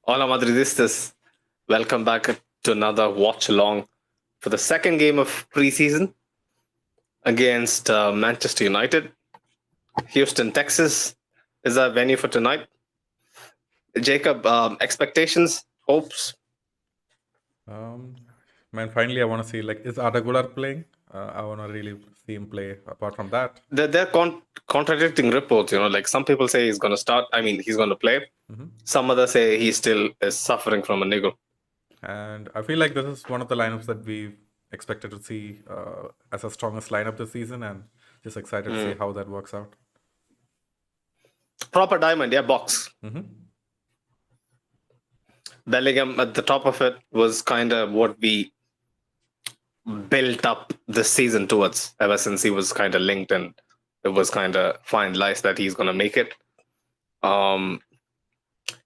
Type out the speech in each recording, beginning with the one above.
Hola Madridistas. Welcome back to another watch along for the second game of preseason against Manchester United. Houston, Texas is our venue for tonight. Jacob, expectations, hopes? Um, Man, finally, I want to see is Arda Güler playing? I want to really see him play. Apart from that, They're contradicting reports. Like some people say he's going to start. I mean, he's going to play. Mhm. Some others say he still is suffering from a niggle. And I feel like this is one of the lineups that we expected to see as our strongest lineup this season, and just excited to see how that works out. Proper diamond, yeah, box. Mm-hmm. Bellingham at the top of it was kind of what we built up this season towards ever since he was kind of linked, and it was kind of finalized that he's gonna make it.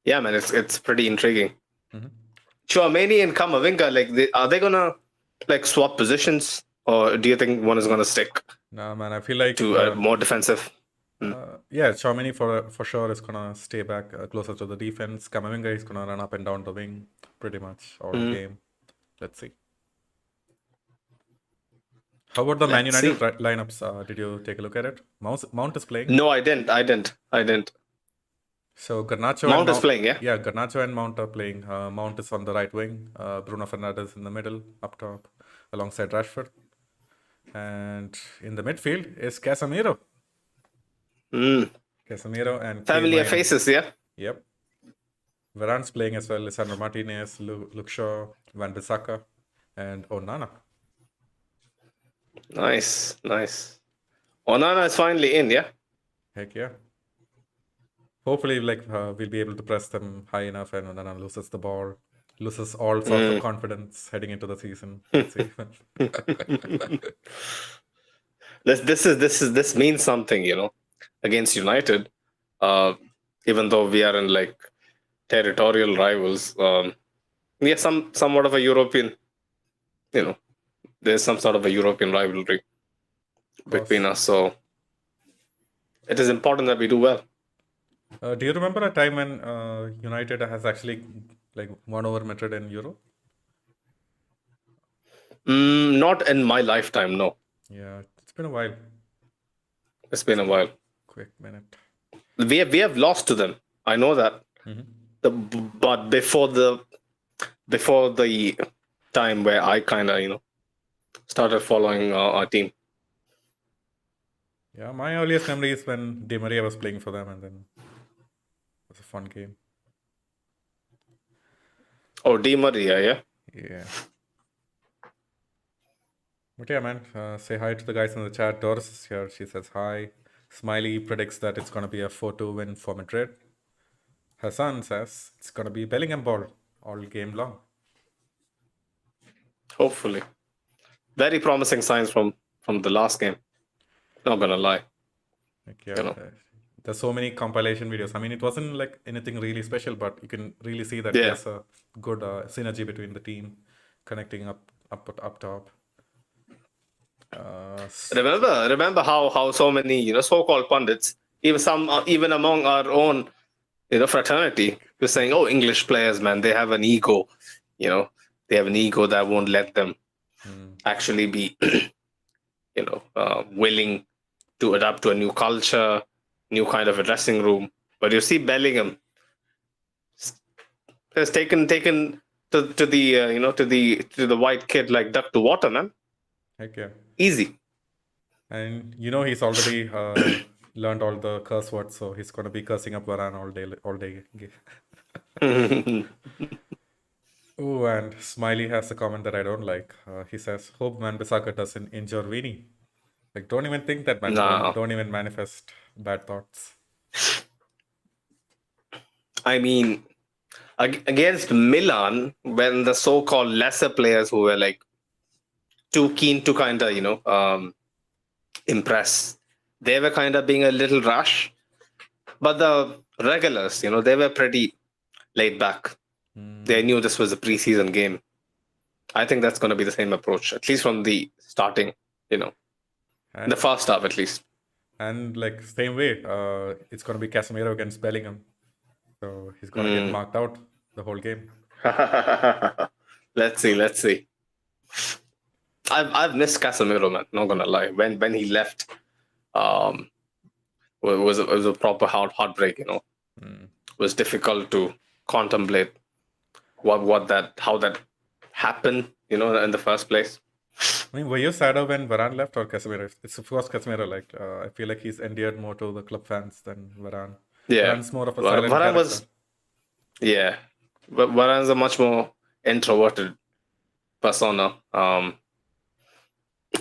Yeah, man, it's pretty intriguing. Mm-hmm. Chouameni and Kamavinga, are they gonna swap positions, or do you think one is gonna stick Nah, man, I feel like to more defensive? yeah, Chouameni for sure is gonna stay back closer to the defense. Kamavinga is gonna run up and down the wing pretty much all game. Let's see. How about the Man Let's United see. lineups? Did you take a look at it? Mount is playing. No, I didn't. So Garnacho Mount is playing, yeah. Yeah, Garnacho and Mount are playing. Mount is on the right wing. Bruno Fernandes in the middle, up top, alongside Rashford. And in the midfield is Casemiro. Casemiro and Familiar Kane. faces, yeah. Yep. Varane's playing as well. Lisandro Martinez, Luke Shaw, Van Bissaka, and Onana. Nice. Onana is finally in, yeah. Heck yeah. Hopefully, we'll be able to press them high enough, and Onana loses the ball, loses all sorts of confidence heading into the season. Let's see. This means something, against United. Even though we are in territorial rivals, yeah, somewhat of a European, there's some sort of a European rivalry between us. So it is important that we do well. Do you remember a time when United has actually won over Madrid in Europe? Not in my lifetime, no. Yeah, it's been a while. It's been a while. Quick minute. We have lost to them. I know that. But before the time where I kind of started following our team. Yeah, my earliest memory is when Di Maria was playing for them, and then it was a fun game. Oh, Di Maria, yeah. Yeah. But yeah, man, say hi to the guys in the chat. Doris is here. She says hi. Smiley predicts that it's going to be a 4-2 win for Madrid. Hassan says it's going to be Bellingham ball all game long. Hopefully. Very promising signs from the last game. Not gonna lie. There's so many compilation videos. I mean, it wasn't like anything really special, but you can really see that there's a good synergy between the team, connecting up top. Remember how so many so-called pundits, even among our own fraternity, were saying, "Oh, English players, man, they have an ego. They have an ego that won't let them actually be, willing to adapt to a new culture, new kind of a dressing room." But you see, Bellingham has taken to the white kid like duck to water, man. Heck yeah. Easy. And he's already learned all the curse words, so he's going to be cursing up Varane all day. Oh, and Smiley has a comment that I don't like. He says, "Hope Van Bissaka doesn't injure Vini." Don't even think that, man. No. Don't even manifest bad thoughts. I mean, against Milan, when the so-called lesser players who were too keen to kind of impress, they were kind of being a little rash. But the regulars, they were pretty laid back. They knew this was a preseason game. I think that's going to be the same approach, at least from the starting, the first half at least. And same way, it's going to be Casemiro against Bellingham. So he's going to get marked out the whole game. Let's see. I've missed Casemiro, man. Not gonna lie. When he left, um, it was a proper heartbreak. Mm. It was difficult to contemplate how that happened. In the first place. I mean, were you sadder when Varane left or Casemiro? It's of course Casemiro. Like, I feel like he's endeared more to the club fans than Varane. Yeah, Varane's more of a silent Varane character. yeah, but Varane's a much more introverted persona,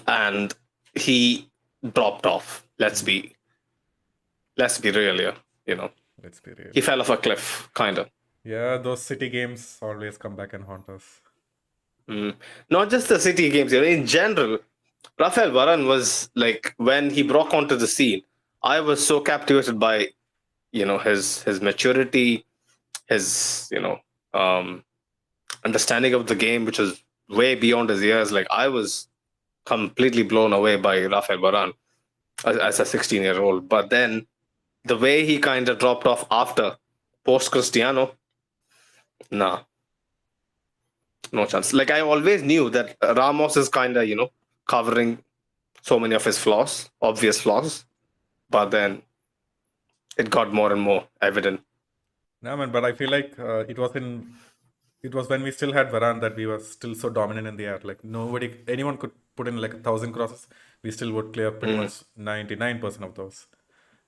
and he dropped off. Let's be real here. Let's be real. He fell off a cliff, kind of. Yeah, those City games always come back and haunt us. Not just the City games, in general. Rafael Varane was like, when he broke onto the scene, I was so captivated by, his maturity, his understanding of the game, which was way beyond his years. Like, I was completely blown away by Rafael Varane as a 16-year-old. But then the way he kind of dropped off after post Cristiano, nah, no chance. Like, I always knew that Ramos is kind of covering so many of his flaws, obvious flaws, but then it got more and more evident. No, man, but I feel like it was when we still had Varane that we were still so dominant in the air. Like, anyone could put in like 1,000 crosses, we still would clear pretty much 99% of those.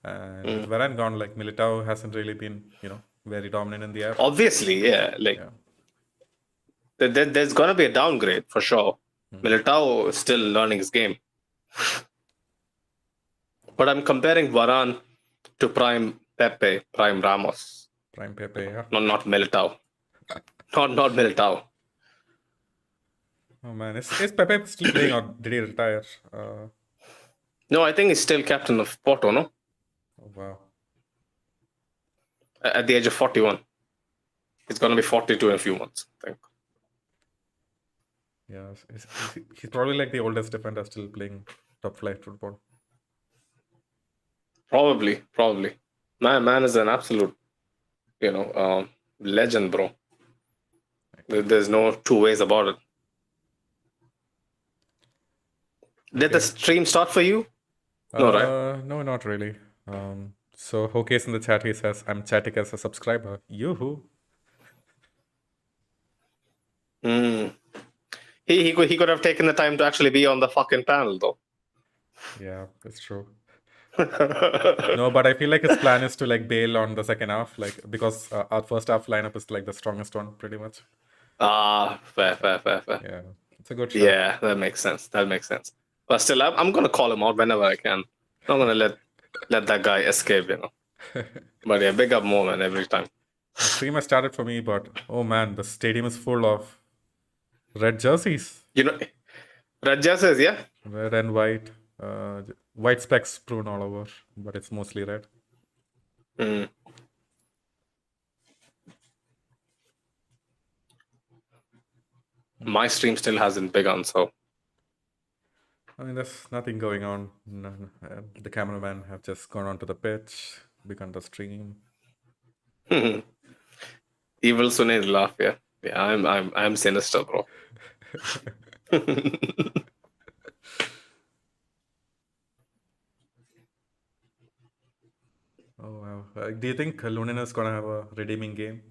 And with Varane gone, like, Militao hasn't really been, very dominant in the air. Obviously, yeah. Like, Yeah. there's gonna be a downgrade for sure. Militao is still learning his game, but I'm comparing Varane to prime Pepe, prime Ramos. Prime Pepe, yeah. Not Militao. Not Militao. Oh man, is Pepe still playing or did he retire? No, I think he's still captain of Porto, no? Oh, wow. At the age of 41. He's going to be 42 in a few months, I think. Yeah, he's probably like the oldest defender still playing top flight football. Probably. Man is an absolute, legend, bro. There's no two ways about it. Did the stream start for you? No, right? No, not really. So Hokey's in the chat, he says, I'm chatting as a subscriber. Yoo-hoo. He could have taken the time to actually be on the fucking panel, though. Yeah, that's true. No, but I feel like his plan is to like bail on the second half, like, because our first half lineup is like the strongest one, pretty much. Fair. Yeah, it's a good show. Yeah, that makes sense. But still, I'm gonna call him out whenever I can. I'm gonna let that guy escape, But yeah, big up Mo, man, every time. The stream has started for me, but oh man, the stadium is full of red jerseys. Red jerseys, yeah? Red and white. White specks strewn all over, but it's mostly red. My stream still hasn't begun, so. I mean, there's nothing going on. The cameraman have just gone onto the pitch, begun the stream. Evil Sunil laugh, yeah. Yeah, I'm sinister, bro. Oh wow! Do you think Lunin is gonna have a redeeming game?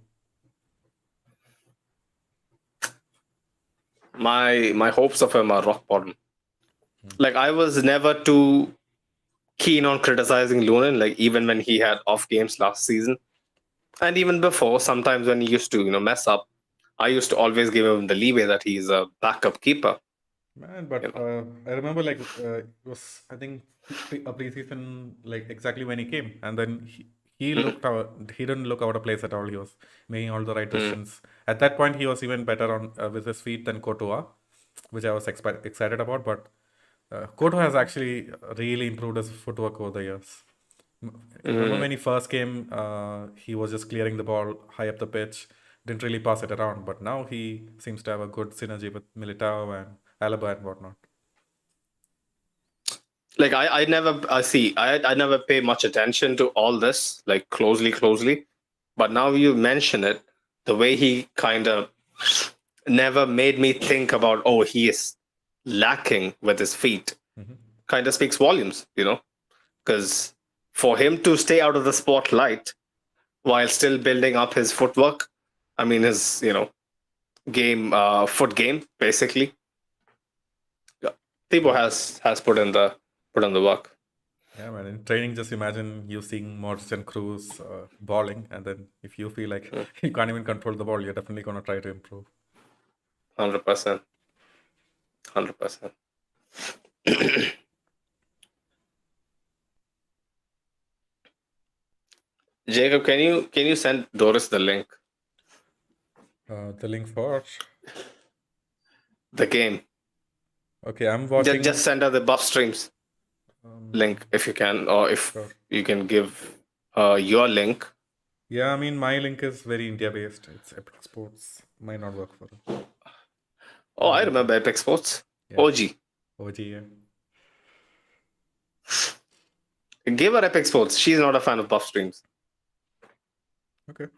My hopes of him are rock bottom. Like, I was never too keen on criticizing Lunin, like, even when he had off games last season. And even before, sometimes when he used to, mess up, I used to always give him the leeway that he's a backup keeper. Man, but I remember like it was, I think, a preseason, like exactly when he came, and then he looked out. He didn't look out of place at all. He was making all the right decisions. At that point, he was even better on with his feet than Courtois, which I was excited about. But Courtois has actually really improved his footwork over the years. Remember when he first came, he was just clearing the ball high up the pitch, didn't really pass it around. But now he seems to have a good synergy with Militao and Alaba and whatnot. Like, I never pay much attention to all this, like, closely. But now you mention it, the way he kind of never made me think about, oh, he is lacking with his feet, kind of speaks volumes, because for him to stay out of the spotlight while still building up his footwork, I mean, his, game, foot game, basically. Yeah. Thibaut has put in the work. Yeah, man. In training, just imagine you seeing Modric and Cruz balling, and then if you feel like you can't even control the ball, you're definitely gonna try to improve. 100%. 100%. Jacob, can you send Doris the link? The link for The game. okay, I'm watching. Just send her the buff streams link if you can, or if you can give your link. Yeah, I mean, my link is very India-based. It's Epic Sports. Might not work for them. Oh, I remember Epic Sports. Yeah. OG. Yeah. Give her Epic Sports. She's not a fan of buff streams. Okay.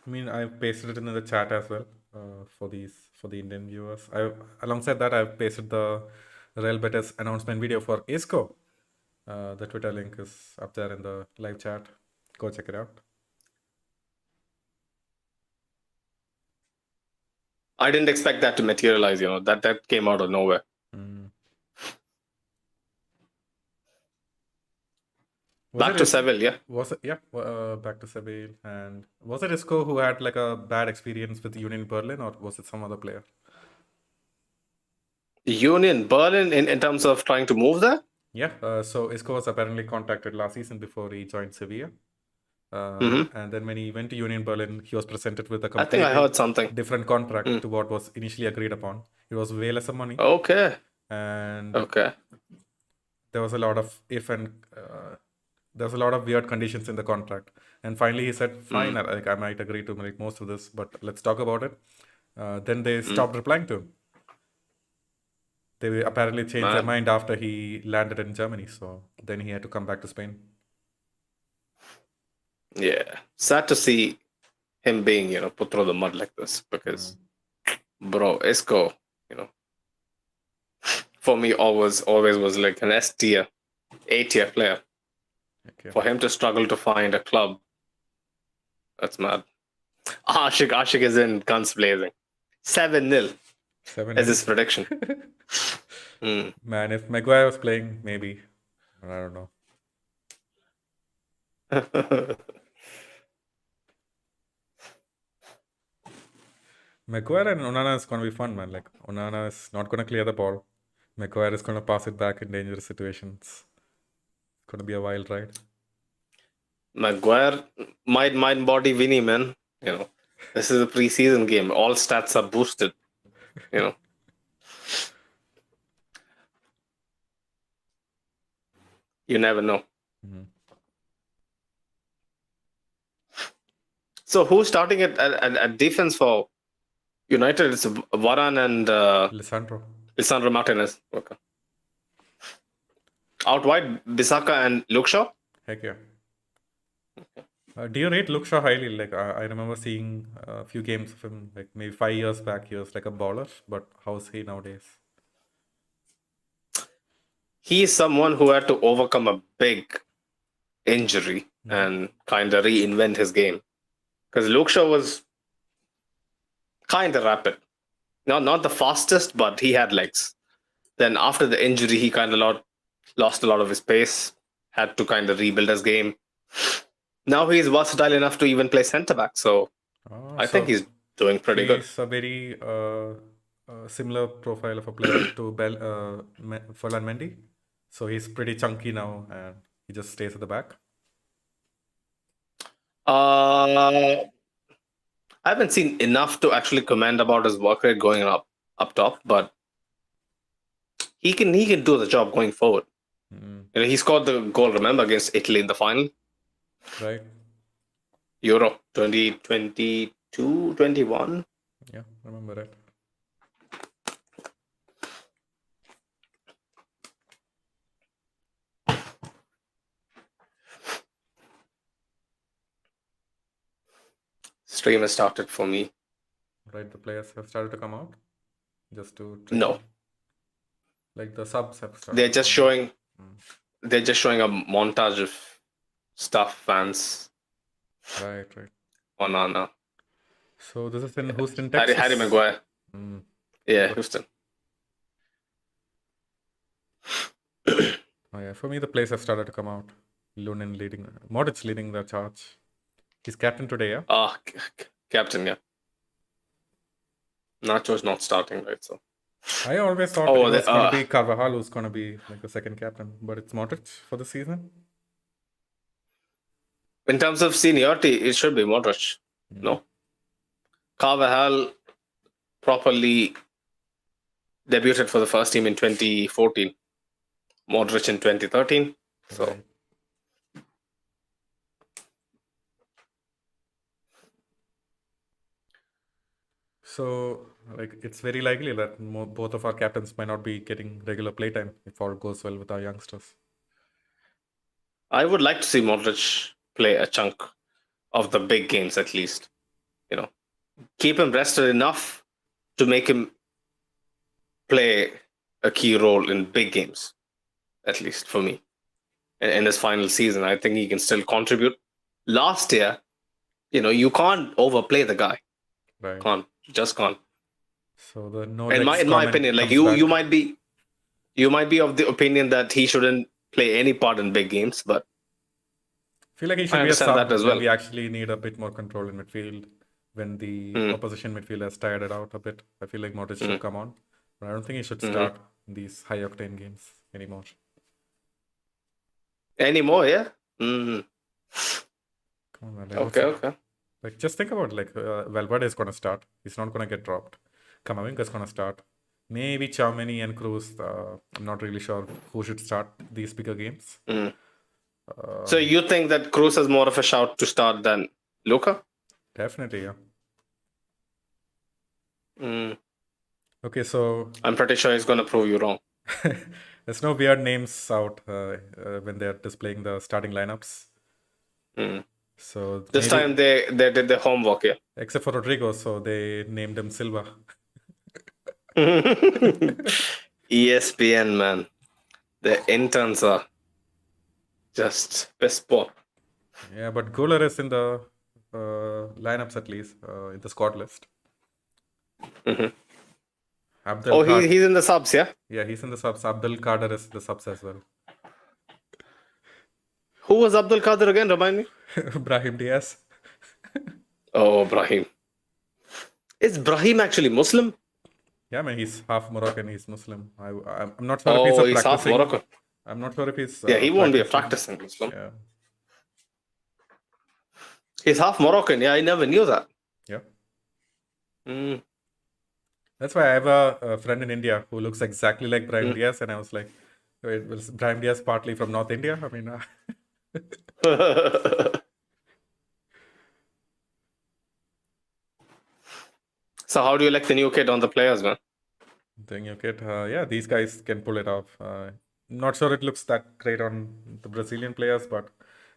I mean, I've pasted it in the chat as well for the Indian viewers. Alongside that, I've pasted the Real Betis announcement video for Isco. The Twitter link is up there in the live chat. Go check it out. I didn't expect that to materialize. That came out of nowhere. Back to Seville, yeah. Was it? Yeah, back to Seville. And was it Isco who had like a bad experience with Union Berlin, or was it some other player? Union Berlin in terms of trying to move there? Yeah, so Isco was apparently contacted last season before he joined Sevilla. And then when he went to Union Berlin, he was presented with a completely I heard something different contract to what was initially agreed upon. It was way less money. Okay. And there was a lot of there was a lot of weird conditions in the contract. And finally he said, fine, I might agree to make most of this, but let's talk about it. Then they stopped replying to him. They apparently changed their mind after he landed in Germany. So then he had to come back to Spain. Yeah. Sad to see him being, put through the mud like this because, bro, Isco, for me always was like an S tier, A tier player. Okay. For him to struggle to find a club, that's mad. Ashik is in guns blazing. 7-0 is his prediction. Man, if Maguire was playing, maybe. I don't know. Maguire and Onana is going to be fun, man. Like, Onana is not going to clear the ball. Maguire is going to pass it back in dangerous situations. It's going to be a wild ride. Maguire might body Vinny, man. This is a preseason game. All stats are boosted. You never know. So who's starting at defense for United? It's Varane and Lisandro Martinez. Okay. Out wide, Bissaka and Luke Shaw? Heck yeah. Okay. Do you rate Luke Shaw highly? Like, I remember seeing a few games of him, like maybe 5 years back. He was like a baller, but how's he nowadays? He is someone who had to overcome a big injury and kind of reinvent his game. Because Luke Shaw was kind of rapid. Not the fastest, but he had legs. Then after the injury, he kind of lost a lot of his pace, had to kind of rebuild his game. Now he's versatile enough to even play centre-back. So I think he's doing pretty good. He's a very similar profile of a player to Ferland Mendy. So he's pretty chunky now and he just stays at the back. I haven't seen enough to actually comment about his work rate going up top, but he can do the job going forward. He scored the goal, remember, against Italy in the final. Right. Euro 2022, 21. Yeah, remember that. stream has started for me. Right, the players have started to come out just to No. train. Like the subs have started. They're to just come out. showing. They're just showing a montage of stuff fans Right. on Anna. So this is in Houston, Harry Texas. Maguire. Mm. Yeah, Houston. Oh yeah, for me the players have started to come out. Lunin leading, Modric leading the charge. He's captain today, yeah. Captain, yeah. Nacho's not starting, right? So I always thought it was going to be Carvajal who's going to be like the second captain, but it's Modric for the season. In terms of seniority, it should be Modric. No. Carvajal properly debuted for the first team in 2014. Modric in 2013. So. Right. So, like, it's very likely that both of our captains might not be getting regular playtime if all goes well with our youngsters. I would like to see Modric play a chunk of the big games at least. You know, keep him rested enough to make him play a key role in big games, at least for me. In his final season, I think he can still contribute. Last year, you can't overplay the guy. Right. Just can't. So the no. In my opinion, like you might be of the opinion that he shouldn't play any part in big games, but I feel like he should be a sub as well. We actually need a bit more control in midfield when the opposition midfield has tired it out a bit. I feel like Modric should come on, but I don't think he should start these high octane games anymore. Anymore, yeah. Come on, man. Okay. Like, just think about Valverde is going to start. He's not going to get dropped. Camavinga is going to start. Maybe Tchouaméni and Kroos. I'm not really sure who should start these bigger games. So you think that Kroos has more of a shout to start than Luka? Definitely, yeah. Okay, so I'm pretty sure he's going to prove you wrong. There's no weird names out when they're displaying the starting lineups. So this time they did the homework, yeah. Except for Rodrigo, so they named him Silva. ESPN, man. The interns are just best pop. Yeah, but Guler is in the lineups at least, in the squad list. He's in the subs, yeah? Yeah, he's in the subs. Abdul Kader is the subs as well. Who was Abdul Kader again? Remind me. Brahim Diaz. Brahim. Is Brahim actually Muslim? Yeah, man, he's half Moroccan. He's Muslim. I'm not sure if he's half Moroccan. I'm not sure if he's. He won't be a practicing Muslim. Yeah. He's half Moroccan. Yeah, I never knew that. Yeah. That's why I have a friend in India who looks exactly like Brahim Diaz, and I was like, wait, was Brahim Diaz partly from North India? I mean. So how do you like the new kid on the players, man? The new kid, yeah, these guys can pull it off. Not sure it looks that great on the Brazilian players, but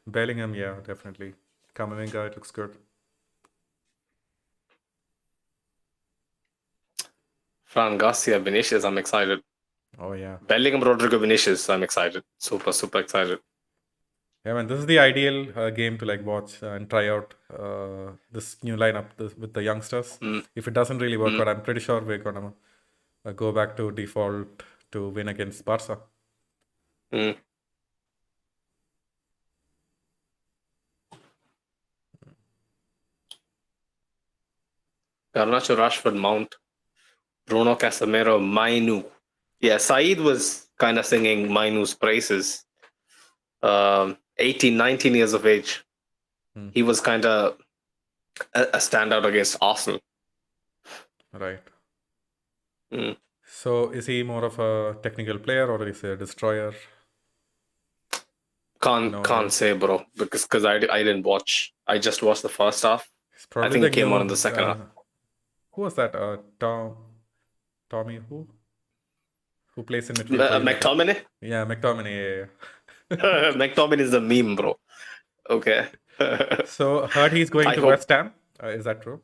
Bellingham, yeah, definitely. Camavinga, it looks good. Fran Garcia, Vinicius, I'm excited. Oh, yeah. Bellingham, Rodrigo, Vinicius, I'm excited. Super, super excited. Yeah, man, this is the ideal game to watch and try out this new lineup with the youngsters. If it doesn't really work out, I'm pretty sure we're going to go back to default to win against Barca. Garnacho, Rashford, Mount, Bruno, Casemiro, Mainu. Yeah, Saeed was kind of singing Mainu's praises. 18, 19 years of age. He was kind of a standout against Arsenal. Right. So is he more of a technical player or is he a destroyer? Can't say, bro, because I didn't watch. I just watched the first half. I think it came on in the second half. Who was that? Tommy who? Who plays in midfield? McTominay? Yeah, McTominay. McTominay is the meme, bro. Okay. So heard he's going to West Ham. Is that true?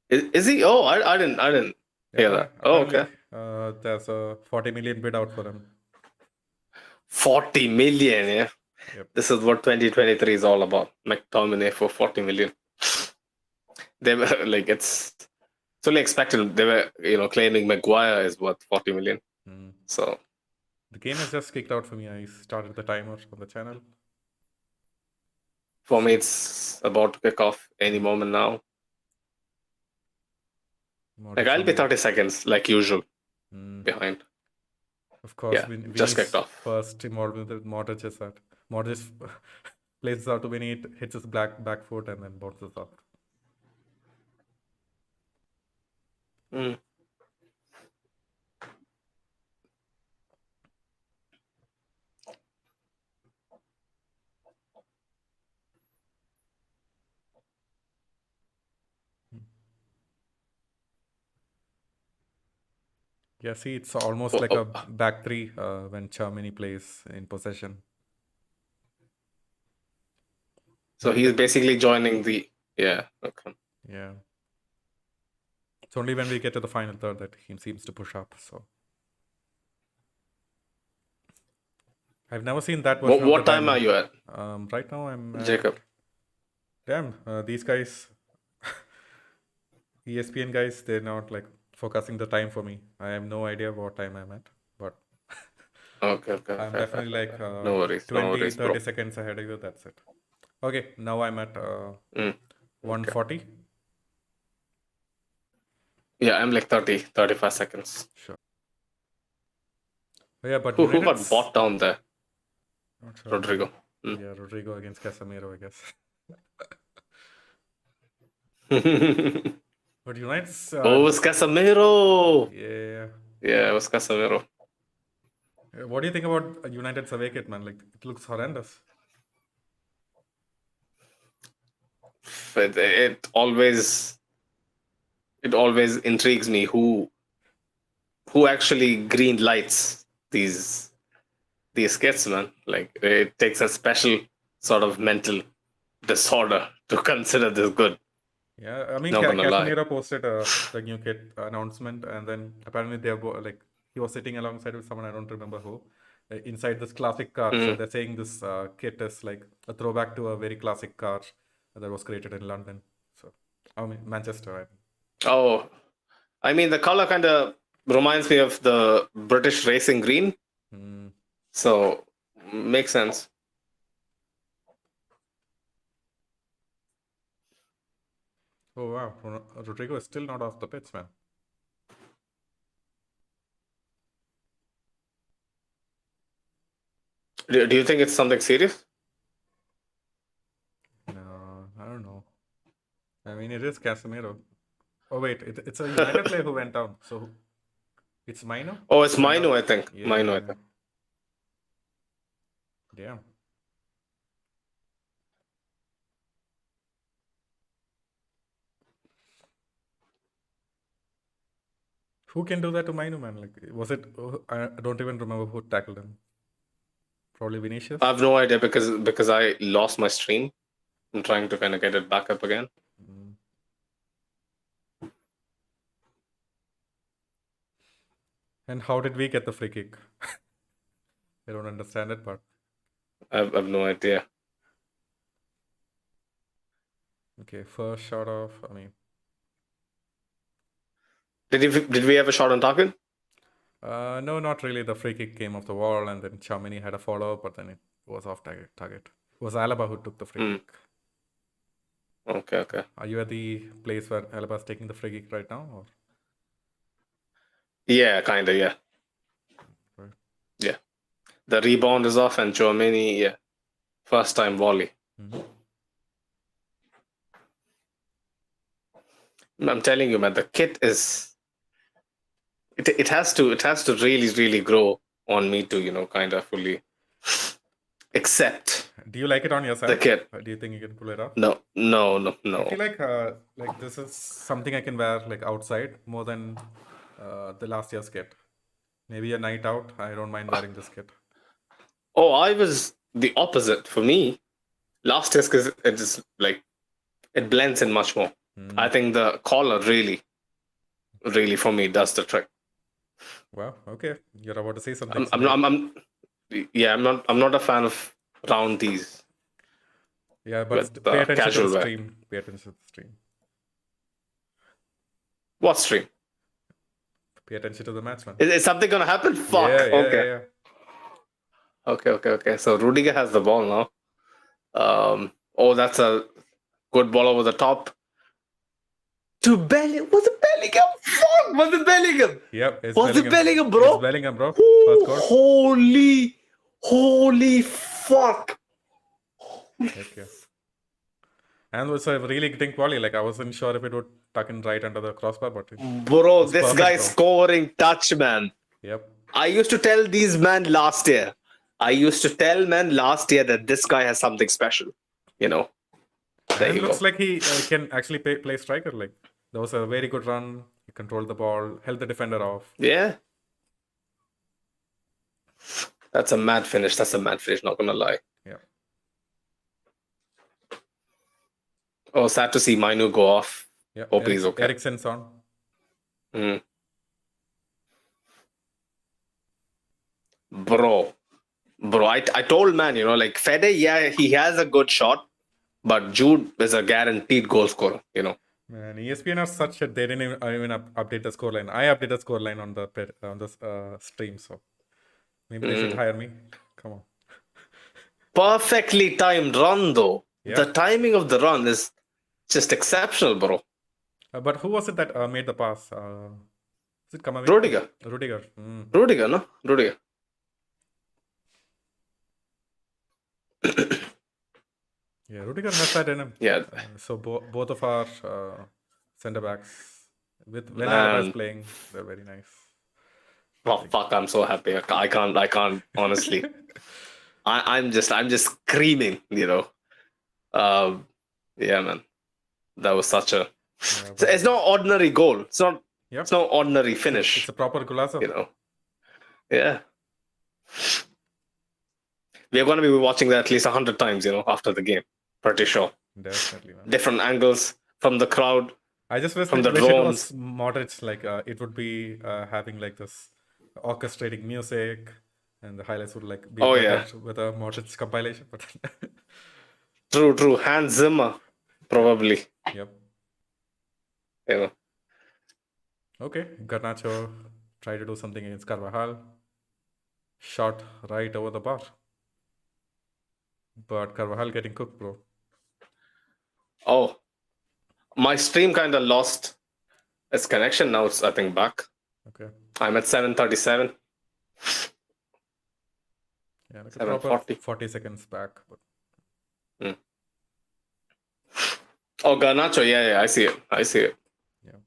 Is he? Oh, I didn't hear Yeah, that. Oh, apparently okay. there's a 40 million bid out for him. 40 million, yeah. Yep. This is what 2023 is all about. McTominay for 40 million. They were like, it's only expected. They were, claiming Maguire is worth 40 million. Mm. So The game has just kicked out for me. I started the timer on the channel. for me, it's about to kick off any moment now. Like, I'll be 30 seconds, like usual, behind. Of course, Yeah, just kicked off. first involvement with Modric is that Modric plays out to win it, hits his back foot, and then bounces out. Mm. Yeah, see, it's almost Oh, like oh. a back three when Chamini plays in possession. So When he's basically joining the. Yeah, okay. Yeah. It's only when we get to the final third that he seems to push up. So I've never seen that version What of the time are you at, right now I'm at, Jacob? damn, these guys, ESPN guys, they're not like focusing the time for me. I have no idea what time I'm at, but Okay. I'm definitely like no worries, 20, 30 bro. seconds ahead of you. That's it. Okay, now I'm at 140. Yeah, I'm like 30, 35 seconds. Sure. Oh, yeah, but Who got United's bought down there? not sure. Rodrigo. Yeah, Rodrigo against Casemiro, I guess. But United's Oh, it was Casemiro. yeah. Yeah, it was Casemiro. What do you think about United's away kit, man? Like, it looks horrendous. It always intrigues me who actually green lights these kits, man. Like, it takes a special sort of mental disorder to consider this good. Yeah, I mean, Not gonna lie. Casemiro posted the new kit announcement, and then apparently like he was sitting alongside with someone, I don't remember who, inside this classic car. So they're saying this kit is like a throwback to a very classic car that was created in London. So I mean Manchester. Oh, I mean, the color kind of reminds me of the British racing green. So makes sense. Oh wow, Rodrigo is still not off the pitch, man. Do you think it's something serious? No, I don't know. I mean, it is Casemiro. Oh wait, it's a United player who went down. So it's Mino? Oh, it's Mino, I think. Yeah. Mino, I think. Damn. Who can do that to Mino, man? Like, was it? I don't even remember who tackled him. Probably Vinicius. I have no idea because I lost my stream. I'm trying to kind of get it back up again. And how did we get the free kick? I don't understand it, but I have no idea. Okay, first shot off. I mean, did we have a shot on target? no, not really. The free kick came off the wall, and then Chamini had a follow-up, but then it was off target. It was Alaba who took the free kick. Okay. Are you at the place where Alaba is taking the free kick right now, or? Yeah, kind of. Yeah. Right. Yeah. The rebound is off, and Chouameni, yeah, first time volley. I'm telling you, man, the kit is. It has to really grow on me to kind of fully accept. Do you like it on yourself? The kit. Do you think you can pull it off? No. I feel like this is something I can wear like outside more than the last year's kit. Maybe a night out, I don't mind wearing this kit. Oh, I was the opposite. For me, last year's kit, it is like It blends in much more. Hmm. I think the collar really for me does the trick. Well, okay. You're about to say something. I'm not a fan of round these Yeah, but with pay attention to the casual wear. stream. Pay attention to the stream. What stream? Pay attention to the match, man. Is something gonna happen? Fuck. Yeah, Okay. yeah. Okay. So Rudiger has the ball now. That's a good ball over the top. To Bellingham. Was it Bellingham? Fuck! Was it Bellingham? Yep. Was it Bellingham, bro? It's Bellingham, bro. Ooh, First goal. holy fuck! Okay. And was a really getting quality. Like I wasn't sure if it would tuck in right under the crossbar, but Bro, it's this perfect, guy's bro. scoring touch, man. Yep. I used to tell these men last year. That this guy has something special. You know. There And you looks go. like he can actually play striker. Like that was a very good run. He controlled the ball, held the defender off. Yeah. That's a mad finish. Not gonna lie. Yeah. Oh, sad to see Mainu go off. Yeah. Hope he's okay. Eriksen's on. Bro, I told man, like Fede, yeah, he has a good shot, but Jude is a guaranteed goal scorer, Man, ESPN are such that they didn't even update the scoreline. I updated the scoreline on the stream, so maybe they should hire me. Come on. Perfectly timed run though. Yeah. The timing of the run is just exceptional, bro. But who was it that made the pass? Is it Kamavinga? Rudiger. Rudiger, no? Rudiger. Yeah, Rudiger has that in him. Yeah. So both of our center backs, when Alaba is playing, they're very nice. Oh fuck! I'm so happy. I can't honestly. I'm just screaming. Yeah, man. That was such a. It's no ordinary goal. It's not. Yep. It's no ordinary finish. It's a proper golazo. Yeah. We are going to be watching that at least 100 times, after the game. Pretty sure. Definitely, man. Different angles from the crowd. I just wish from the it drones. was Modric, like it would be having like this orchestrating music, and the highlights would like be with a Modric compilation. But True. Hans Zimmer, probably. Yep. Okay, Garnacho tried to do something against Carvajal. Shot right over the bar. But Carvajal getting cooked, bro. Oh, my stream kind of lost its connection. Now it's, I think, back. Okay. I'm at 737. Yeah, like 740. 40 seconds back. But... Oh, Garnacho. Yeah, I see it. Yeah.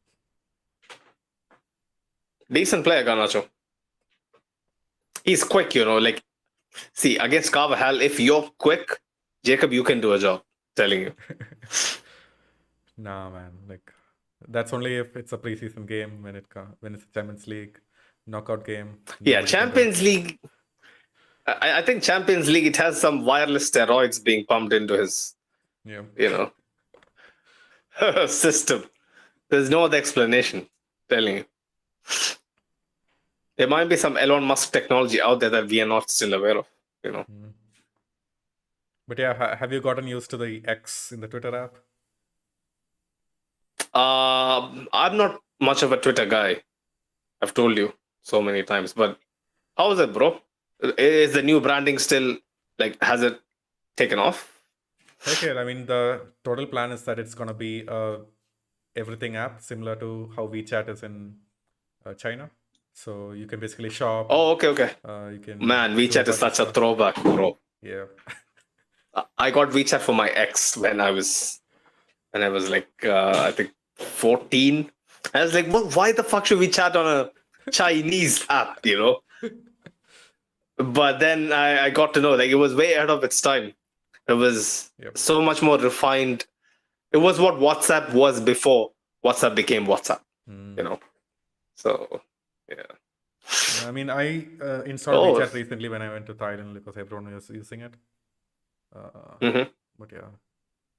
Decent player, Garnacho. He's quick, like, see, against Carvajal, if you're quick, Jacob, you can do a job, telling you. Nah, man. Like, that's only if it's a preseason game, when it's a Champions League knockout game. Yeah, Champions League. I think Champions League, it has some wireless steroids being pumped into his, system. There's no other explanation, telling you. There might be some Elon Musk technology out there that we are not still aware of, But yeah, have you gotten used to the X in the Twitter app? I'm not much of a Twitter guy. I've told you so many times. But how is it, bro? Is the new branding still, like, has it taken off? Okay, I mean, the total plan is that it's going to be a everything app, similar to how WeChat is in China. So you can basically shop. Oh, okay. You can. Man, WeChat is such a throwback, bro. Yeah. I got WeChat for my ex when I was like, I think 14. I was like, why the fuck should we chat on a Chinese app, But then I got to know, like, it was way ahead of its time. It was so much more refined. It was what WhatsApp was before WhatsApp became WhatsApp, So, yeah. I mean, I installed WeChat recently when I went to Thailand because everyone was using it. But yeah,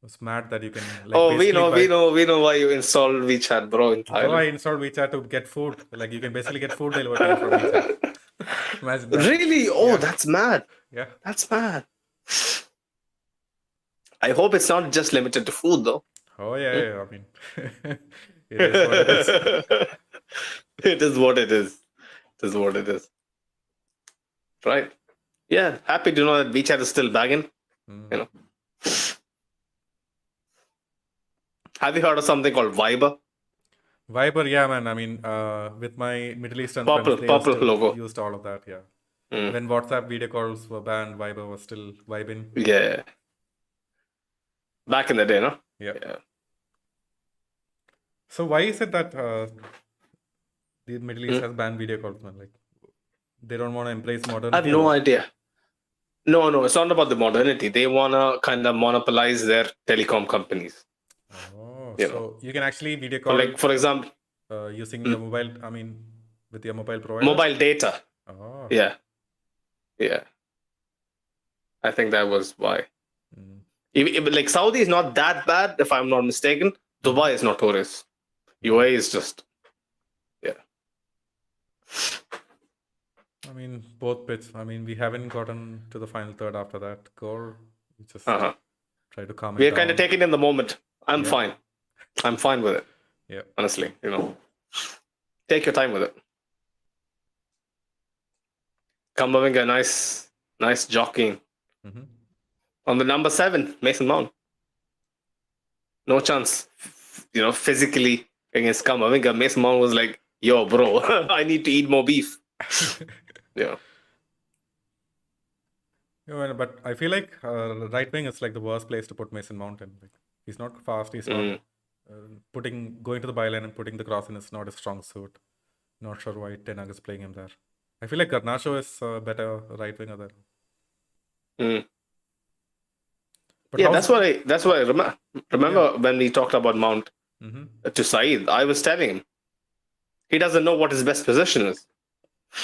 It's mad that you can Oh, we basically know, we buy. know, we know why you installed WeChat, bro, in Bro, I Thailand. installed WeChat to get food. Like you can basically get food delivered to you from WeChat. Imagine that. Really? Oh, Yeah, that's mad. yeah. That's mad. I hope it's not just limited to food, though. Oh yeah, yeah. I mean, it is what it is. It is what it is. It is what it is. Right? Yeah. Happy to know that WeChat is still bagging. Mm. You know. Have you heard of something called Viber? Viber, yeah, man. I mean, with my Middle Eastern friends, they Purple logo. used all of that. Yeah. Mm. When WhatsApp video calls were banned, Viber was still vibing. Yeah. Back in the day, no? Yeah. Yeah. So why is it that the Middle East has banned video calls, man? Like they don't want to embrace I have modernity or no what? idea. No, it's not about the modernity. They wanna kind of monopolize their telecom companies. Oh, You so know. you can actually video For call like, for example, using your mobile. I mean, with your mobile provider. mobile data. Oh. Yeah. Yeah. I think that was why. Mm. Like Saudi is not that bad, if I'm not mistaken. Dubai is notorious. UAE is just, yeah. I mean, both bits. I mean, we haven't gotten to the final third after that goal. We just Uh-huh. try to calm it We are down. kind of taking in the moment. I'm Yeah. fine. I'm fine with it. Yeah. Honestly, you know, take your time with it. Kamavinga, nice jockeying. Mm-hmm. On the number 7, Mason Mount. No chance, you know, physically against Kamavinga. Mason Mount was like, yo, bro, I need to eat more beef. Yeah. Yeah, but I feel like right wing is like the worst place to put Mason Mount in. Like, he's not fast. He's not going to the byline and putting the cross in is not a strong suit. Not sure why Ten Hag is playing him there. I feel like Garnacho is a better right winger there. But Yeah, that's what I remember when we talked about Mount to Saeed. I was telling him he doesn't know what his best position is.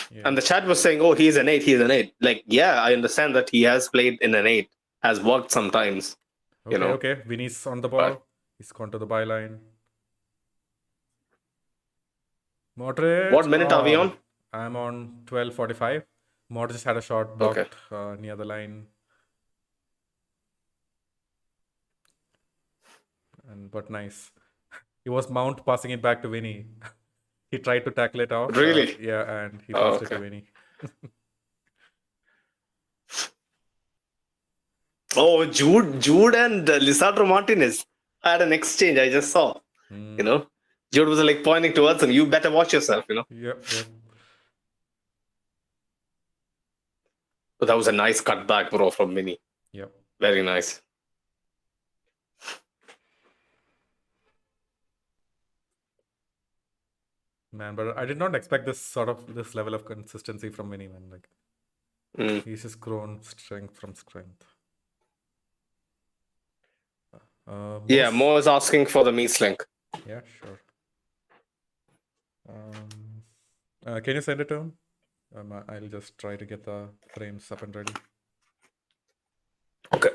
Yeah. And the chat was saying, oh, he's an 8, he's an 8. Like, yeah, I understand that he has played in an 8, has worked sometimes. Okay, you know. Okay. Vinny's on the ball. He's gone to the byline. Modric. What minute are we on? I'm on 12:45. Modric had a shot blocked near the line. But nice. It was Mount passing it back to Vinny. He tried to tackle it out. Really? Yeah, and he passed it to Vinny. Oh, Jude and Lisandro Martinez had an exchange. I just saw. You know, Jude was like pointing towards him. You better watch yourself. You know. Yep. But that was a nice cutback, bro, from Vinny. Yep. Very nice. Man, but I did not expect this level of consistency from Vinny, man. Like, he's just grown strength from strength. Yeah, Mo is asking for the Meets link. Yeah, sure. Can you send it to him? I'll just try to get the frames up and ready. Okay.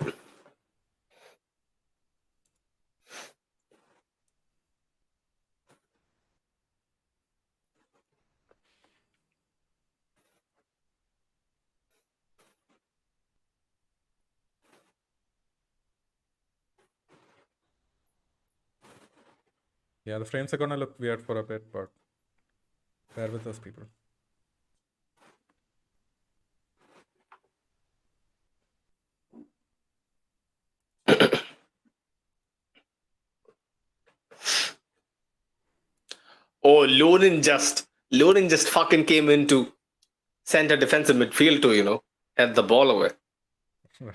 Yeah, the frames are gonna look weird for a bit, but bear with us, people. Oh, Lunin just fucking came into center defensive midfield to, you know, head the ball away. Right.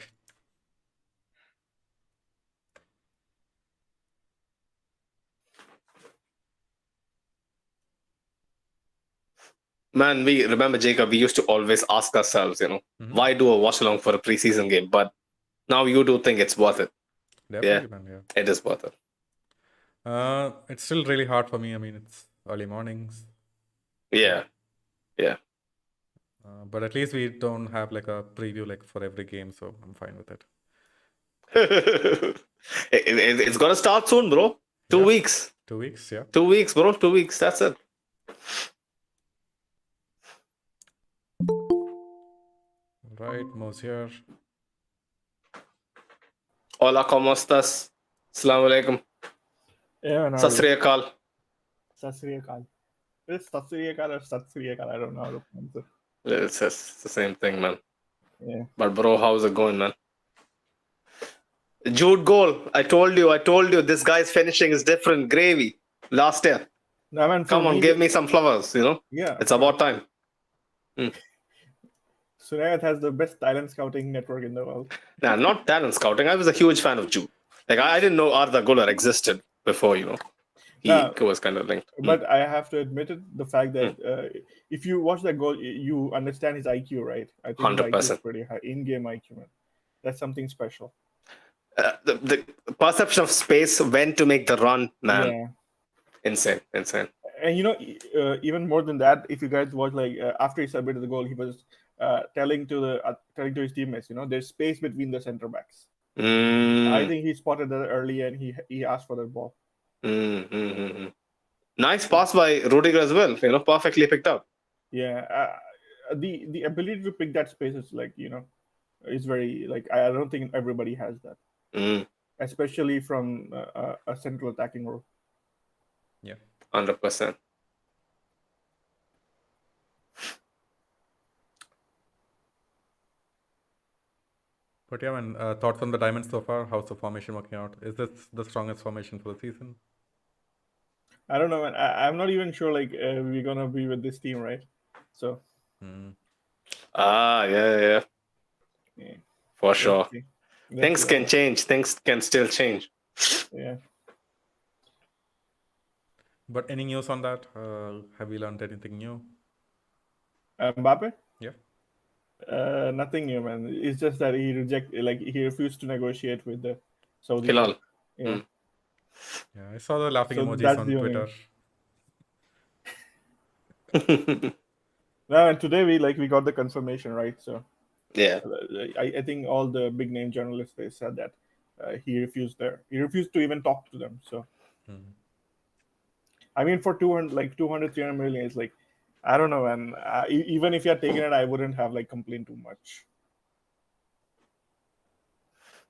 Man, we remember, Jacob, we used to always ask ourselves, you know, why do a watch along for a preseason game? But now you do think it's worth it. Definitely, man, yeah. It is worth it. It's still really hard for me. I mean, it's early mornings. Yeah. But at least we don't have like a preview like for every game, so I'm fine with it. It's gonna start soon, bro. 2 Yeah. weeks. 2 weeks, yeah. 2 weeks, bro. 2 weeks. That's it. Right, Mosier. Hola, ¿cómo estás? Assalamu alaikum. Yeah, Sat Sri Akal. Sat Sri Akal. It's Sat Sri Akal or Sat Sri Akal. I don't know how to pronounce it. It's the same thing, man. Yeah. But bro, how's it going, man? Jude goal. I told you. This guy's finishing is different. Gravy. Last year. No, I mean, for Come on, me, give me some flowers. Yeah. It's about time. Sunayath has the best talent scouting network in the world. Nah, not talent scouting. I was a huge fan of Jude. Like I didn't know Arda Güler existed before. He was kind of linked. But I have to admit it, the fact that if you watch that goal, you understand his IQ, right? I think his IQ is 100%. pretty high. In-game IQ, man. That's something special. The perception of space, when to make the run, man. Yeah. Insane. And even more than that, if you guys watch, like after he celebrated the goal, he was telling to his teammates, there's space between the center backs. I think he spotted that early and he asked for that ball. Nice pass by Rudiger as well. Perfectly picked up. Yeah, the ability to pick that space is like is very like I don't think everybody has that, especially from a central attacking role. Yeah, 100%. But yeah, man, thoughts on the diamonds so far? How's the formation working out? Is this the strongest formation for the season? I don't know, man. I'm not even sure like we're gonna be with this team, right? So. Yeah. For sure. Things That's, can change. Things can still change. Yeah. But any news on that? Have we learned anything new? Mbappe? Yeah. Nothing new, man. It's just that he refused to negotiate with the Saudi. Hilal. Yeah. Yeah, I saw the laughing So emojis that's on the only Twitter. No, and today we got the confirmation, right? So Yeah. I think all the big name journalists, they said that he refused to even talk to them. So I mean, for 200 300 million, it's like, I don't know, man. Even if you had taken it, I wouldn't have like complained too much.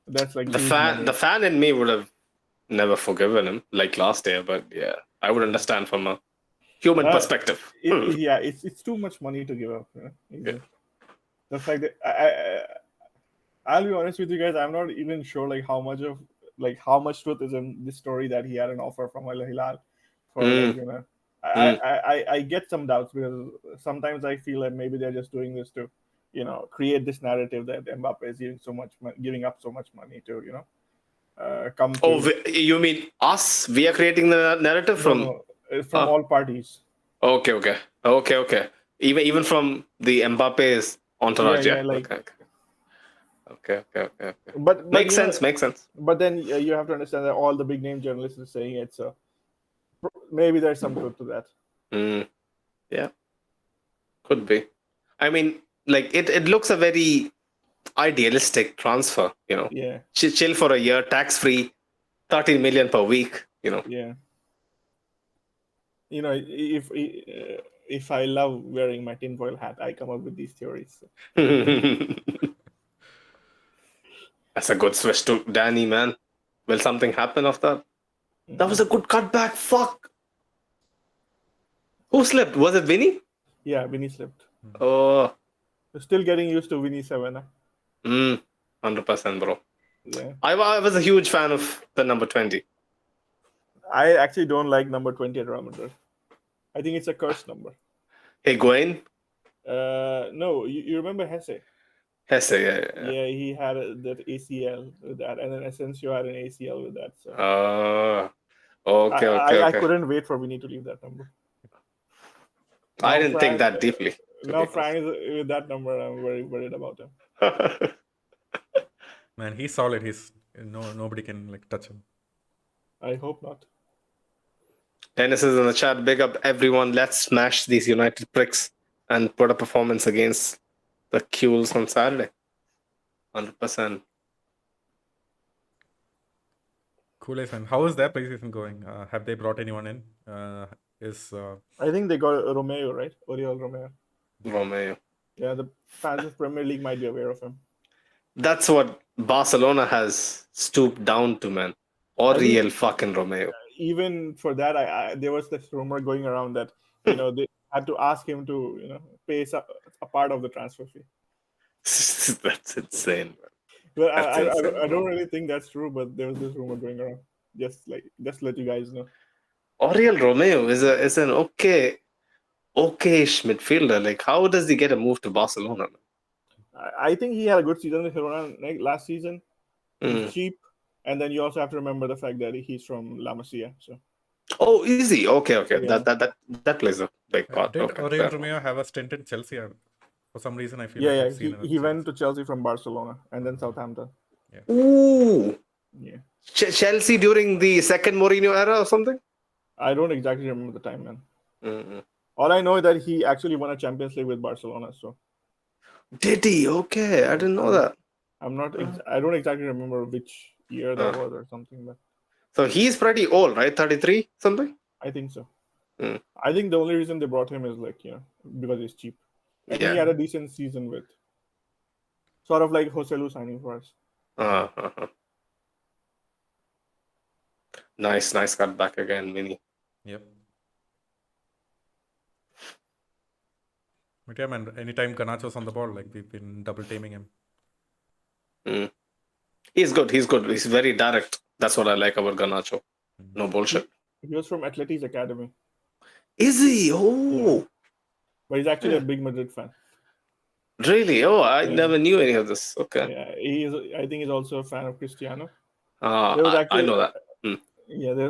That's like the fan in me would have never forgiven him like last year, but yeah, I would understand from a human perspective. It's too much money to give up. Yeah. The fact that I'll be honest with you guys, I'm not even sure like how much truth is in this story that he had an offer from Al Hilal for I get some doubts because sometimes I feel like maybe they're just doing this to create this narrative that Mbappe is giving up so much money to come to. Oh, you mean us? We are creating the narrative from all parties. Okay. Even from the Mbappe's entourage. Yeah, like, okay. But makes sense. But then you have to understand that all the big name journalists are saying it, so maybe there's some truth to that. Yeah, could be. I mean, like it looks a very idealistic transfer. Yeah. Chill for a year, tax free, 13 million per week. Yeah. If I love wearing my tinfoil hat, I come up with these theories. That's a good switch to Danny, man. Will something happen after that? That was a good cutback. Fuck. Who slipped? Was it Vinny? Yeah, Vinny slipped. Oh. Still getting used to Vinny 7. 100%, bro. Yeah. I was a huge fan of the number 20. I actually don't like number 20 at Real Madrid. I think it's a cursed number. Higuain? No, you remember Hesse? Hesse, yeah. Yeah, he had that ACL with that, and then Asensio had an ACL with that. So. Okay. I couldn't wait for Vinny to leave that number. I didn't think that deeply. Now Frank is with that number. I'm very worried about him. Man, he's solid. Nobody can like touch him. I hope not. Dennis is in the chat. Big up everyone. Let's smash these United pricks and put a performance against the Qs on Saturday. 100%. Cool, man. How is their preseason going? Have they brought anyone in? I think they got Romeo, right? Oriol Romeo. Romeo. Yeah, the fans of Premier League might be aware of him. That's what Barcelona has stooped down to, man. I think- Oriol fucking Romeo. Even for that, there was this rumor going around that they had to ask him to pay a part of the transfer fee. That's insane, man. Well, That's insane. I don't really think that's true, but there was this rumor going around. Just to let you guys know. Oriol Romeo is an okay-ish midfielder. Like, how does he get a move to Barcelona? I think he had a good season with Girona last season. Mm. He's cheap, and then you also have to remember the fact that he's from La Masia. So. Oh, easy. Okay. Yeah. That plays a big part. Did Okay, Oriol fair. Romeo have a stint in Chelsea? For some reason, I feel Yeah, like yeah. I've seen him in He went Chelsea. to Chelsea from Barcelona and then Southampton. Ooh. Yeah. Chelsea during the second Mourinho era or something? I don't exactly remember the time, man. Mm-mm. All I know is that he actually won a Champions League with Barcelona. So Did he? Okay, I didn't know that. I'm not. I don't exactly remember which year that was or something, but So he's pretty old, right? 33 something? I think so. Mm. I think the only reason they brought him is because he's cheap. And he had a decent season with sort of like Joselu signing for us. Nice cut back again, Mini. Yep. But yeah, man, anytime Garnacho's on the ball, like we've been double teaming him. He's good. He's very direct. That's what I like about Garnacho. No bullshit. He was from Atleti's academy, Is he? Oh, Yeah. but he's actually a big Madrid fan. really? Oh, I Yeah. never knew any of this. Okay. Yeah, I think he's also a fan of Cristiano. I know that. Yeah, they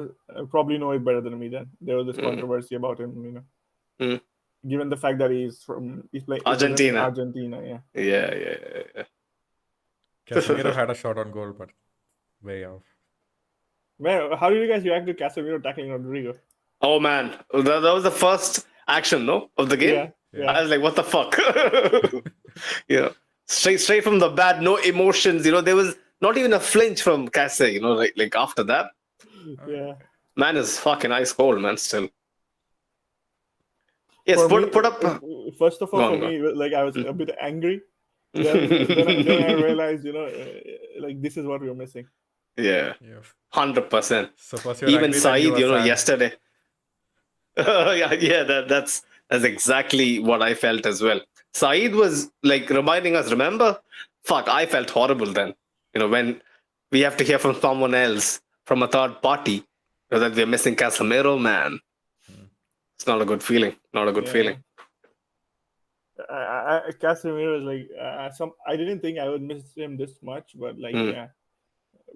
probably know it better than me. Then there was this controversy about him, given the fact that he's playing Argentina. Argentina, yeah. Yeah. Casemiro had a shot on goal, but way off. Man, how did you guys react to Casemiro tackling Rodrigo? Oh man, that was the first action, no, of the game. Yeah. I was like, what the fuck? Straight from the bat, no emotions. There was not even a flinch from Casse. Like after that, Yeah. man is fucking ice cold, man. Still. Yes, For put me, up. First of all, Go for on, me, like I was a bit angry. Then I realized, like this is what we were missing. Yeah, 100%. So first you're Even angry, then Saeed, you were sad. yesterday. That's exactly what I felt as well. Saeed was like reminding us, remember? Fuck, I felt horrible then. When we have to hear from someone else, from a third party, that we're missing Casemiro, man. It's not a good feeling. Not a good feeling. Casemiro is like I didn't think I would miss him this much, but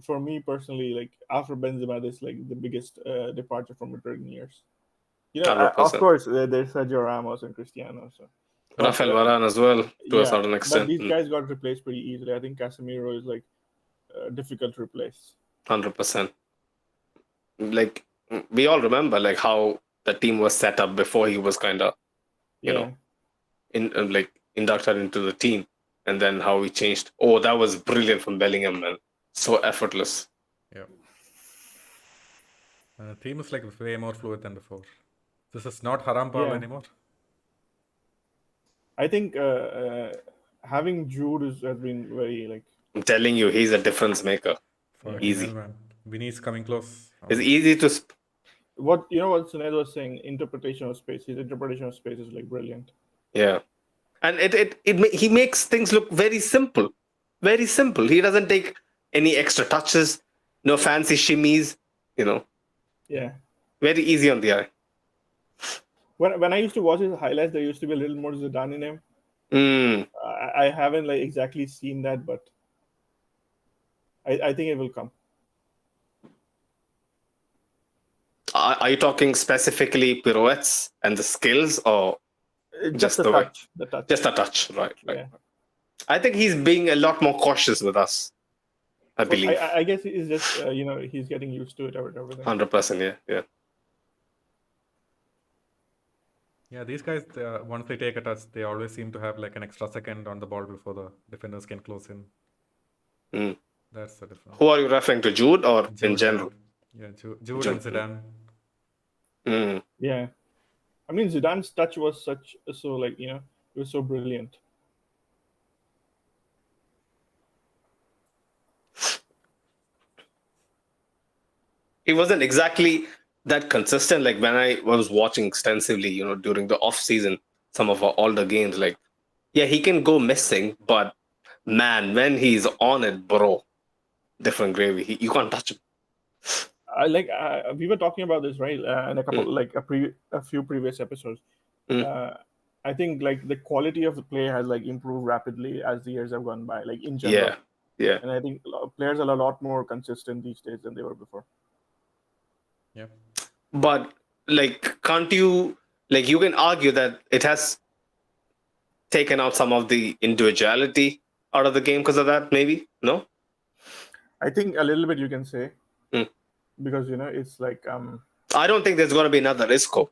for me personally, like after Benzema, this is like the biggest departure from Madrid in years. 100%. Of course, there's Sergio Ramos and Cristiano. So Rafael Varane as well, to a certain but extent. these guys got replaced pretty easily. I think Casemiro is like difficult to replace. 100%. Like we all remember, like how the team was set up before he was kind of, inducted into the team, and then how he changed. Oh, that was brilliant from Bellingham, man. So effortless. Yeah. The team is like way more fluid than before. This is not haram ball anymore. I think having Jude has been very like. I'm telling you, he's a difference maker. Easy. Hell, man. Vinny's coming close. It's easy to. What Sunil was saying, interpretation of space. His interpretation of space is like brilliant. Yeah, and he makes things look very simple, very simple. He doesn't take any extra touches, no fancy shimmies. Yeah. Very easy on the eye. When I used to watch his highlights, there used to be a little more Zidane in him. I haven't like exactly seen that, but I think it will come. Are you talking specifically pirouettes and the skills, or just the touch? The touch. Just a touch, right? Yeah. I think he's being a lot more cautious with us. I believe. I guess it's just he's getting used to it. Everything. 100%, yeah. Yeah, these guys, once they take a touch, they always seem to have like an extra second on the ball before the defenders can close in. That's the difference. Who are you referring to, Jude or Jude, in general? Yeah, Jude and Zidane. Mm. Yeah, I mean Zidane's touch was so like it was so brilliant. He wasn't exactly that consistent. Like when I was watching extensively, during the off season, some of our older games, like yeah, he can go missing, but man, when he's on it, bro, different gravy. You can't touch him. We were talking about this right in a couple Mm. a few previous episodes. Mm. Uh, I think like the quality of the play has like improved rapidly as the years have gone by, like in general. Yeah, yeah. And I think players are a lot more consistent these days than they were before. Yeah. But like, can't you like you can argue that it has taken out some of the individuality out of the game because of that? Maybe no. I think a little bit you can say Mm. because it's like I don't think there's going to be another Isco.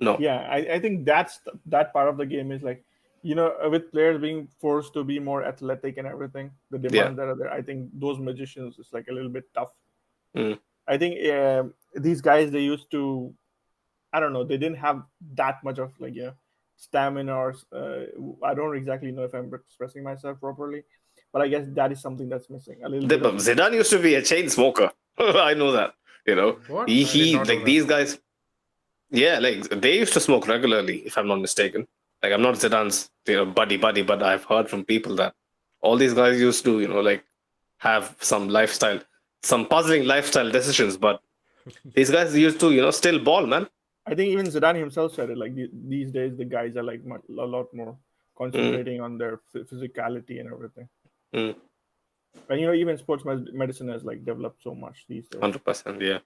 No. yeah, I think that part of the game is like with players being forced to be more athletic and everything, the Yeah. demands that are there. I think those magicians is like a little bit tough. Mm. I think these guys they used to, I don't know, they didn't have that much of like stamina or I don't exactly know if I'm expressing myself properly, but I guess that is something that's missing a little bit of. Zidane used to be a chain smoker. I know that. What? He I did not know like that. these guys. Yeah, like they used to smoke regularly, if I'm not mistaken. Like I'm not Zidane's buddy, but I've heard from people that all these guys used to like have some lifestyle, some puzzling lifestyle decisions. But these guys used to still ball, man. I think even Zidane himself said it. Like these days, the guys are like a lot more concentrating on their physicality and everything. Mm. And even sports medicine has like developed so much these days. 100%, yeah.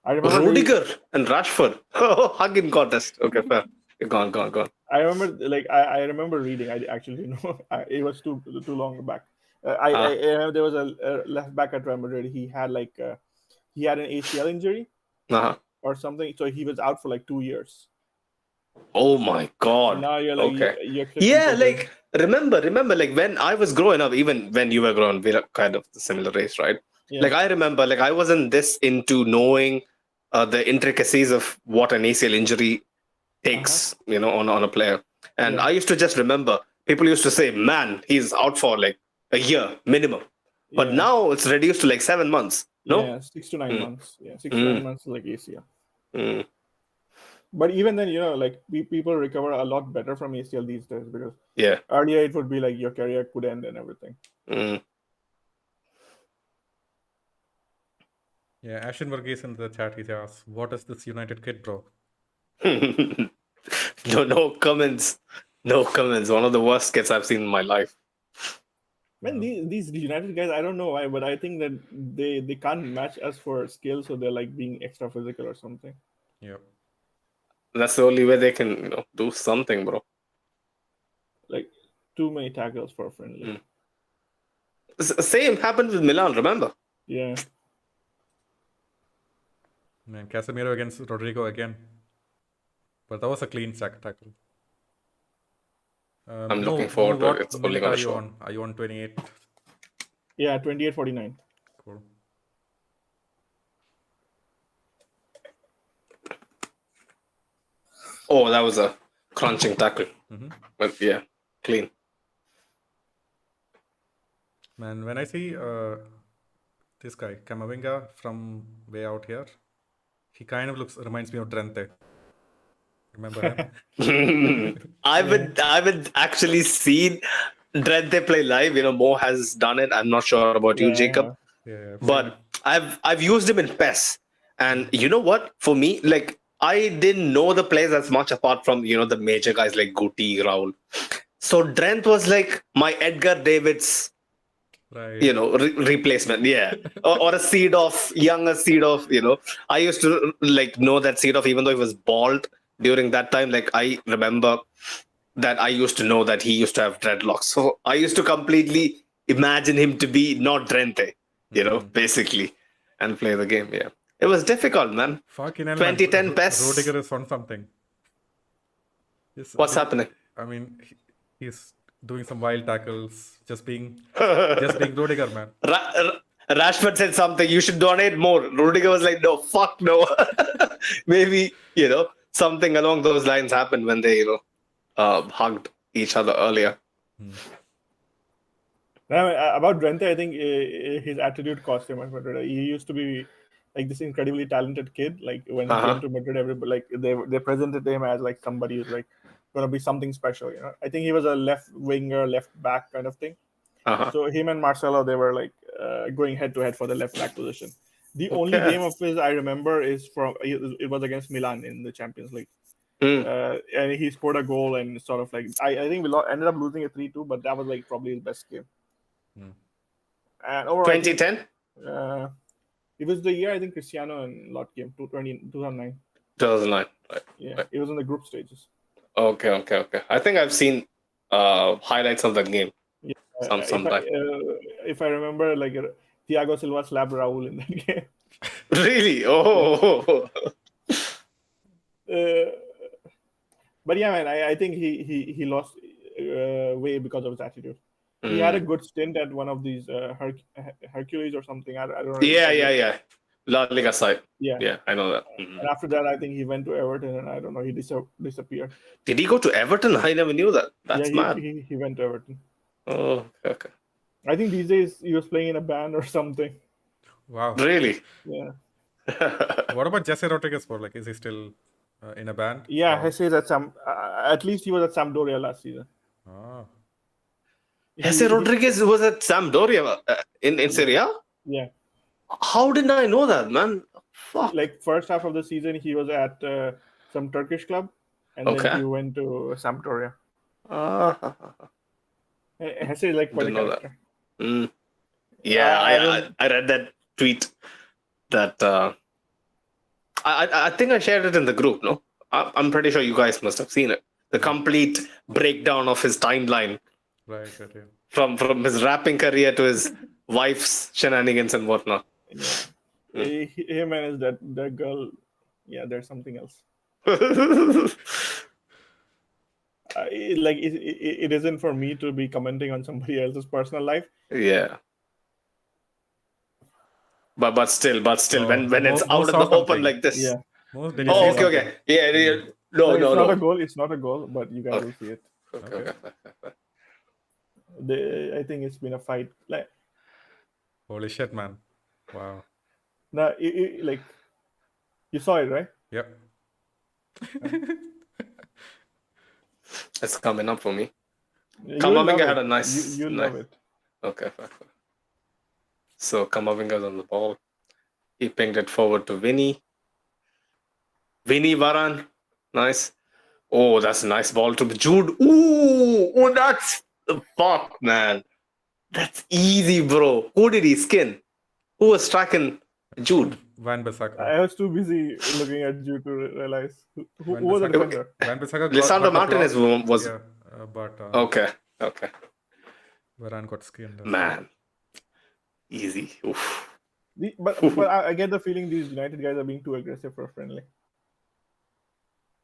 I remember Rudiger and Rashford. Oh, hugging contest. Okay, fair. Gone. I remember I remember reading. I actually didn't know. It was too long back. There was a left back at Real Madrid. He had he had an ACL injury Uh-huh. or something, so he was out for like 2 years. Oh my God. And now you're like Okay. you expect Yeah, people to- like remember, like when I was growing up, even when you were growing, we're kind of the similar race, right? Yeah. Like I remember, like I wasn't this into knowing the intricacies of what an ACL injury takes, on a player. And Yeah. I used to just remember people used to say, "Man, he's out for like a year minimum." But Yeah. now it's reduced to like 7 months. No. Yeah, 6 to 9 months. Yeah, 6 to 9 months is like ACL. Mm. But even then, like people recover a lot better from ACL these days because Yeah. earlier it would be like your career could end and everything. Mm. Yeah, Ashton Verghese in the chat, he asks, what is this United kid, bro? No comments. No comments. One of the worst kits I've seen in my life. Man, these United guys, I don't know why, but I think that they can't match us for skill, so they're like being extra physical or something. Yep. That's the only way they can, do something, bro. Like too many tackles for a friendly. Same happened with Milan, remember? Yeah. Man, Casemiro against Rodrigo again. But that was a clean tackle. I'm looking forward to it. It's only minute gonna are you show. on? Are you on 28? Yeah, 28-49. Cool. Oh, that was a crunching tackle. But yeah, clean. Man, when I see this guy, Camavinga, from way out here, he kind of reminds me of Drenthe. Remember him? I haven't actually seen Drenthe play live. Mo has done it. I'm not sure about you, Yeah, Jacob. Yeah, But I've used him in PES. And you know what? For me, like I didn't know the players as much apart from the major guys like Guti, Raul. So Drent was like my Edgar Davids, right. replacement. Yeah, or a younger seed of. I used to like know that seed of even though he was bald during that time. Like I remember that I used to know that he used to have dreadlocks. So I used to completely imagine him to be not Drenthe, basically, and play the game. Yeah. It was difficult, man. Fucking hell, 2010 man. PES. Rudiger is on something. What's happening? I mean, he's doing some wild tackles, just being Rudiger, man. Rashford said something, you should donate more. Rudiger was like, no, fuck no. Maybe, something along those lines happened when they, hugged each other earlier. Now, about Drenthe, I think his attitude cost him at Madrid. He used to be like this incredibly talented kid. Like when he came to Madrid, everybody like they presented him as like somebody who's like gonna be something special. I think he was a left winger, left back kind of thing. So him and Marcelo, they were like going head to head for the left back position. The only game of his I remember is it was against Milan in the Champions League. And he scored a goal and sort of like I think we ended up losing it 3-2, but that was like probably his best game. And overall, 2010? It was the year I think Cristiano and Lot came 2009. 2009. Right. Yeah, right. it was in the group stages. Okay. I think I've seen highlights of that game. Yeah, sometime. If I remember, like Thiago Silva slapped Raul in that game. Really? Oh. But yeah, man, I think he lost way because of his attitude. He had a good stint at one of these Hercules or something. I don't know. Yeah. La Liga side. Yeah, I know that. And after that, I think he went to Everton, and I don't know, he disappeared. Did he go to Everton? I never knew that. That's mad. He went to Everton. Oh, okay. I think these days he was playing in a band or something. Wow. Really? Yeah. What about Jesse Rodriguez for? Like, is he still in a band? Yeah, Jesse is at least he was at Sampdoria last season. Oh. Jesse Rodriguez was at Sampdoria in Serie A? Yeah. How did I know that, man? Fuck. Like first half of the season, he was at some Turkish club, and then he went to Sampdoria. Jesse is like quite a character. Yeah, I read that tweet. That I think I shared it in the group. No, I'm pretty sure you guys must have seen it. The complete breakdown of his timeline. Right. Yeah. From his rapping career to his wife's shenanigans and whatnot. Yeah. Him and that girl, yeah, there's something else. It isn't for me to be commenting on somebody else's personal life. Yeah. But still, when it's out in the open like this. Yeah. Okay. Yeah. No. It's not a goal, but you guys will see it. Okay. I think it's been a fight. Like, holy shit, man! Wow. Now, like, you saw it, right? Yep. It's coming up for me. Kamavinga had a nice. You love it. Okay. So Kamavinga's on the ball. He pinged it forward to Vinny. Vinny Varane. Nice. Oh, that's a nice ball to Jude. Ooh, that's the fuck, man. That's easy, bro. Who did he skin? Who was striking Jude? Van Bissaka. I was too busy looking at Jude to realize who was the defender. Van Bissaka. Lisandro Martinez was. Yeah, but. Okay. Varane got skinned. Man. Easy. Oof. But I get the feeling these United guys are being too aggressive for a friendly.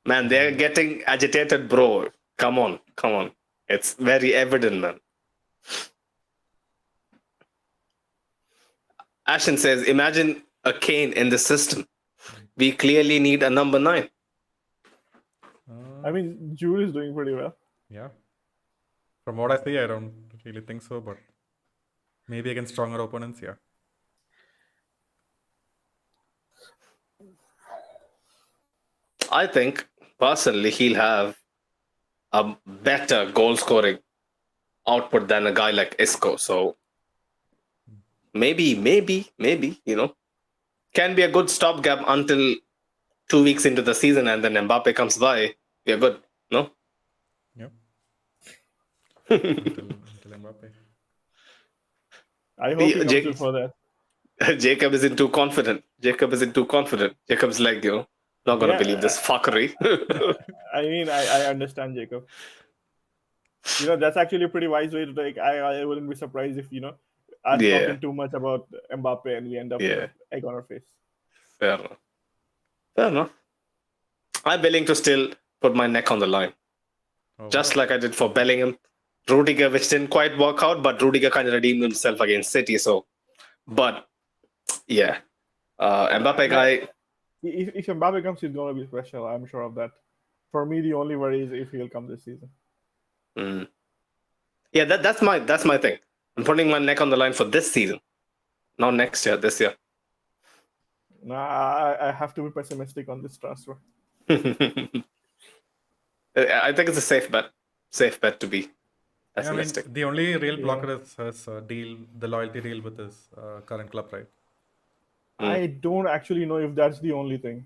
Man, they're getting agitated, bro. Come on. It's very evident, man. Ashen says, imagine a Kane in the system. We clearly need a number 9. I mean, Jude is doing pretty well. Yeah. From what I see, I don't really think so, but maybe against stronger opponents, yeah. I think, personally, he'll have a better goal-scoring output than a guy like Isco. So, maybe, can be a good stopgap until 2 weeks into the season, and then Mbappe comes by. We are good, no? Yep. until Mbappe. I hope he comes in for that. Jacob isn't too confident. Jacob's like, not going to believe this fuckery. I mean, I understand Jacob. That's actually a pretty wise way to take. I wouldn't be surprised if, us talking too much about Mbappe and we end up with egg on our face. Fair enough. I'm willing to still put my neck on the line. Just like I did for Bellingham. Rudiger, which didn't quite work out, but Rudiger kind of redeemed himself against City. So, But yeah, Mbappe guy. If Mbappe comes, he's gonna be special. I'm sure of that. For me, the only worry is if he'll come this season. Yeah, that's my thing. I'm putting my neck on the line for this season, not next year. This year. Nah, I have to be pessimistic on this transfer. I think it's a safe bet. Safe bet to be Yeah, I mean, pessimistic. the only real blocker is his the loyalty deal with his current club, right? I don't actually know if that's the only thing.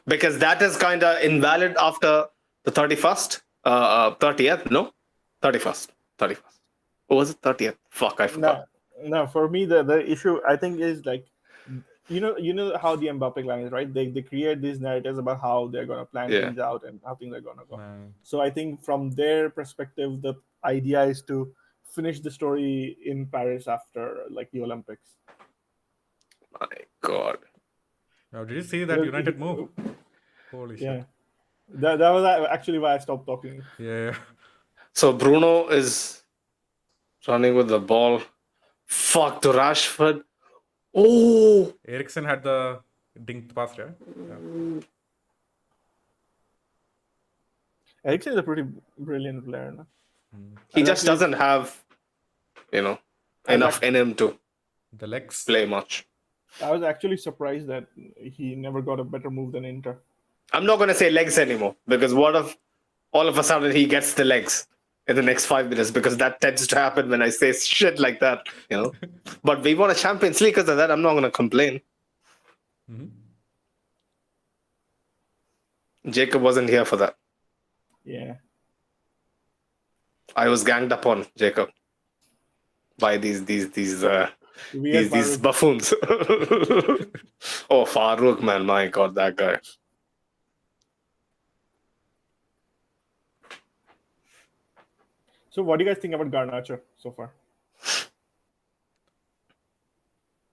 Because that is kind of invalid after the 31st, 30th, no? 31st. What was it? 30th? Fuck, I forgot. No, for me the issue I think is like you know how the Mbappe clan is, right? They create these narratives about how they're gonna plan Yeah. things out and how things are gonna go. Man. So I think from their perspective, the idea is to finish the story in Paris after like the Olympics. My God. Now, did you see that Well, United move? Holy Yeah, shit. that was actually why I stopped talking. Yeah. So Bruno is running with the ball. Fuck to Rashford. Oh, Eriksen had the dink pass, right? Yeah. Eriksen is a pretty brilliant player. No? he And just actually- doesn't have, enough in him to The legs. play much. I was actually surprised that he never got a better move than Inter. I'm not going to say legs anymore because what if all of a sudden he gets the legs in the next 5 minutes, because that tends to happen when I say shit like that, But we won a Champions League because of that. I'm not going to complain. Mhm. Jacob wasn't here for that. Yeah. I was ganged up on, Jacob, by these Weird Farouk. buffoons. Oh, Farouk, man, my God, that guy. So what do you guys think about Garnacho so far?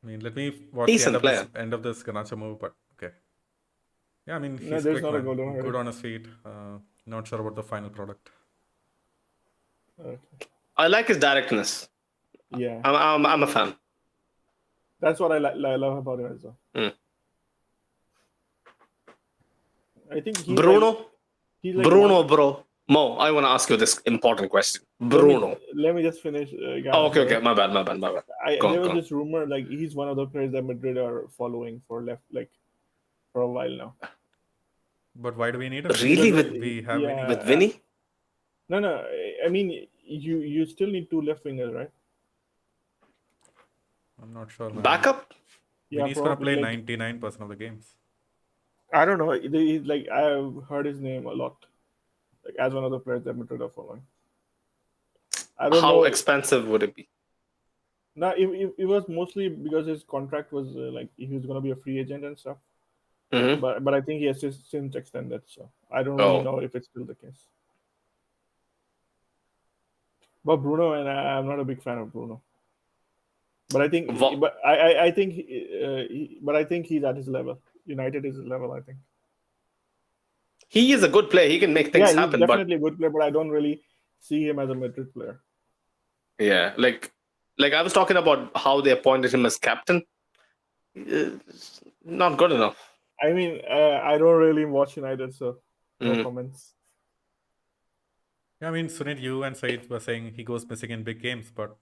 I mean, let me watch Decent the player. end of this Garnacho move, but okay. Yeah, I mean, he's No, there's quick, not a man. goal, don't worry. Good on his feet. Not sure about the final product. Okay. I like his directness. Yeah, I'm a fan. that's what I love about him as well. Mm. I think he's Bruno, he's like bro. Mo, I want to ask you this important question. Let Bruno. me just finish. Oh, Garnacho. okay. My bad. Go There was on. this rumor like he's one of the players that Madrid are following for a while now. But why do we need him? Really? Because We have yeah, With Vinny? No. I mean, you still need two left wingers, right? I'm not sure, man. Backup? Yeah, Vinny's gonna play probably, 99% of the games. I don't know. I've heard his name a lot, like as one of the players that Madrid are following. I don't How know. expensive would it be? No, it was mostly because his contract was he was going to be a free agent and stuff. Mhm. But I think he has since extended, so I don't really Oh. know if it's still the case. But Bruno, and I'm not a big fan of Bruno. But I think, but I think, but I think he's at his level. United is his level, I think. He is a good player. He can make things He's happen. But definitely a good player, but I don't really see him as a Madrid player. yeah, like I was talking about how they appointed him as captain. Not good enough. I mean, I don't really watch United, so no comments. Yeah, I mean, Sunit, you and Said were saying he goes missing in big games, but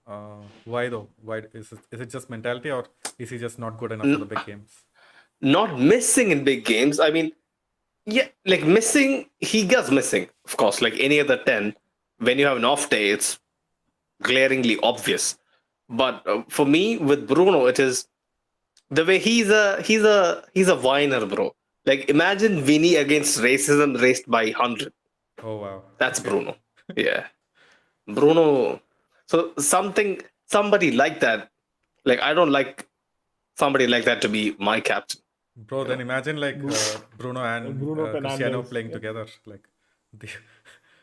why though? Why is it just mentality, or is he just not good enough for the big games? Not missing in big games. I mean, yeah, like missing, he gets missing, of course, like any other 10. When you have an off day, it's glaringly obvious. But for me, with Bruno, it is the way he's a whiner, bro. Like imagine Vinny against racism raced by 100. Oh wow, That's Bruno. Yeah, Bruno. So somebody like that. Like I don't like somebody like that to be my captain. bro. Then imagine like Bruno and Bruno Cristiano Fernandes, playing yeah. together, like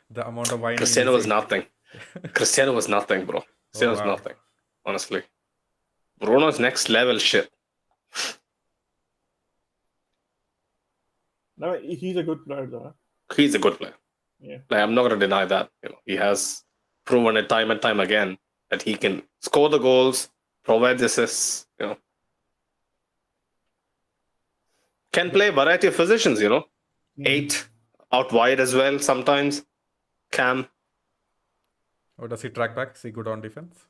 the amount of whining. Cristiano was using. nothing. Cristiano was nothing, bro. Cristiano was wow. nothing. Honestly, Bruno's next level shit. No, he's a good player, though. He's a good player. Yeah. Like I'm not gonna deny that. He has proven it time and time again that he can score the goals, provide assists, can play variety of positions, 8 out wide as well sometimes. Cam. Or does he track back? Is he good on defense?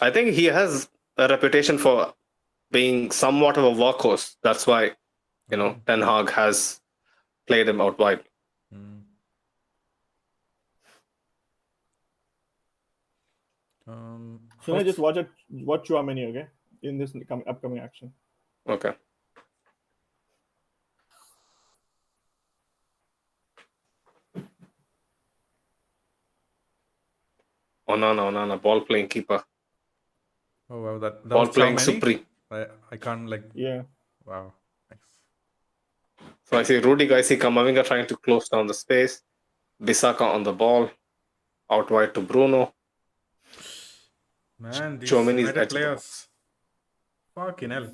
I think he has a reputation for being somewhat of a workhorse. That's why, Ten Hag has played him out wide. So I just watch Chouameni, okay, in this upcoming action. Okay. No. Ball playing keeper. Oh wow, that Ball was playing Chouameni? supreme. I can't Yeah. Wow, nice. So I see Rudiger, I see Kamavinga trying to close down the space. Bissaka on the ball, out wide to Bruno. Man, these Chouameni's United edge of the players. Fucking hell.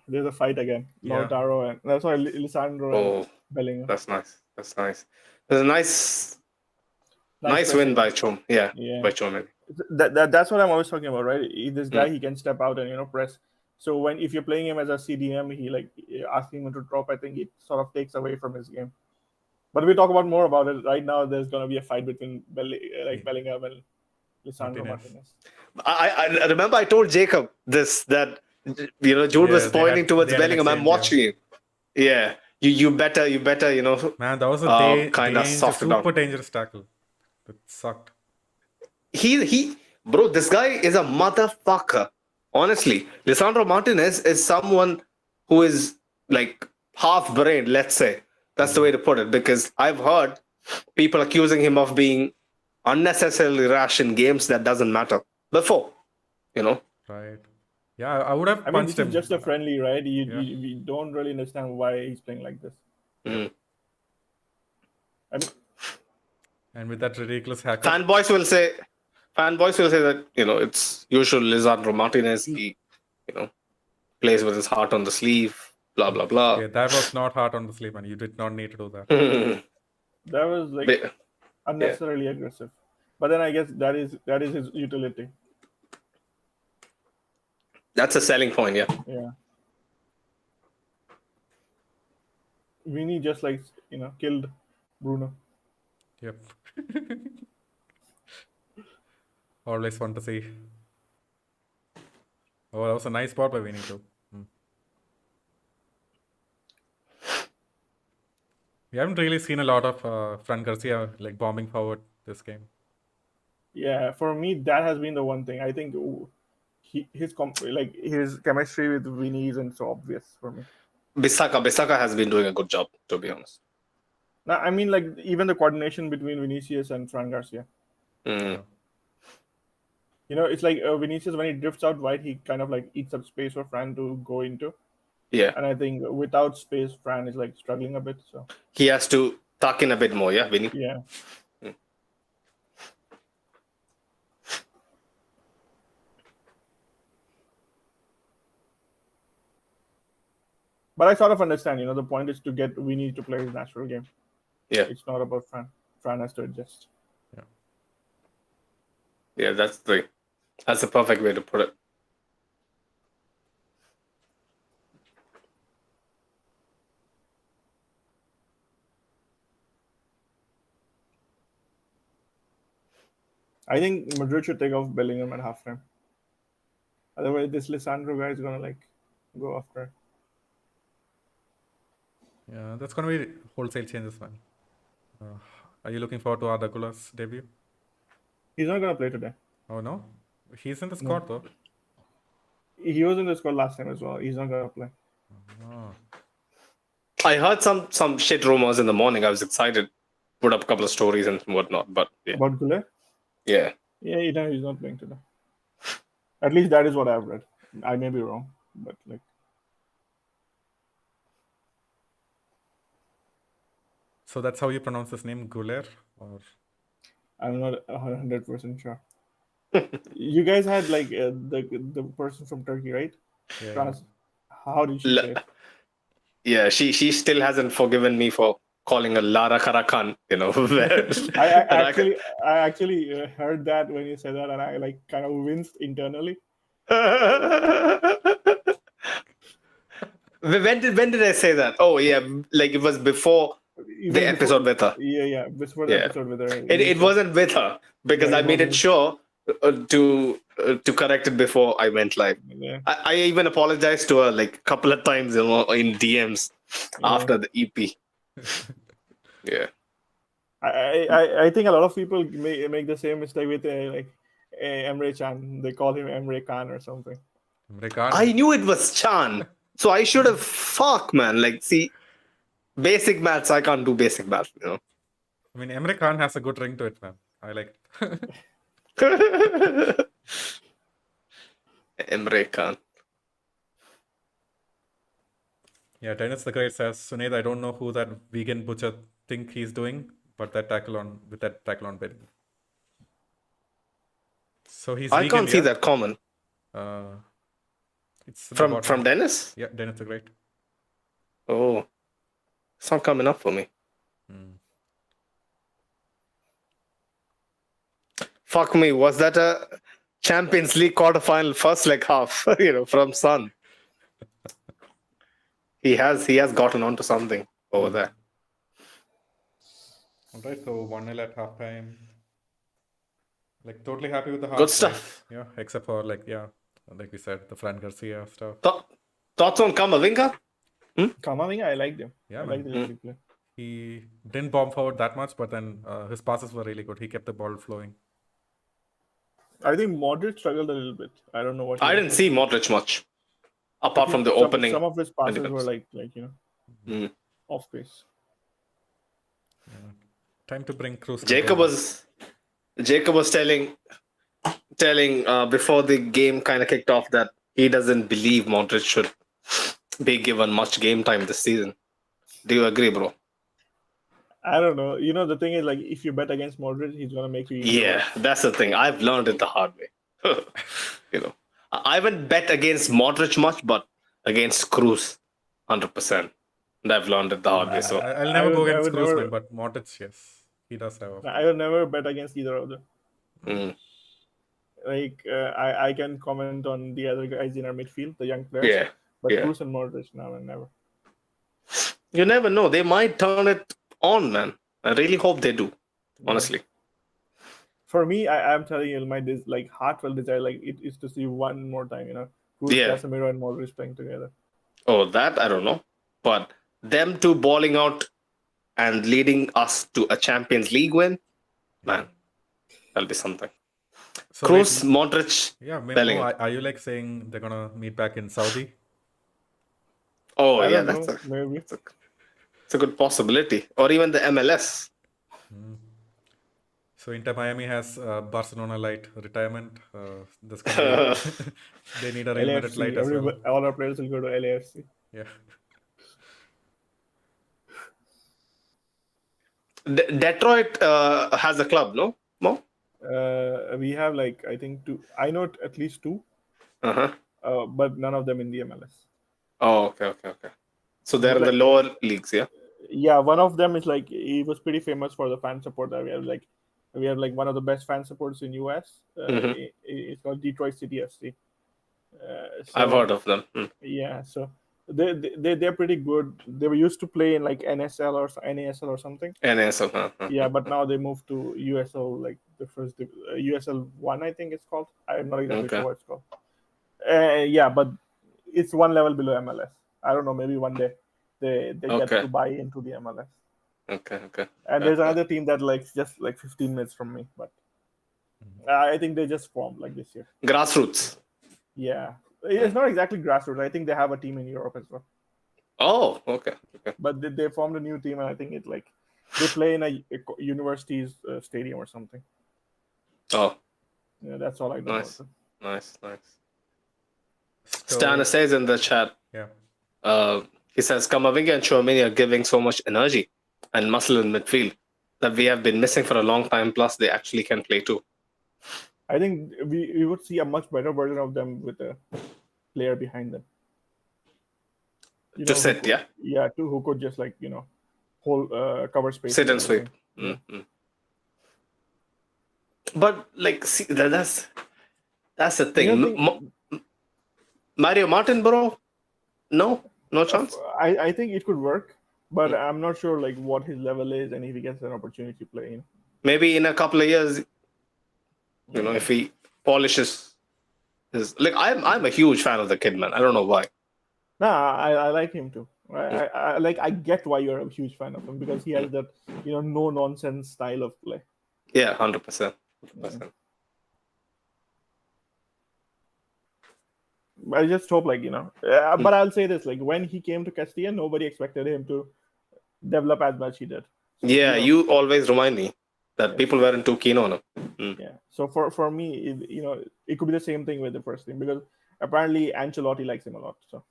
There's a fight again. Yeah. Lautaro and that's why Lisandro and Bellingham. That's nice. There's a nice win by Chouameni. Yeah, by Chouameni. That's what I'm always talking about, right? This guy, he can step out and press. So if you're playing him as a CDM, he asking him to drop. I think it sort of takes away from his game. But we'll talk more about it right now. There's gonna be a fight between Bellingham and Lisandro Martinez. I remember I told Jacob that Jude was pointing towards Bellingham. I'm watching him. Yeah, you better. Man, that was a kind of super dangerous tackle. It sucked. Bro, this guy is a motherfucker. Honestly, Lisandro Martinez is someone who is like half-brained, let's say. That's the way to put it. Because I've heard people accusing him of being unnecessarily rash in games that doesn't matter before, Right. Yeah, I would have punched him. This is just a friendly, right? We don't really understand why he's playing like this. And with that ridiculous haircut. Fanboys will say that, it's usual Lisandro Martinez. He, plays with his heart on the sleeve, blah, blah, blah. Okay, that was not heart on the sleeve, man. You did not need to do that. That was unnecessarily aggressive. But then I guess that is his utility. That's a selling point, yeah. Yeah. Vinny just killed Bruno. Yep. Always fun to see. Oh, that was a nice spot by Vinny too. We haven't really seen a lot of Fran Garcia bombing forward this game. Yeah, for me that has been the one thing. I think his chemistry with Vinny isn't so obvious for me. Bissaka has been doing a good job, to be honest. No, I mean even the coordination between Vinicius and Fran Garcia. It's like Vinicius, when he drifts out wide, he kind of eats up space for Fran to go into. Yeah. And I think without space, Fran is struggling a bit. So he has to tuck in a bit more, yeah, Vinny? Yeah. But I sort of understand, the point is to get Vinny to play his natural game. Yeah. It's not about Fran. Fran has to adjust. Yeah. Yeah, that's the perfect way to put it. I think Madrid should take off Bellingham at halftime. Otherwise, this Lisandro guy is gonna go after. Yeah, that's gonna be wholesale changes, man. Are you looking forward to Arda Güler's debut? He's not gonna play today. Oh no, he's in the squad though. He was in the squad last time as well. He's not gonna play. Oh. I heard some shit rumors in the morning. I was excited, put up a couple of stories and whatnot. But yeah. About Güler? Yeah. Yeah, he's not playing today. At least that is what I've read. I may be wrong, but So that's how you pronounce his name, Güler, or? I'm not 100% sure. You guys had the person from Turkey, right? Yeah. How did she say it? Yeah, she still hasn't forgiven me for calling a Lara Karakan, where I actually heard that when you said that, and I like kind of winced internally. When did I say that? Oh yeah, like it was before the episode with her. Yeah, before the Yeah. episode with her. It wasn't with her because Yeah, I it made it wasn't. sure to correct it before I went live. Yeah. I even apologized to her like a couple of times, in DMs after the EP. Yeah. I think a lot of people make the same mistake with Emre Chan. They call him Emre Khan or something. I knew it was Chan, so I should have. Fuck, man. Like, see, basic maths. I can't do basic maths. I mean, Emre Khan has a good ring to it, man. I like it. Emre Khan. Yeah, Dennis the Great says, Sunaid, I don't know who that vegan butcher think he's doing, but that tackle on Bellingham. So he's I vegan, can't see that comment it's from Dennis. Yeah, Dennis the Great. Oh, it's not coming up for me. Fuck me. Was that a Champions League quarterfinal first leg half? From Sun. He has gotten onto something over there. All right, so 1-0 at halftime. Like, totally happy with the half. Good stuff. Yeah, except for like we said, the Fran Garcia stuff. Thoughts on Kamavinga? Kamavinga, I liked him. Yeah, I liked the play. He didn't bomb forward that much, but then his passes were really good. He kept the ball flowing. I think Modric struggled a little bit. I don't know what. I didn't see Modric much, apart from the opening. Some of his passes were like off pace. Yeah. Time to bring Cruz. Jacob was telling before the game kind of kicked off that he doesn't believe Modric should be given much game time this season. Do you agree, bro? I don't know. The thing is, like, if you bet against Modric, he's gonna make you. Yeah, that's the thing. I've learned it the hard way. I haven't bet against Modric much, but against Cruz, 100%. And I've learned it the hard way. So I'll never go against Cruz, man, but Modric, yes, he does have. I will never bet against either of them. Like, I can comment on the other guys in our midfield, the young players. Yeah, but Cruz and Modric, now and never. You never know. They might turn it on, man. I really hope they do. Honestly. For me, I'm telling you, my heartfelt desire, like, it is to see one more time, Cruz, Casemiro, and Modric playing together. Oh, that I don't know, but them two balling out and leading us to a Champions League win, man, that'll be something. So Cruz, Modric, Bellingham. Are you like saying they're gonna meet back in Saudi? Oh yeah, maybe it's a good possibility, or even the MLS. So Inter Miami has Barcelona light retirement. They need a Real Madrid light as well. All our players will go to LAFC. Yeah. Detroit has a club, no? Mo? We have I think 2. I know at least 2. But none of them in the MLS. Oh, okay. So they're in the lower leagues, yeah. Yeah, one of them is he was pretty famous for the fan support that we have. We have one of the best fan supports in US. It's called Detroit City FC. I've heard of them. Yeah, so they're pretty good. They were used to play in NSL or NASL or something. NASL, Yeah, but now they moved to USL, the first USL 1, I think it's called. I'm not exactly sure what it's called. Yeah, but it's one level below MLS. I don't know. Maybe one day they get to buy into the MLS. Okay. And there's another team that just 15 minutes from me, but I think they just formed this year. Grassroots. Yeah, it's not exactly grassroots. I think they have a team in Europe as well. Oh, okay. But they formed a new team, and I think it they play in a university's stadium or something. Oh, yeah, that's all I know. Nice. Stan says in the chat. Yeah. He says Kamavinga and Tchouaméni are giving so much energy and muscle in midfield that we have been missing for a long time. Plus, they actually can play too. I think we would see a much better version of them with a player behind them. To sit, yeah? Yeah, who could just whole cover space. Sit and sweep. But like, see, that's the thing. Mario Martin, bro? No chance. I think it could work, but I'm not sure like what his level is and if he gets an opportunity to play. Maybe in a couple of years, if he polishes his, like, I'm a huge fan of the kid, man. I don't know why. Nah, I like him too. I get why you're a huge fan of him, because he has that no nonsense style of play. Yeah, 100%. I just hope but I'll say this, like when he came to Castilla, nobody expected him to develop as much he did. So, yeah, you always remind me that people weren't too keen on him. Yeah. So for me, it could be the same thing with the first team, because apparently Ancelotti likes him a lot. So.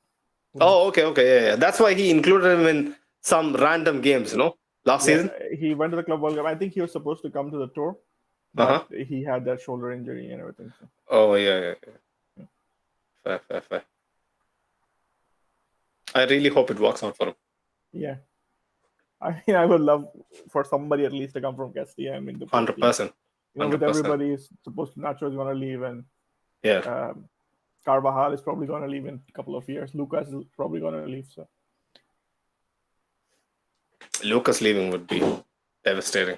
Oh, okay, yeah. That's why he included him in some random games, last season. He went to the Club World Cup. I think he was supposed to come to the tour, but he had that shoulder injury and everything. So. Oh, yeah. Fair. I really hope it works out for him. Yeah. I would love for somebody at least to come from Castilla. I mean, 100%. With everybody supposed to, Nacho is going to leave, and Carvajal is probably going to leave in a couple of years. Lucas is probably going to leave. So Lucas leaving would be devastating.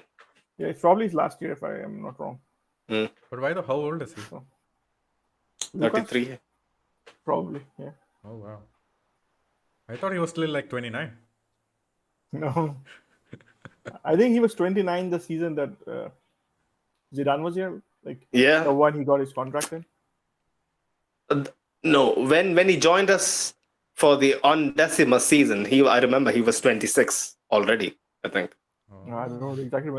Yeah, it's probably his last year if I am not wrong. But how old is he? 33. Probably, yeah. Oh wow! I thought he was still like 29. No, I think he was 29 the season that Zidane was here. The one he got his contract in. No, when he joined us for the undecima season, I remember he was 26 already, I think. No, I don't know exactly.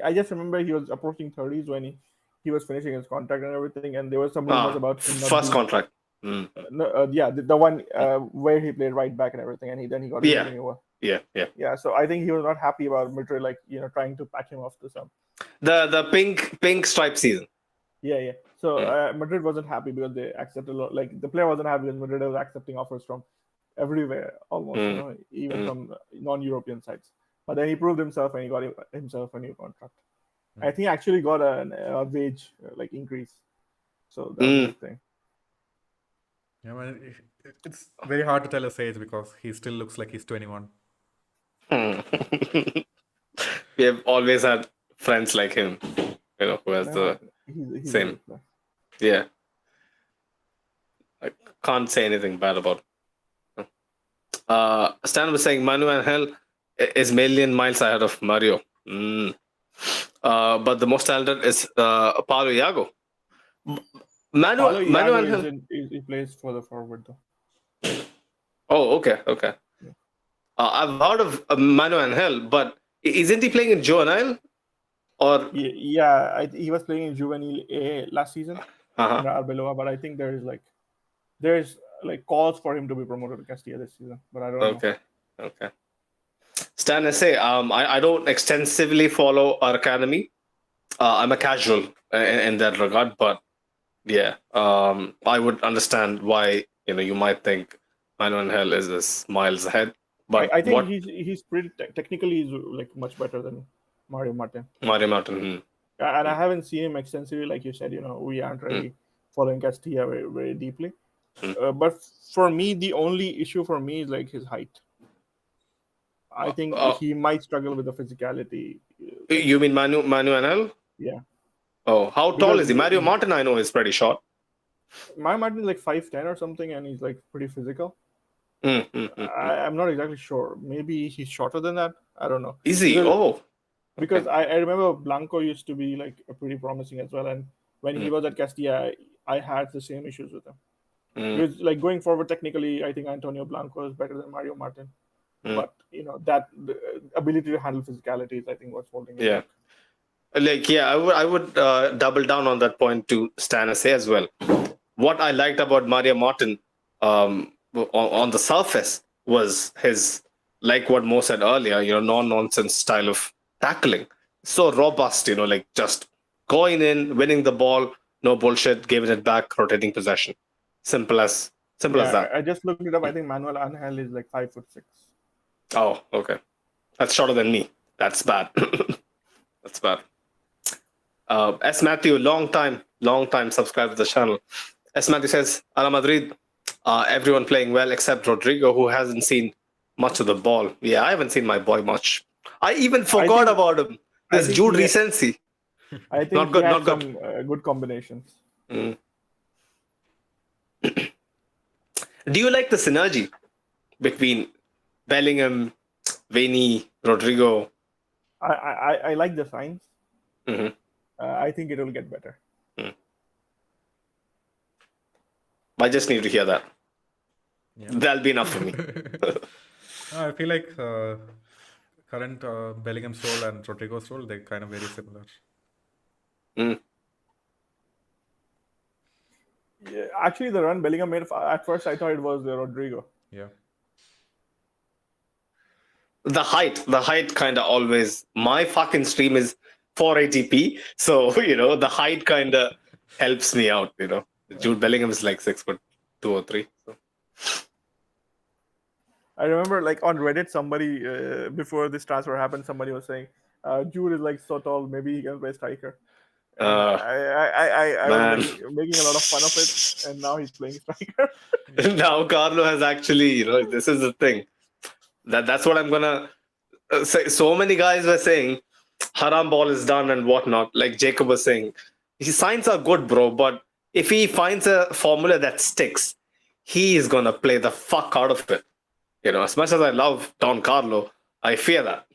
I just remember he was approaching 30s when he was finishing his contract and everything, and there was some rumors about him first contract. The one where he played right back and everything, and then he got a renewal. Yeah. So I think he was not happy about Madrid, trying to patch him off to some. The pink stripe season. Yeah. So Madrid wasn't happy because they accepted a lot. Like the player wasn't happy because Madrid was accepting offers from everywhere almost, even from non-European sides. But then he proved himself and he got himself a new contract. I think he actually got a wage increase. So that's the thing. Yeah, man, it's very hard to tell his age because he still looks like he's 21. We have always had friends like him, who has the same. Yeah. I can't say anything bad about him. Stan was saying Manuel Hell is million miles ahead of Mario. But the most talented is Paulo Iago. Manuel Hell. He plays for the forward though. Oh, okay. Yeah. I've heard of Manuel Hell, but isn't he playing in Juvenile? Or he was playing in Juvenile A last season in Arbeloa, but I think there's calls for him to be promoted to Castilla this season, but I don't know. Okay. Stan, I say I don't extensively follow our academy. I'm a casual in that regard, but I would understand why you might think Manuel Hell is miles ahead. But I think he's pretty technically he's much better than Mario Martin. And I haven't seen him extensively, like you said. We aren't really following Castilla very, very deeply. But for me, the only issue for me is his height. I think he might struggle with the physicality. You mean Manuel? Yeah. Oh, how tall is he? Mario Martin, I know, is pretty short. Mario Martin is 5'10" or something, and he's pretty physical. I'm not exactly sure. Maybe he's shorter than that. I don't know. Is he? Because I remember Blanco used to be pretty promising as well, and when he was at Castilla, I had the same issues with him. Because going forward, technically, I think Antonio Blanco is better than Mario Martin. But that the ability to handle physicality is, I think, what's holding him back. I would double down on that point to Stannis as well. What I liked about Mario Martin on the surface was his, like what Mo said earlier, non-nonsense style of tackling. So robust, just going in, winning the ball, no bullshit, giving it back, rotating possession. Simple as that. I just looked it up. I think Manuel Angel is 5'6". Oh, okay. That's shorter than me. That's bad. That's bad. S. Matthew, long time subscriber to the channel. S. Matthew says, Ala Madrid, everyone playing well except Rodrigo, who hasn't seen much of the ball. Yeah, I haven't seen my boy much. I even forgot about him. This think Jude he- Recency. I think Not good, he had not good. some good combinations. Mm. Do you like the synergy between Bellingham, Vini, Rodrigo? I like the signs. Mhm. I think it will get better. I just need to hear that. Yeah. That'll be enough for me. I feel like current Bellingham's role and Rodrigo's role, they're kind of very similar. Mm. Yeah, actually, the run Bellingham made at first, I thought it was Rodrigo. Yeah. The height kind of always. My fucking stream is 480p, so the height kind of helps me out. Jude Bellingham is like 6'2" or 3. So. I remember, like on Reddit, somebody before this transfer happened, somebody was saying Jude is like so tall, maybe he can play striker. And I was making a lot of fun of it, and now he's playing striker. Now Carlo has actually, this is the thing. That's what I'm gonna say. So many guys were saying haram ball is done and whatnot. Like Jacob was saying, his signs are good, bro. But if he finds a formula that sticks, he is gonna play the fuck out of it. As much as I love Don Carlo, I fear that.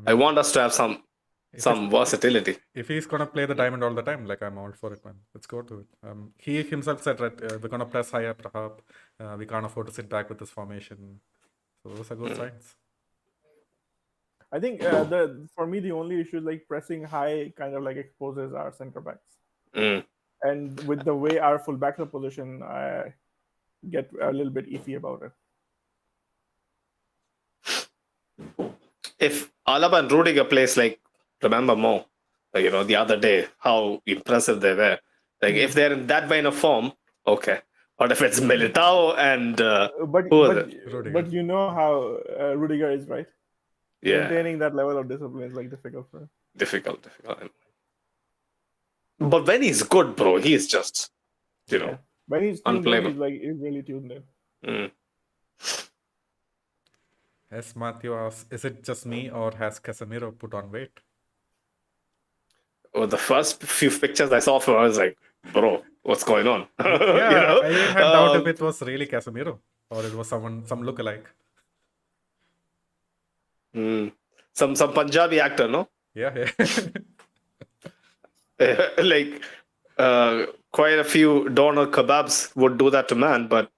I want us to have some versatility. If he's gonna play the diamond all the time, like I'm all for it, man. Let's go to it. He himself said that we're gonna press high up top. We can't afford to sit back with this formation. So those are good signs. I think for me the only issue is like pressing high kind of like exposes our center backs, and with the way our fullbacks are positioned, I get a little bit iffy about it. If Alaba and Rudiger plays like, remember Mo, the other day, how impressive they were. Like if they're in that kind of form, okay. But if it's Militao and but you know how Rudiger is, right? Yeah, Maintaining that level of discipline is like difficult for him. difficult. But when he's good, bro, he's just, When he's tuned in, unplayable. he's really tuned in. As Matthew asks, is it just me or has Casemiro put on weight? Oh, the first few pictures I saw of him, I was like, bro, what's going on? Yeah, I even had doubt if it was really Casemiro or it was some lookalike. Some Punjabi actor, no? Yeah. Like quite a few doner kebabs would do that to man, but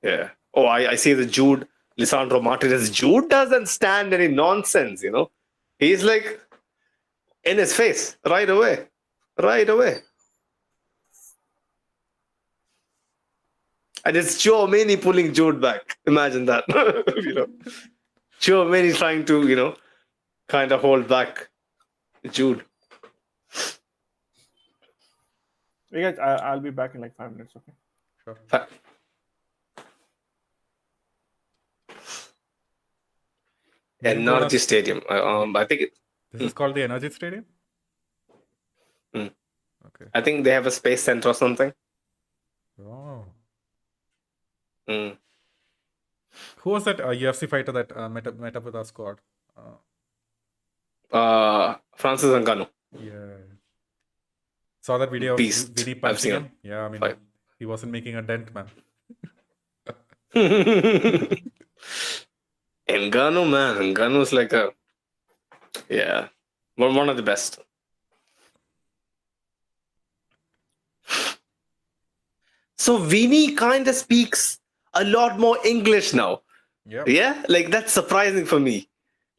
yeah. Oh, I see the Jude Lisandro Martinez. Jude doesn't stand any nonsense, He's like in his face right away. And it's Chouameni pulling Jude back. Imagine that. Chouameni trying to, kind of hold back Jude. Hey guys, I'll be back in like 5 minutes, okay? Sure. Energy Stadium. I think This is called the Energy Stadium? Okay. I think they have a space center or something. Oh. Mm. Who was that UFC fighter that met up with our squad? Francis Ngannou. Yeah. Saw that video Beast. of VD I've punching seen him. Yeah, I mean, Fight. he wasn't making a dent, man. Ngannou, man. Ngannou's like one of the best. So Vini kind of speaks a lot more English now. Yep. Yeah, like that's surprising for me.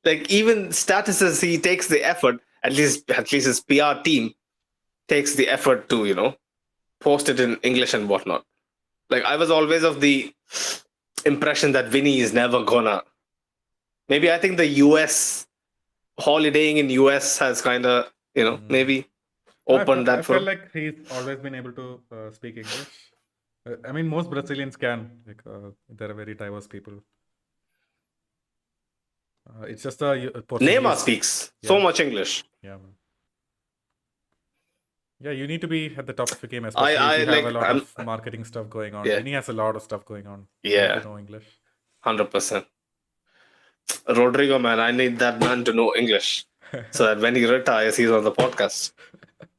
Like even statuses, he takes the effort. At least his PR team takes the effort to post it in English and whatnot. Like I was always of the impression that Vinny is never gonna. Maybe I think the US holidaying in US has kind of maybe opened that I for feel him. like he's always been able to speak English. I mean, most Brazilians can. Like, they're very diverse people. It's just a Portuguese. Neymar speaks so Yeah. much English. Yeah, man. Yeah, you need to be at the top of your game, especially I if you have a like. lot of marketing stuff going on. Yeah. Vinny has a lot of stuff going on. You Yeah. need to know English. 100%. Rodrigo, man, I need that man to know English so that when he retires, he's on the podcast.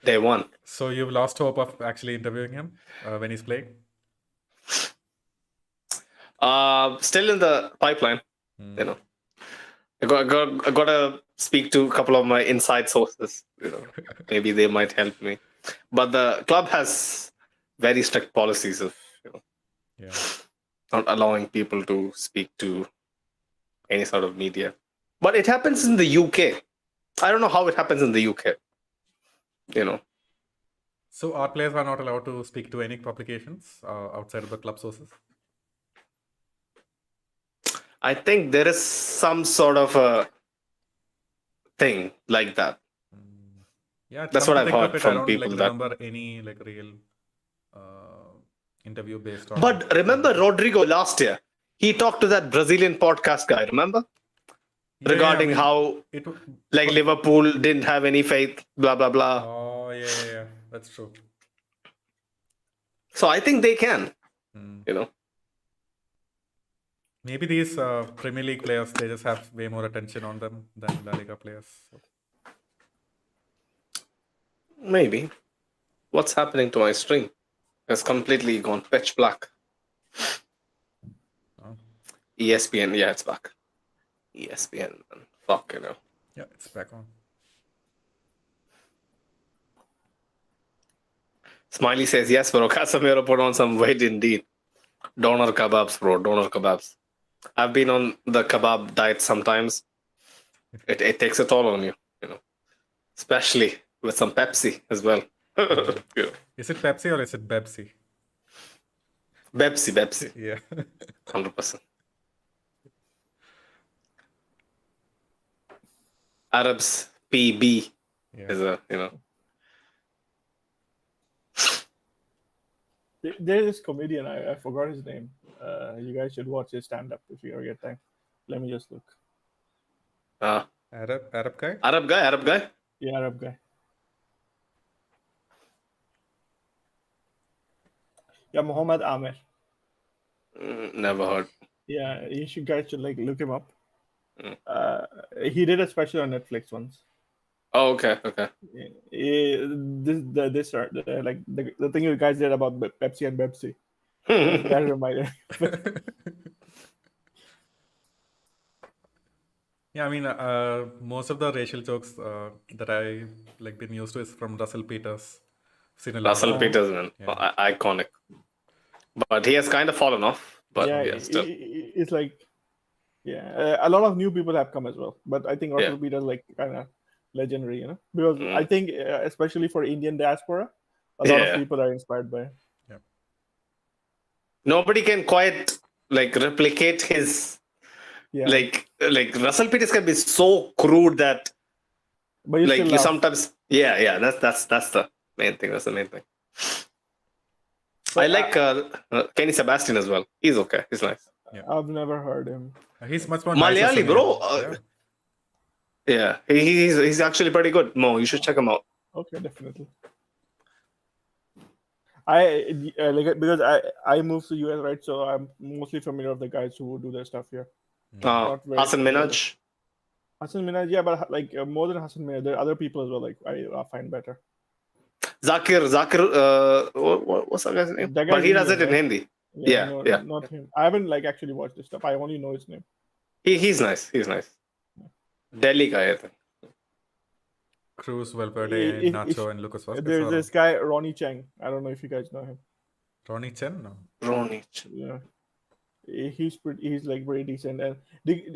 Day one. So you've lost hope of actually interviewing him when he's playing? Still in the pipeline. You know, I got to speak to a couple of my inside sources. You know, maybe they might help me. But the club has very strict policies of not allowing people to speak to any sort of media. But it happens in the UK. I don't know how it happens in the UK. You know. So our players are not allowed to speak to any publications outside of the club sources? I think there is some sort of a thing like that. Yeah, that's what I've heard from people. I don't remember any real interview based on. But remember Rodrigo last year? He talked to that Brazilian podcast guy. Remember? Regarding how Liverpool didn't have any faith, blah blah blah. Oh yeah, that's true. So I think they can. You know. Maybe these Premier League players, they just have way more attention on them than La Liga players. So. Maybe. What's happening to my string? It's completely gone pitch black. Oh. ESPN, yeah, it's back. ESPN, man. Fuck, you know. Yeah, it's back on. Smiley says, yes, bro. Casemiro put on some weight indeed. Doner kebabs, bro. Doner kebabs. I've been on the kebab diet sometimes. It takes a toll on you, you know. Especially with some Pepsi as well. Yeah. Is it Pepsi or is it Bepsi? Bepsi. Yeah. 100%. Arabs, PB is a, you know. There's this comedian, I forgot his name. You guys should watch his stand-up if you ever get time. Let me just look. Arab guy? Arab guy? Yeah, Arab guy. Yeah, Muhammad Amir. Never heard. Yeah, you guys should look him up. He did a special on Netflix once. Oh, okay. The thing you guys did about Pepsi and Bepsi. That reminded me. Yeah, I mean, most of the racial jokes that I been used to is from Russell Peters. Russell Peters, man, iconic. But he has kind of fallen off. But yeah, still, it's a lot of new people have come as well. But I think Russell Peters kind of legendary, you know, because I think especially for Indian diaspora, a lot of people are inspired by it. Yeah. Nobody can quite replicate his like Russell Peters can be so crude that but you sometimes that's the main thing. That's the main thing. So I like Kenny Sebastian as well. He's okay. He's nice. Yeah. I've never heard him. He's much more Malayali, bro. Yeah, he's actually pretty good. Mo, you should check him out. Okay, definitely. Because I moved to US, right? So I'm mostly familiar with the guys who do their stuff here. Hassan Minhaj. Hassan Minhaj, yeah, but more than Hassan Minhaj, there are other people as well. I find better. Zakir. What's that guy's name? But he does it in Hindi. Yeah. Not him. I haven't actually watched this stuff. I only know his name. He's nice. Delhi guy, I think. Cruz, Valverde, Nacho, and Lucas Vazquez. There's this guy, Ronnie Cheng. I don't know if you guys know him. Ronnie Chen? No. Ronnie Chen. Yeah. He's very decent. And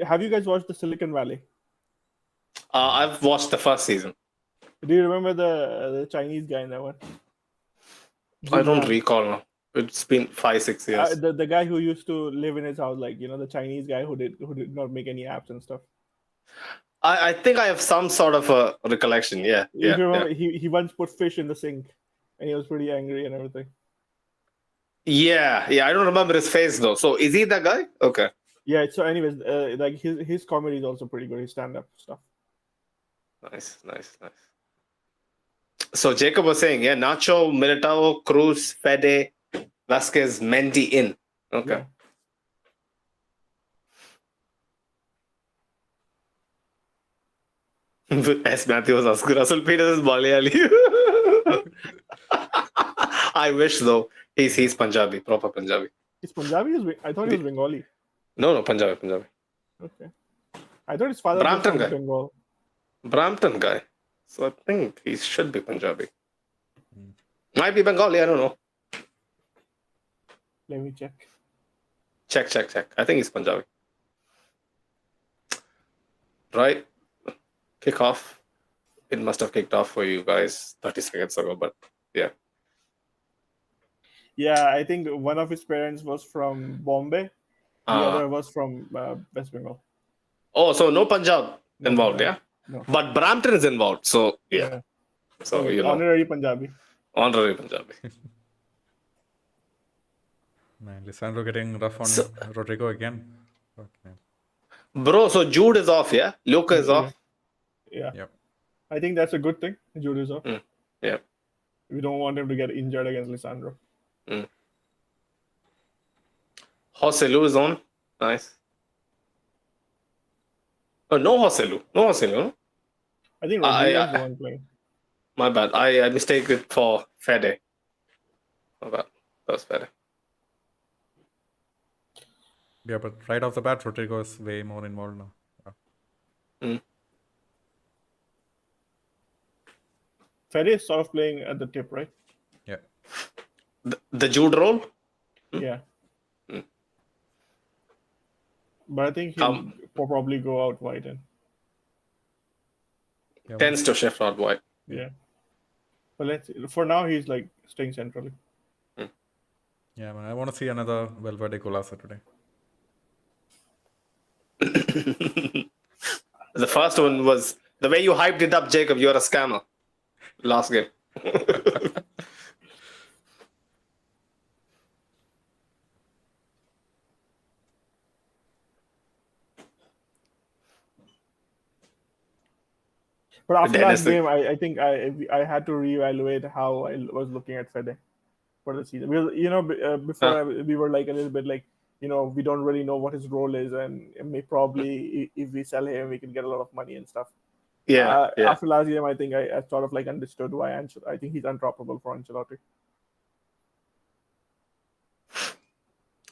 have you guys watched the Silicon Valley? I've watched the first season. Do you remember the Chinese guy in that one? I don't recall now. It's been 5-6 years. The guy who used to live in his house, the Chinese guy who did not make any apps and stuff. I think I have some sort of a recollection. Yeah. You remember he once put fish in the sink, and he was pretty angry and everything. Yeah. I don't remember his face though. So is he that guy? Okay. Yeah. So, anyways, like his comedy is also pretty good. His stand-up stuff. Nice. So Jacob was saying, yeah, Nacho, Militao, Cruz, Fede, Vasquez, Mendy in. Okay. Yeah. S. Matthew was asking Russell Peters is Malayali. I wish though. He's Punjabi, proper Punjabi. Is Punjabi? I thought he was Bengali. No, Punjabi. Okay. I thought his father was Brampton from guy. Bengal. Brampton guy. So I think he should be Punjabi. Might be Bengali, I don't know. Let me check. Check. I think he's Punjabi. Right? Kickoff. It must have kicked off for you guys 30 seconds ago, but yeah. Yeah, I think one of his parents was from Bombay. The other was from West Bengal. Oh, so no Punjab involved, yeah? No. But Brampton is involved, so yeah. So, you know. Honorary Punjabi. Honorary Punjabi. Man, Lisandro getting rough on Rodrigo again. Okay. Bro, so Jude is off, yeah? Luka is off. Yeah. Yep. I think that's a good thing. Jude is off. Yeah. We don't want him to get injured against Lisandro. Joselu is on. Nice. Oh, no Joselu. No. I think Rodrigo is the one playing. My bad. I mistaken it for Fede. My bad. That was Fede. Yeah, but right off the bat, Rodrigo is way more involved now. Fede is sort of playing at the tip, right? Yeah. The Jude role? Yeah. But I think he'll probably go out wide and Tends to shift out wide. yeah. But for now he's like staying centrally. Yeah, man, I want to see another Valverde Golasa today. The first one was the way you hyped it up, Jacob. You're a scammer. Last game. But after that game, I think I had to reevaluate how I was looking at Fede for the season. Before we were like a little bit like, we don't really know what his role is, and probably if we sell him, we can get a lot of money and stuff. Yeah. After last game, I think I sort of like understood why I think he's undroppable for Ancelotti.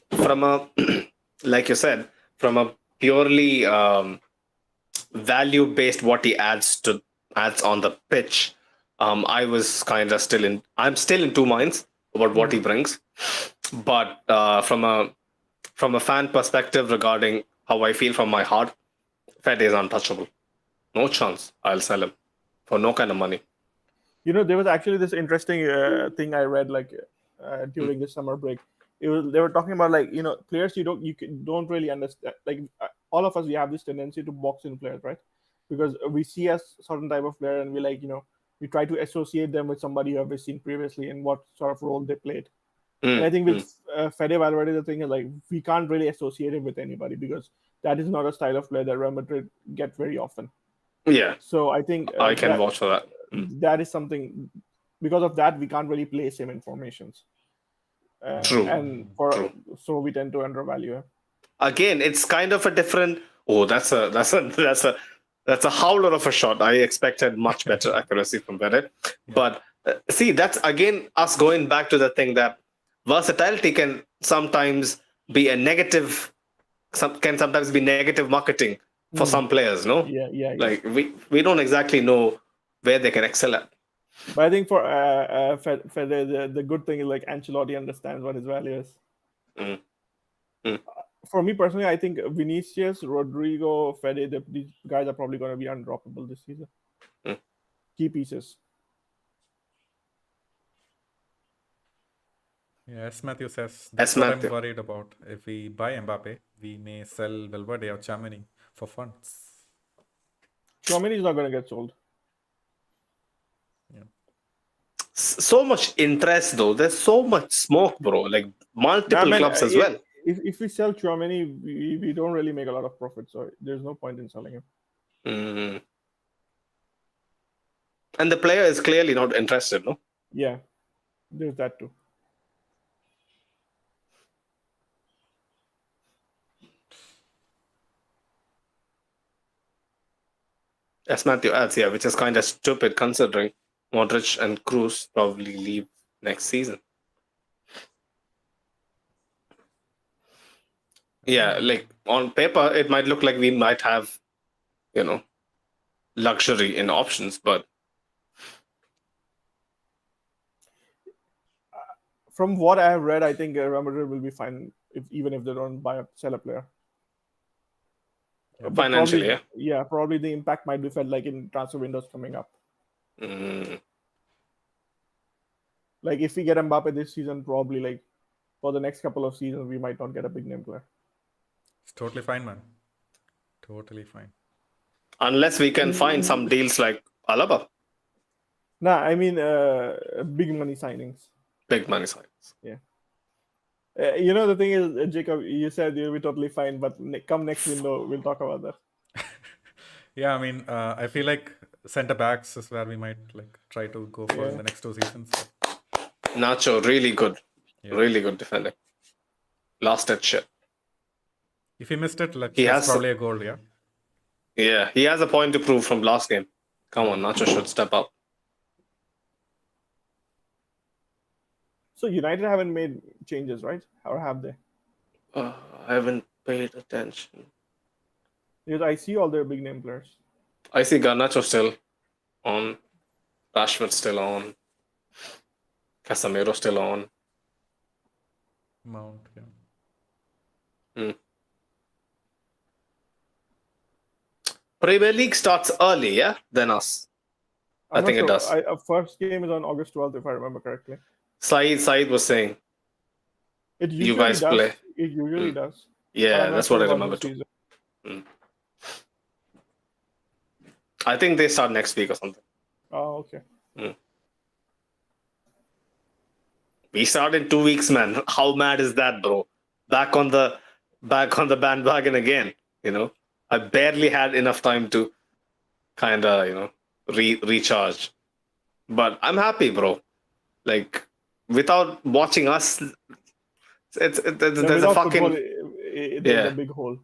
From a, like you said, from a purely value-based what he adds on the pitch, I was kind of I'm still in two minds about what he brings. But from a fan perspective regarding how I feel from my heart, Fede is untouchable. No chance I'll sell him for no kind of money. There was actually this interesting thing I read during the summer break. They were talking about players you don't really understand. Like all of us, we have this tendency to box in players, right? Because we see a certain type of player and we try to associate them with somebody who we've seen previously and what sort of role they played. And I think with Fede Valverde, the thing is we can't really associate him with anybody because that is not a style of play that Real Madrid get very often. Yeah. So I think I can vouch for that. That is something. Because of that, we can't really place him in formations. True. And so we tend to undervalue him. Again, it's kind of a different. Oh, that's a howler of a shot. I expected much better accuracy from Fede. But see, that's again us going back to the thing that versatility can sometimes be a negative. Can sometimes be negative marketing for some players, no? Yeah. Like we don't exactly know where they can excel at. But I think for Fede, the good thing is Ancelotti understands what his value is. For me personally, I think Vinicius, Rodrigo, Fede, these guys are probably going to be undroppable this season. Key pieces. Yeah, as Matthew says, that's what I'm worried about. If we buy Mbappe, we may sell Valverde or Tchouaméni for funds. Tchouaméni is not going to get sold. Yeah. So much interest though. There's so much smoke, bro. Like multiple clubs as well. if we sell Tchouaméni, we don't really make a lot of profit, so there's no point in selling him. Mm. And the player is clearly not interested, no? Yeah, there's that too. As Matthew adds, yeah, which is kind of stupid considering Modric and Kroos probably leave next season. Yeah, like on paper, it might look like we might have, luxury in options, but From what I have read, I think Real Madrid will be fine even if they don't sell a player. But financially, probably, probably the impact might be felt like in transfer windows coming up. Mm. Like if we get Mbappe this season, probably like for the next couple of seasons, we might not get a big name player. It's totally fine, man. Totally fine. Unless we can find some deals like Alaba. Nah, I mean big money signings. Big money signings. Yeah. The thing is, Jacob, you said you'll be totally fine, but come next window, we'll talk about that. Yeah, I mean, I feel like center backs is where we might like try to go for in the next 2 seasons. Nacho, really good. Yeah. Really good defending. Lost that shit. If he missed it, like He that's has probably a goal, yeah. Yeah, he has a point to prove from last game. Come on, Nacho should step up. So United haven't made changes, right? Or have they? I haven't paid attention. Because I see all their big name players. I see Garnacho still on. Rashford still on. Casemiro still on. Mount, yeah. Premier League starts early, yeah, than us. I think it does. First game is on August 12th, if I remember correctly. Saeed was saying. It usually You guys does. play. It usually does. Yeah, that's what I remember too. I think they start next week or something. Oh, okay. We start in 2 weeks, man. How mad is that, bro? Back on the bandwagon again. I barely had enough time to kind of recharge. But I'm happy, bro. Like without watching us, there's a fucking there's a big hole.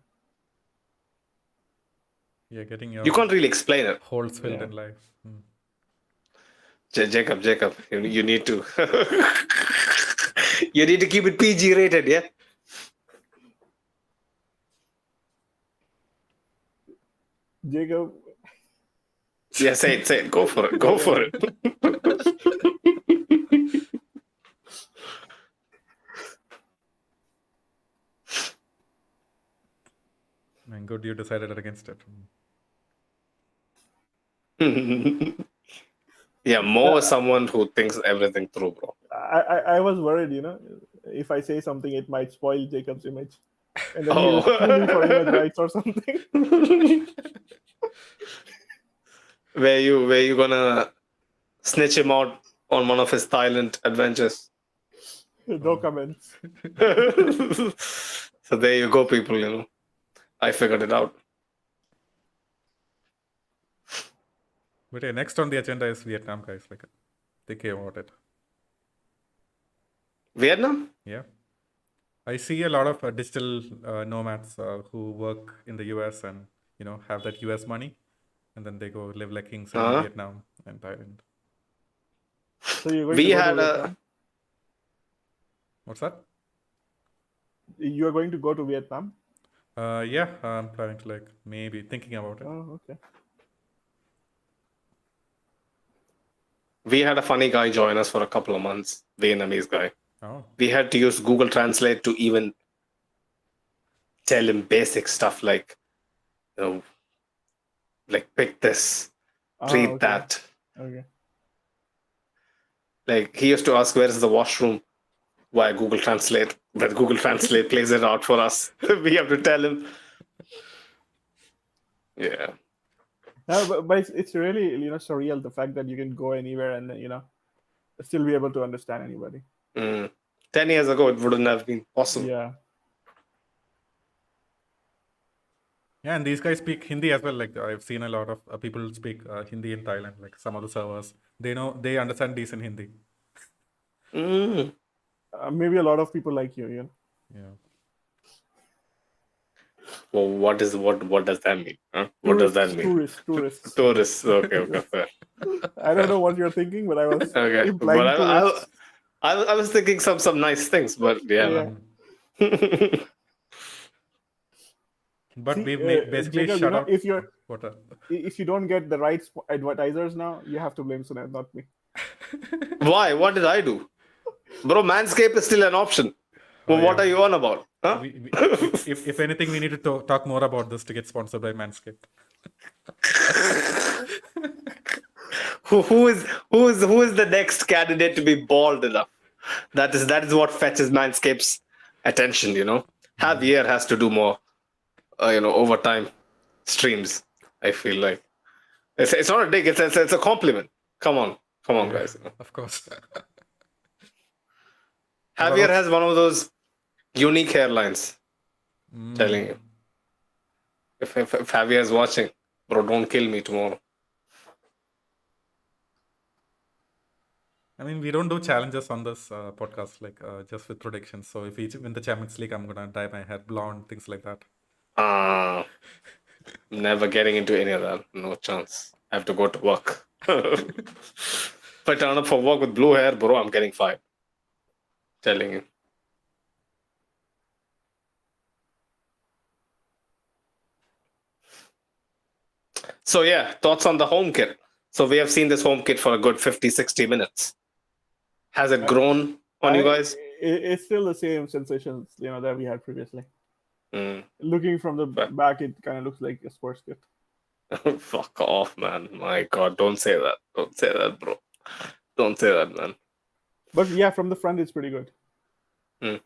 Yeah, getting your you can't really explain it. Holes filled in life. Jacob, you need to you need to keep it PG rated, yeah. Jacob. Yeah, say it. Go for it. Man, good you decided against it. Yeah, more someone who thinks everything through, bro. I was worried, if I say something, it might spoil Jacob's image, and then he'll sue me for image rights or something. Were you gonna snitch him out on one of his Thailand adventures? No comments. So there you go, people. I figured it out. But yeah, next on the agenda is Vietnam, guys. Like, thinking about it. Vietnam? Yeah. I see a lot of digital nomads who work in the US and, have that US money. And then they go live like kings in Vietnam and Thailand. So you're going to go to Vietnam? What's that? You are going to go to Vietnam? Yeah, I'm planning to maybe thinking about it. Oh, okay. We had a funny guy join us for a couple of months, Vietnamese guy. Oh. We had to use Google Translate to even tell him basic stuff like, pick this, read that. Okay. Like he used to ask, where is the washroom? Why Google Translate? But Google Translate plays it out for us. We have to tell him. Yeah. No, but it's really surreal, the fact that you can go anywhere and still be able to understand anybody. 10 years ago, it wouldn't have been possible. Yeah. Yeah, and these guys speak Hindi as well. Like I've seen a lot of people speak Hindi in Thailand. Like some of the servers, they understand decent Hindi. Mm. Maybe a lot of people like you. You know. Yeah. Well, what does that mean? Huh? What does that mean? Tourists. Tourists. Okay, fair. I don't know what you're thinking, but I was Okay, but implying tourists. I was thinking some nice things, but yeah. But See, we've basically Jacob, shut out. if you're What? if you don't get the right advertisers now, you have to blame Sunet, not me. Why? What did I do, bro? Manscape is still an option. Well, Oh, what yeah. are you on about? Huh? If anything, we need to talk more about this to get sponsored by Manscaped. who is the next candidate to be bald enough? That is what fetches Manscaped's attention. Javier has to do more. Overtime streams. I feel like it's not a dig. It's a compliment. Come on, Yeah, guys. of course. Javier has one of those unique hairlines. Telling you, if Javier is watching, bro, don't kill me tomorrow. I mean, we don't do challenges on this podcast, like just with predictions. So if we win the Champions League, I'm gonna dye my hair blonde, things like that. Never getting into any of that. No chance. I have to go to work. If I turn up for work with blue hair, bro, I'm getting fired. Telling you. So yeah, thoughts on the home kit. So we have seen this home kit for a good 50, 60 minutes. Has it grown on you guys? It's still the same sensations, that we had previously. Mm. Looking from the back, it kind of looks like a sports kit. Fuck off, man. My God, don't say that. Don't say that, bro. Don't say that, man. But yeah, from the front, it's pretty good. Mm. Okay,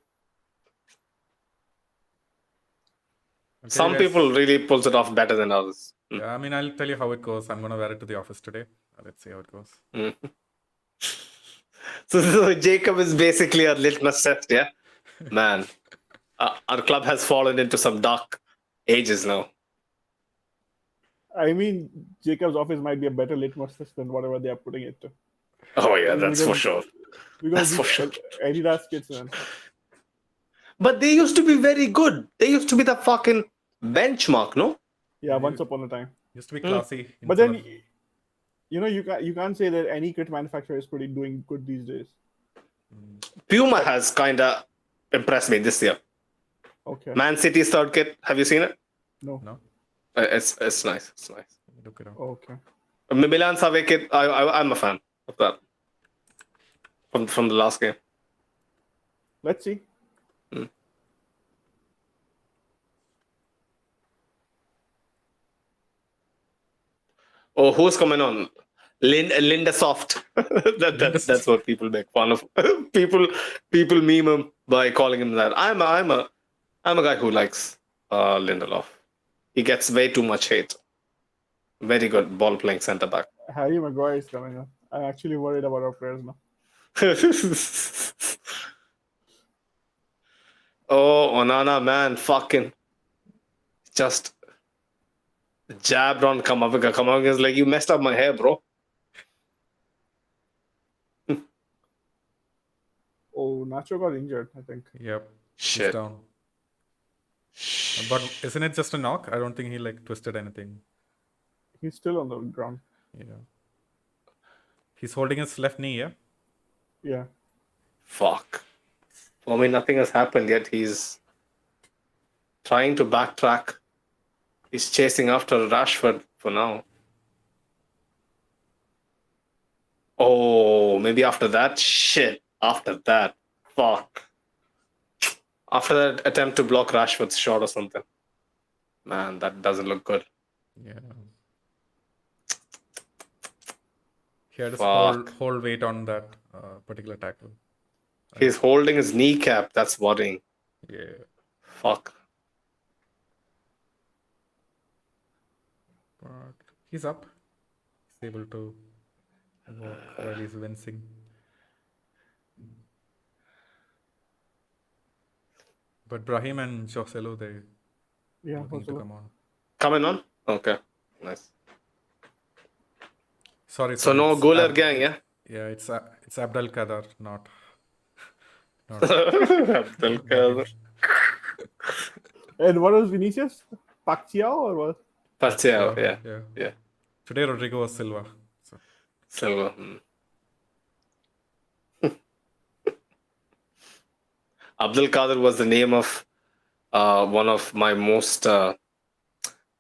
Some guys. people really pulls it off better than others. Yeah, I mean, I'll tell you how it goes. I'm gonna wear it to the office today. Let's see how it goes. Mm. So Jacob is basically a litmus test, yeah? Man, our club has fallen into some dark ages now. I mean, Jacob's office might be a better litmus test than whatever they are putting it to. Oh yeah, that's for sure. Because That's for sure. Adidas kids, man. But they used to be very good. They used to be the fucking benchmark, no? Yeah, once upon a time. Used to be classy. But then, you can't say that any kit manufacturer is doing good these days. Puma has kind of impressed me this year. Okay. Man City's third kit. Have you seen it? No. It's nice. It's nice. Look it up. Okay. Milan Save kit. I'm a fan of that. From the last game. Let's see. Oh, who's coming on? Linda Soft. That's what people make fun of. people meme him by calling him that. I'm a guy who likes Lindelof. He gets way too much hate. Very good ball playing centre back. Harry Maguire is coming up. I'm actually worried about our players now. Oh, Onana, man, fucking just jabbed on Kamavinga. Kamavinga's like, you messed up my hair, bro. Oh, Nacho got injured, I think. Yep. Shit. He's down. But isn't it just a knock? I don't think he twisted anything. He's still on the ground. Yeah. He's holding his left knee, yeah? Yeah. Fuck. I mean, nothing has happened yet. He's trying to backtrack. He's chasing after Rashford for now. Oh, maybe after that? Shit. After that. Fuck. After that attempt to block Rashford's shot or something. Man, that doesn't look good. Yeah. He had his Fuck. whole weight on that particular tackle. He's holding his kneecap. That's worrying. Yeah. Fuck. But he's up. He's able to walk while he's wincing. But Brahim and Joselu, they Yeah, need to come on. Coming on? Okay. Nice. Sorry. So no it's goaler gang, yeah? Yeah, it's Abdel Kader, not Abdul Kader. And what was Vinicius? Pacquiao or what? Pacquiao, yeah. Yeah. Yeah. Today Rodrigo was Silva. So Silva. Abdul Kader was the name of one of my most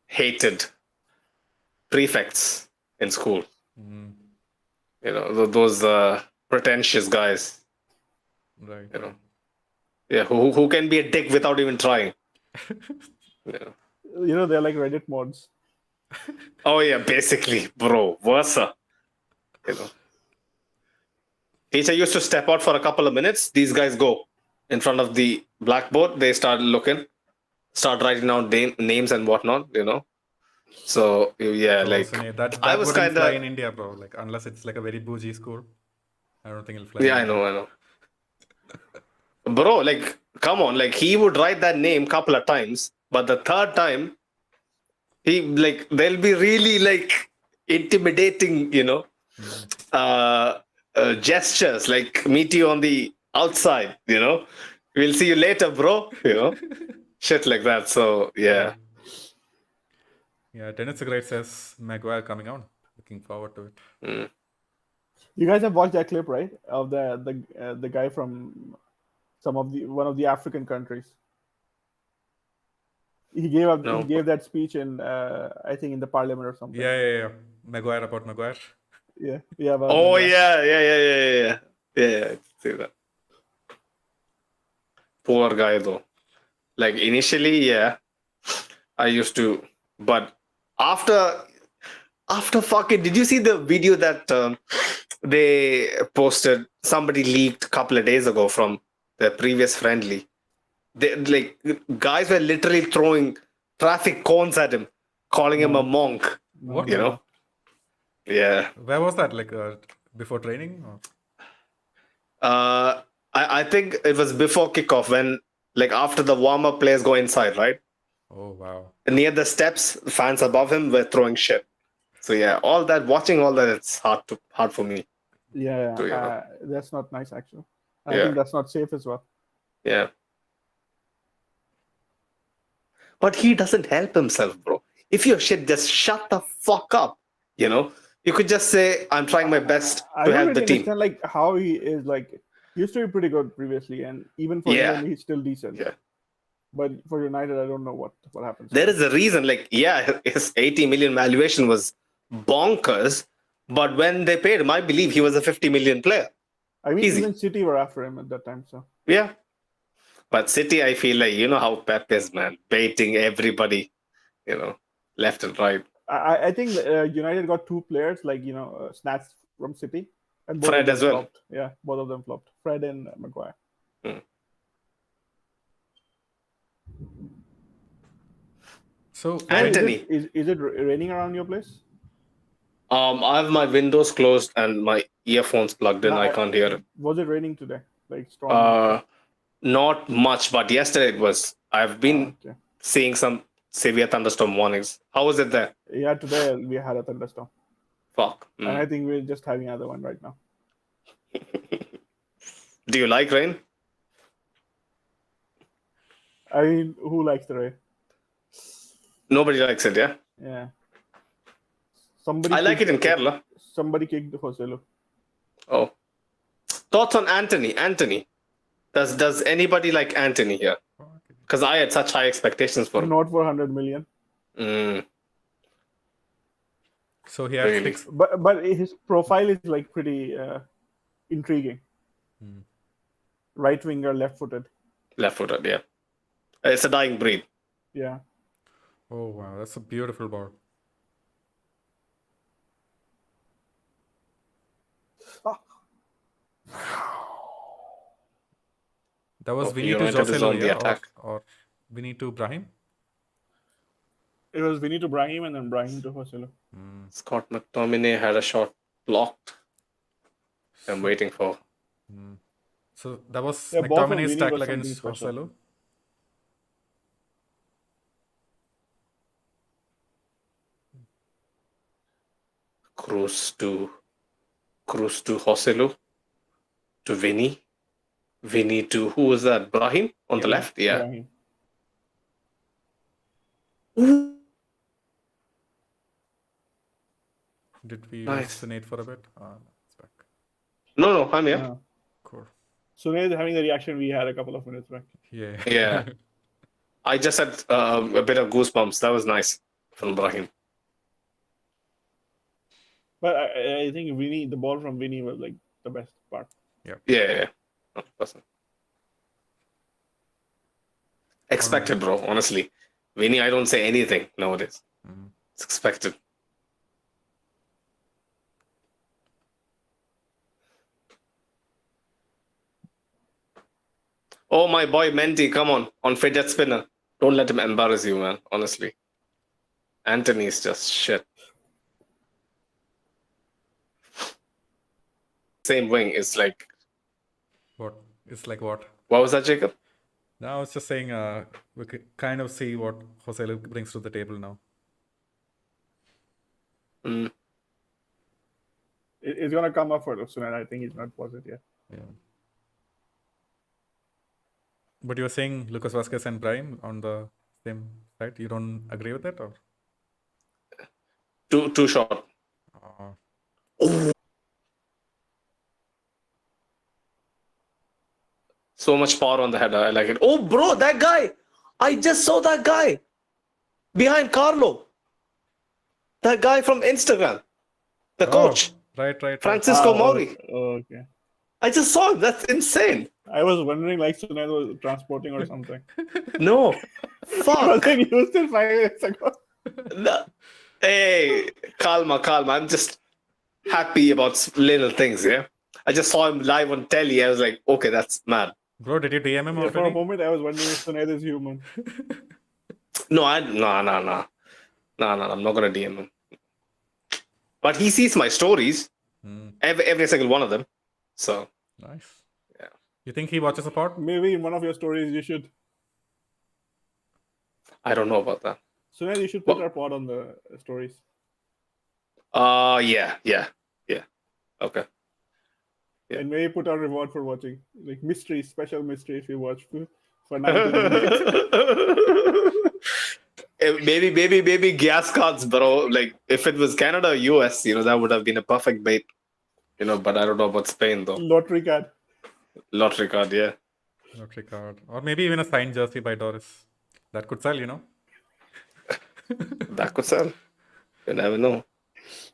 hated prefects in school. mm, You know, those pretentious guys. right. You know, yeah, who can be a dick without even trying. Yeah. You know, they're like Reddit mods. Oh yeah, basically, bro, versa. You know, teacher used to step out for a couple of minutes. These guys go in front of the blackboard. They start looking, start writing down names and whatnot. You know, so yeah, Bro, like Sunny, that I was wouldn't kind fly in of India, bro. Like unless it's like a very bougie school, I don't think it'll fly. yeah, in India. I know, bro. Like, come on, like he would write that name couple of times, but the third time he like they'll be really like intimidating, you know, gestures like meet you on the outside, you know, we'll see you later, bro, you know, shit like that. So yeah, Yeah, Dennis the Great says Maguire coming out. Looking forward to it. You guys have watched that clip, right? Of the guy from one of the African countries. He no, gave that speech in I think in the parliament or something. Yeah. Maguire about Maguire. Yeah. About oh Maguire. yeah, I see that. Poor guy though. Like initially, yeah, I used to, but after fucking, did you see the video that they posted? Somebody leaked a couple of days ago from the previous friendly. They like guys were literally throwing traffic cones at him, calling him a monk. No, You know, yeah. Where was that? Like before training? Or? I think it was before kickoff when like after the warm up players go inside, right? Oh wow. Near the steps, fans above him were throwing shit. So yeah, watching all that, it's hard for me. Yeah, So, you know. that's not nice actually. I Yeah. think that's not safe as well. Yeah. But he doesn't help himself, bro. If you're shit, just shut the fuck up. You know, you could just say, "I'm trying my best I to don't help really the team." understand like how he is like he used to be pretty good previously, and even for Yeah. England he's still decent. Yeah. But for United, I don't know what happens. There is a reason. Like, yeah, his 80 million valuation was bonkers, but when they paid him, I believe he was a 50 million player. I mean, Easy. even City were after him at that time. So Yeah. But City, I feel like, you know how Pep is, man, baiting everybody, you know, left and right. I think United got two players like snatched from City, and both Fred of them as well. flopped. Yeah, both of them flopped. Fred and Maguire. So Anthony. Is it raining around your place? I have my windows closed and my earphones plugged in. No, I can't hear it. Was it raining today? Like strong? Not much, but yesterday it was. I've been Okay. seeing some severe thunderstorm warnings. How was it there? Yeah, today we had a thunderstorm, Fuck. and I think we're just having another one right now. Do you like rain? I mean, who likes the rain? Nobody likes it, yeah? Yeah. Somebody. I like it in kicked- Kerala. Somebody kicked the Joselu. Oh. Thoughts on Anthony? Anthony. Does anybody like Anthony here? Because I had such high expectations for him. Not for 100 million. So he had Really? But his profile is like pretty intriguing. Right winger, left footed. Left footed, yeah. It's a dying breed. Yeah. Oh wow, that's a beautiful ball. That was Vinny to United is on Joselu, the yeah? attack. Or Vinny to Brahim? It was Vinny to Brahim and then Brahim to Joselu. Scott McTominay had a shot blocked. I'm waiting for. So that was Yeah, both of McTominay's Vinny tackle was something against special. Joselu. Cruz to Joselu to Vinny to who was that? Brahim on the left. Yeah. Brahim. Did we Nice. lose Nate for a bit? It's back. No, I'm here. Uh, Cool. Sunil is having the reaction we had a couple of minutes back. Yeah. Yeah. I just had a bit of goosebumps. That was nice from Brahim. But I think the ball from Vinny was like the best part. Yeah. 100%. Expected, bro. Honestly, Vinny, I don't say anything nowadays. Mhm. It's expected. Oh, my boy Menti, come on fidget spinner. Don't let him embarrass you, man. Honestly, Anthony's just shit. Same wing is like, What? It's like what? what was that, Jacob? No, I was just saying we could kind of see what Joselu brings to the table now. Mm. It's gonna come up for Sunil. I think he's not positive yet. Yeah. But you were saying Lucas Vazquez and Brahim on the same side. You don't agree with that, or? Too short. So much power on the header. I like it. Oh, bro, that guy. I just saw that guy behind Carlo. That guy from Instagram. The coach, Right. Francisco Mauri. Okay. I just saw him. That's insane. I was wondering, like, Sunil was transporting or something. No. I Fuck. was in Houston 5 minutes ago. No. Hey, calma. I'm just happy about little things, yeah? I just saw him live on telly. I was like, okay, that's mad. Bro, did you DM him Yeah, for a already? moment, I was wondering if Sunil is human. No, no. I'm not gonna DM him. But he sees my stories, every single one of them. So Nice. Yeah. You think he watches the pod? Maybe in one of your stories, you should. I don't know about that. Sunil, you should put our pod on the stories. Yeah. Okay. Yeah. And maybe put our reward for watching. Like special mystery if you watch for 90 minutes. Maybe gas cards, bro. Like if it was Canada or US, that would have been a perfect bait. But I don't know about Spain though. Lottery card. Lottery card, yeah. Lottery card. Or maybe even a signed jersey by Doris. That could sell, That could sell. You never know.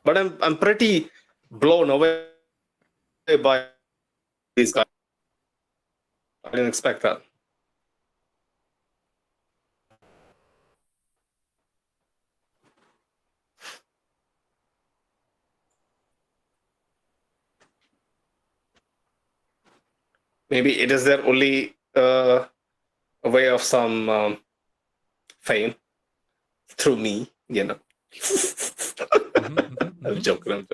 But I'm pretty blown away by these guys. I didn't expect that. Maybe it is their only way of some fame through me, I'm joking.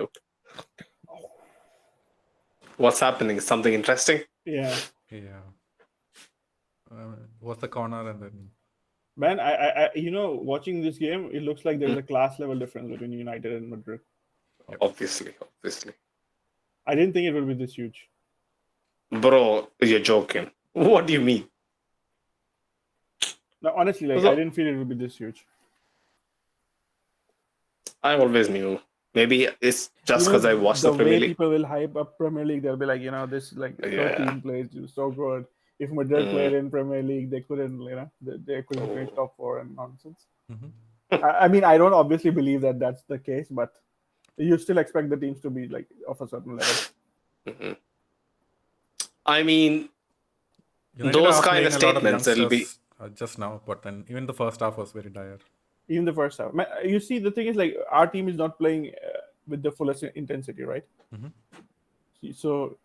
What's happening? Something interesting? Yeah. Yeah. What's the corner and then... Man, I watching this game, it looks like there's a class level difference between United and Madrid. Obviously. I didn't think it would be this huge. Bro, you're joking. What do you mean? No, honestly, I didn't feel it would be this huge. I always knew. Maybe it's just because I watched the Premier way League. People will hype up Premier League. They'll be like, this team plays so good. If Madrid played in Premier League, they couldn't, they couldn't finish top 4 and nonsense. I mean, I don't obviously believe that that's the case, but you still expect the teams to be like of a certain level. I mean, United those are kind of playing a lot statements, it'll be just now, but then even the first half was very dire. Even the first half. You see, the thing is, like, our team is not playing with the fullest intensity, right? So,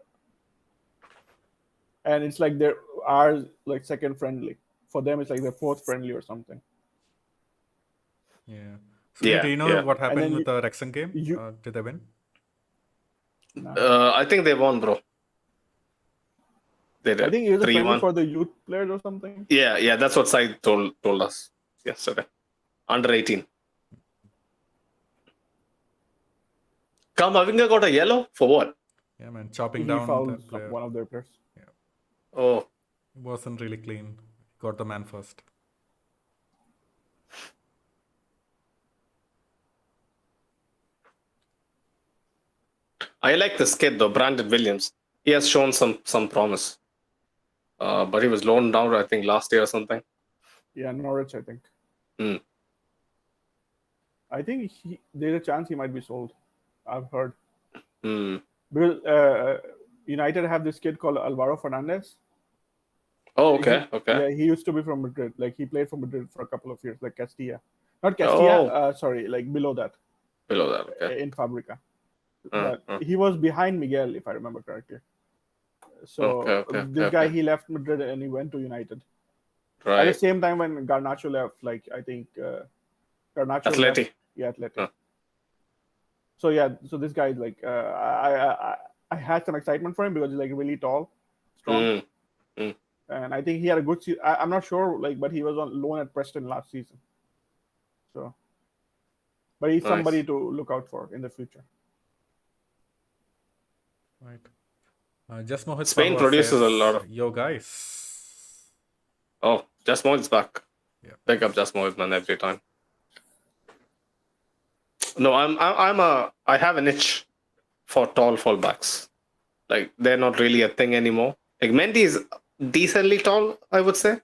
and it's like our like second friendly. For them, it's like their fourth friendly or something. Yeah. So do you know what happened with the Wrexham game? Did they win? I think they won, bro. They did. I think it was a friendly 3-1 for the youth players or something. Yeah, that's what Sai told us yesterday. Under 18. Kamavinga got a yellow for what? Yeah, man, chopping He down fouled that player. one of their players. Oh, Wasn't really clean. Got the man first. I like this kid though, Brandon Williams. He has shown some promise. But he was loaned out, I think, last year or something. Yeah, Norwich, I think. Hmm. I think there's a chance he might be sold. I've heard. Hmm. Because United have this kid called Alvaro Fernandez. Oh, okay, okay. Yeah, he used to be from Madrid. Like he played for Madrid for a couple of years, like Castilla. Not Castilla, sorry, like below that, Below that, okay. in Fabrica. Uh, But he was behind Miguel, if I remember correctly. So Okay, this guy, okay. he left Madrid and he went to United. At the Right. same time when Garnacho left, like I think Garnacho Atleti. left. Yeah, Atleti. Huh. So yeah, so this guy is like I had some excitement for him because he's like really tall, strong, and I think he had a good season. I'm not sure, like, but he was on loan at Preston last season. So, but he's Nice. somebody to look out for in the future. Right. Just Mohit Spain Pahua produces a says, lot of. Yo, guys. Oh, Just Mohit's back. Yeah. Pick up Just Mohit, man, every time. No, I have an itch for tall fullbacks. Like they're not really a thing anymore. Like Mendy is decently tall, I would say.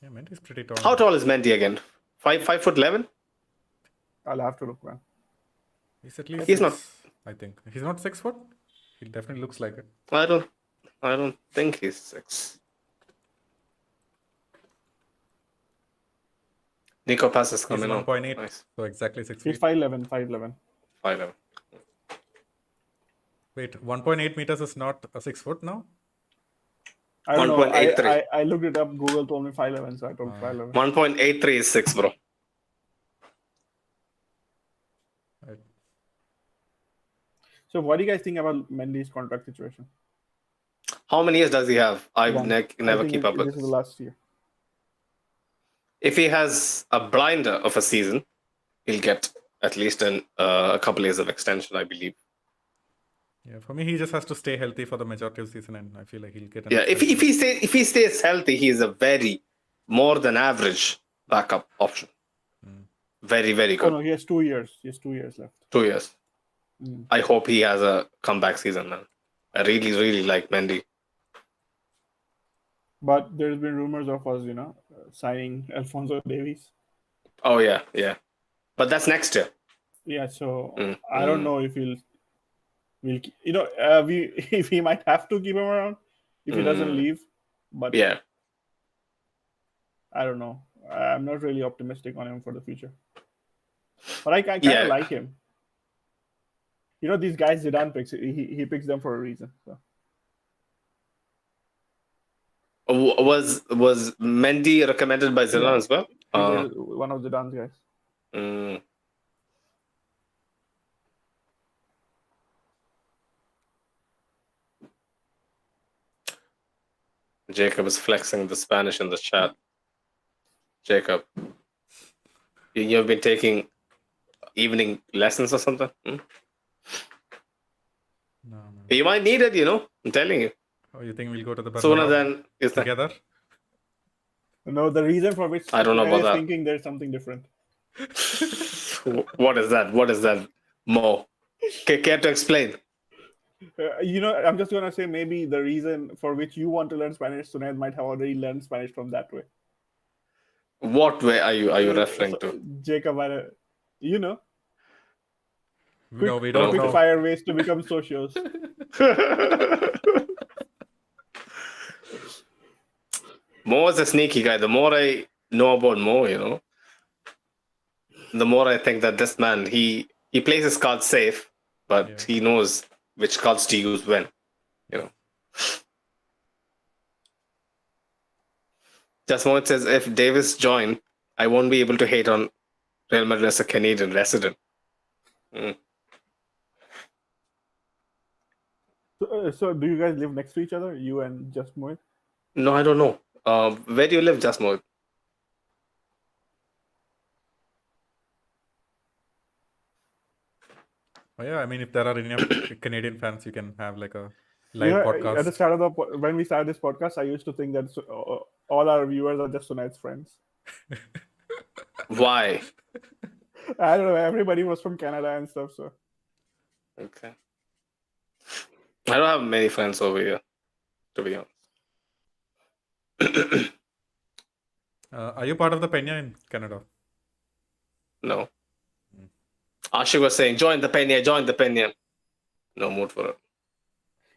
Yeah, Mendy's pretty tall. How tall is Mendy again? 5'11"? I'll have to look, man. He's at least He's 6, not. I think. He's not 6 foot. He definitely looks like it. I don't think he's 6. Nico Pass is He's coming on. 1.8. Nice. So exactly 6 He's feet. 5'11", 5'11". 5'11". Wait, 1.8 meters is not a 6 foot now? I don't know. 1.83. I looked it up. Google told me 5'11", so I told 5'11". 1.83 is 6, bro. Right. So what do you guys think about Mendy's contract situation? How many years does he have? I've One. never I think keep up with this is the this. last year. If he has a blinder of a season, he'll get at least a couple years of extension, I believe. Yeah, for me, he just has to stay healthy for the majority of the season, and I feel like he'll get an Yeah, if extension. he stays healthy, he is a very more than average backup option. Very, very Oh good. no, he has 2 years. He has 2 years left. 2 years. Mm. I hope he has a comeback season, man. I really, really like Mendy. But there's been rumors of us, signing Alphonso Davies. Oh yeah. But that's next year. Yeah, so I don't know if we if he might have to keep him around if he doesn't leave. But Yeah. I don't know. I'm not really optimistic on him for the future. But I kind of like him. These guys Zidane picks. He picks them for a reason. So. Was Mendy recommended by Zidane as well? He's one of Zidane's guys. Jacob is flexing the Spanish in the chat. Jacob, you've been taking evening lessons or something? No, man. You might need it, I'm telling you. Oh, you think we'll go to the Sooner Bernabeu than together? No, the reason for which I don't know about is that. thinking there's something different. What is that? What is that? Mo, care to explain? I'm just gonna say maybe the reason for which you want to learn Spanish, Sunay might have already learned Spanish from that way. What way are you referring to? Jacob, No, we quick don't know. fire ways to become socios. Mo is a sneaky guy. The more I know about Mo, the more I think that this man, he plays his cards safe, but he knows which cards to use when. Just Mo says, if Davis joined, I won't be able to hate on Real Madrid as a Canadian resident. So do you guys live next to each other, you and Just Mohit? No, I don't know. Where do you live, Just Mo? Oh yeah, I mean, if there are enough Canadian fans, you can have like a You live know, at the podcast. start of when we started this podcast, I used to think that all our viewers are just Sunit's friends. Why? I don't know. Everybody was from Canada and stuff. So Okay. I don't have many friends over here, to be honest. Are you part of the Penya in Canada? No. Ashik was saying, join the Penya, join the Penya. No mood for it.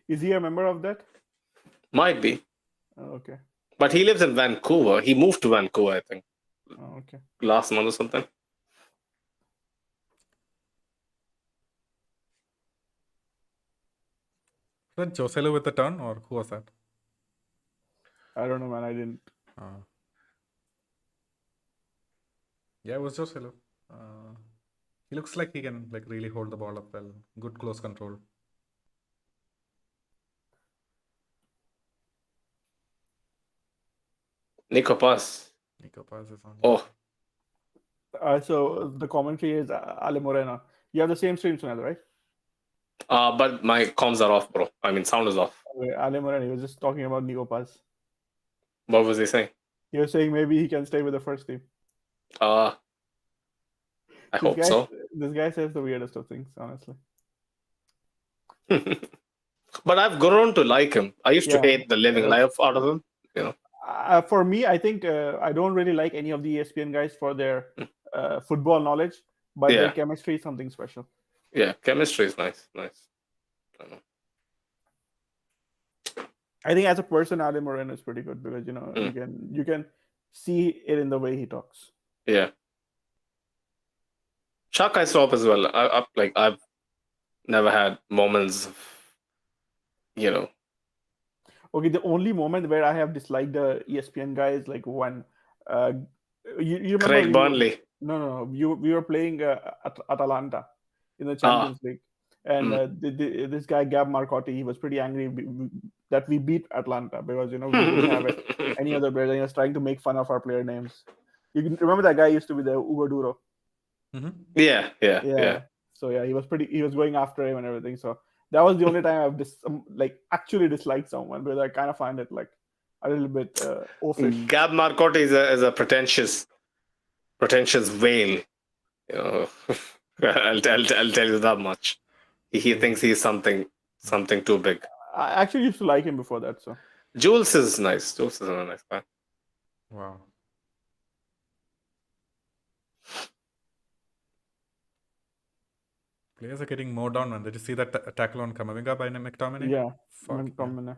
is he a member of that? Might be. Oh, okay. But he lives in Vancouver. He moved to Vancouver, I think, Oh, okay. last month or something. Was that Joselu with the turn, or who was that? I don't know, man. I didn't. Yeah, it was Joselu. He looks like he can like really hold the ball up well. Good close control. Nico Paz. Nico Paz is on. Oh, So the commentary is Ale Morena. You have the same stream, Sunil, right? but my comms are off, bro. I mean, sound is off. Okay, Ale Morena. He was just talking about Nico Paz. What was he saying? He was saying maybe he can stay with the first team. I hope so. This guy says the weirdest of things, honestly. But I've grown to like him. I used to hate the living life out of him. You know. For me, I think I don't really like any of the ESPN guys for their football knowledge, but their chemistry is something special. Yeah, chemistry is nice. Nice. I don't know. I think as a person, Ale Moreno is pretty good because you can see it in the way he talks. Yeah. Chuck I stop as well. I've never had moments of, Okay, the only moment where I have disliked the ESPN guy is like when you remember Craig Burnley. No. We were playing Atalanta in the Champions League, and this guy Gab Marcotti, he was pretty angry that we beat Atlanta because we didn't have any other players. And he was trying to make fun of our player names. You can remember that guy used to be the Ugo Duro. Mm-hmm. Yeah. So yeah, he was going after him and everything. So that was the only time I've actually disliked someone because I kind of find it like a little bit offish. Gab Marcotti is a pretentious whale. I'll tell you that much. He thinks he's something too big. I actually used to like him before that. So Jules is nice. Jules is a nice guy. Wow. Players are getting more down, man. Did you see that tackle on Kamavinga by McTominay? Yeah, McTominay.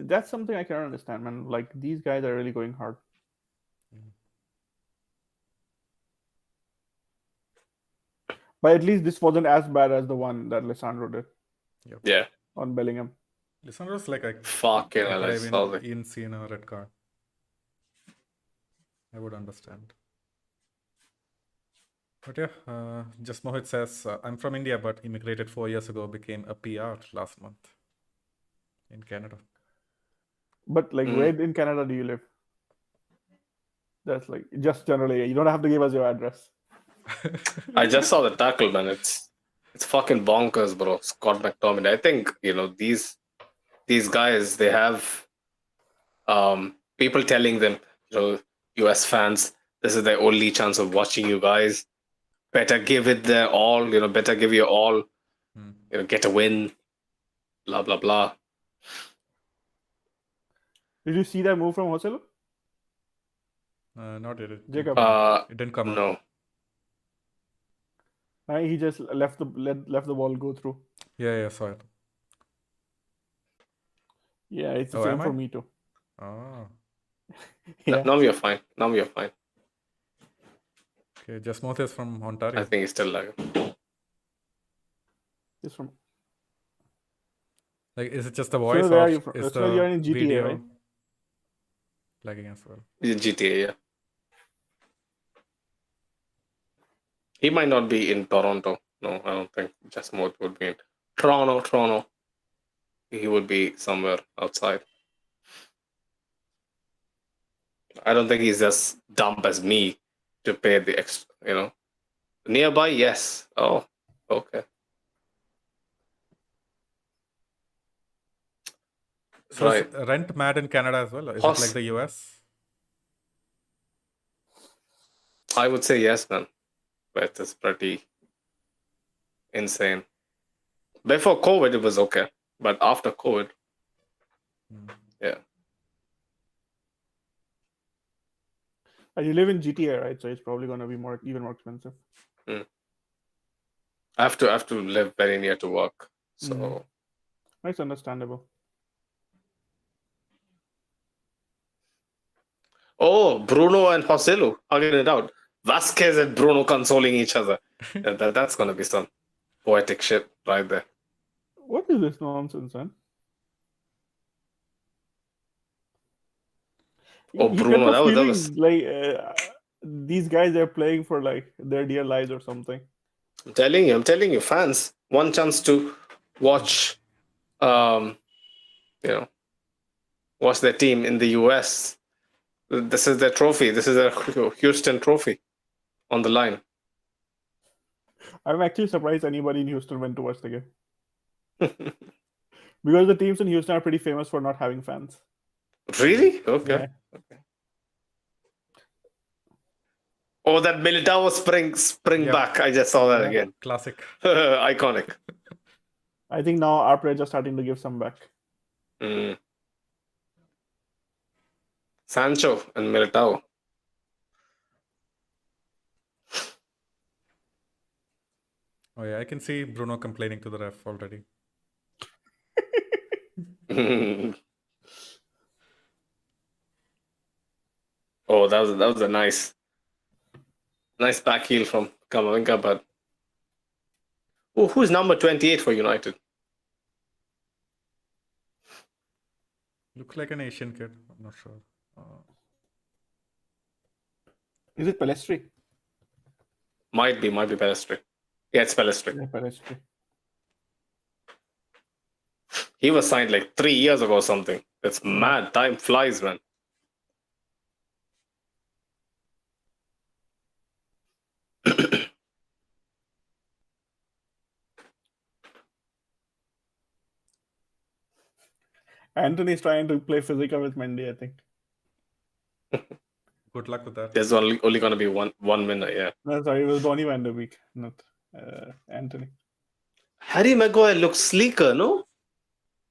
That's something I can't understand, man. Like these guys are really going hard. But at least this wasn't as bad as the one that Lisandro did. Yep. Yeah. On Bellingham. Lisandro's like a fucking hell. I saw that. Even seen a red card. I would understand. But yeah, just Mohit says, I'm from India, but immigrated 4 years ago, became a PR last month in Canada. But like, where in Canada do you live? That's like, just generally, you don't have to give us your address. I just saw the tackle, man. It's fucking bonkers, bro. Scott McTominay. I think, these guys, they have people telling them, US fans, this is their only chance of watching you guys. Better give it their all, better give your all, get a win, blah, blah, blah. Did you see that move from Joselu? Not did it. Jacob. It didn't come No. out. He just left the ball go through. Yeah, saw it. Yeah, it's the same for me too. Oh. Yeah. Now we are fine. Okay, Jasmoth is from Ontario. I think he's still like. He's from. Like, is it just the voice where or are you from? is So you're in GTA, video right? lagging as well? He's in GTA, yeah. He might not be in Toronto. No, I don't think Jasmoth would be in Toronto. He would be somewhere outside. I don't think he's as dumb as me to pay the extra, Nearby, yes. Oh, Okay. So Right. is rent mad in Canada as well? Is it Hos- like the US? I would say yes, man. But it's pretty insane. Before COVID, it was okay. But after COVID, yeah. And you live in GTA, right? So it's probably going to be even more expensive. I have to live very near to work. So That's understandable. oh, Bruno and Joselu hugging it out. Vasquez and Bruno consoling each other. That's gonna be some poetic shit right there. What is this nonsense, man? Oh, You Bruno, get the that feeling was. like these guys are playing for like their dear lives or something. I'm telling you, fans, one chance to watch, watch their team in the US. This is their trophy. This is their Houston trophy on the line. I'm actually surprised anybody in Houston went to watch the game. Because the teams in Houston are pretty famous for not having fans. Really? Okay. Yeah. Okay. Oh, that Militao spring Yep. back. I just saw that Yeah. again. Classic. Iconic. I think now our players are starting to give some back. Sancho and Militao. Oh yeah, I can see Bruno complaining to the ref already. Oh, that was a nice back heel from Camavinga, but who's number 28 for United? Looks like an Asian kid. I'm not sure. Is it Pelestri? Might be Pelestri. Yeah, it's Pelestri. Yeah, Pelestri. He was signed like 3 years ago or something. It's mad. Time flies, man. Anthony's trying to play physical with Mendy, I think. Good luck with that. There's only going to be one minute, yeah. No, sorry, it was Donny van der Beek, not Anthony. Harry Maguire looks sleeker, no?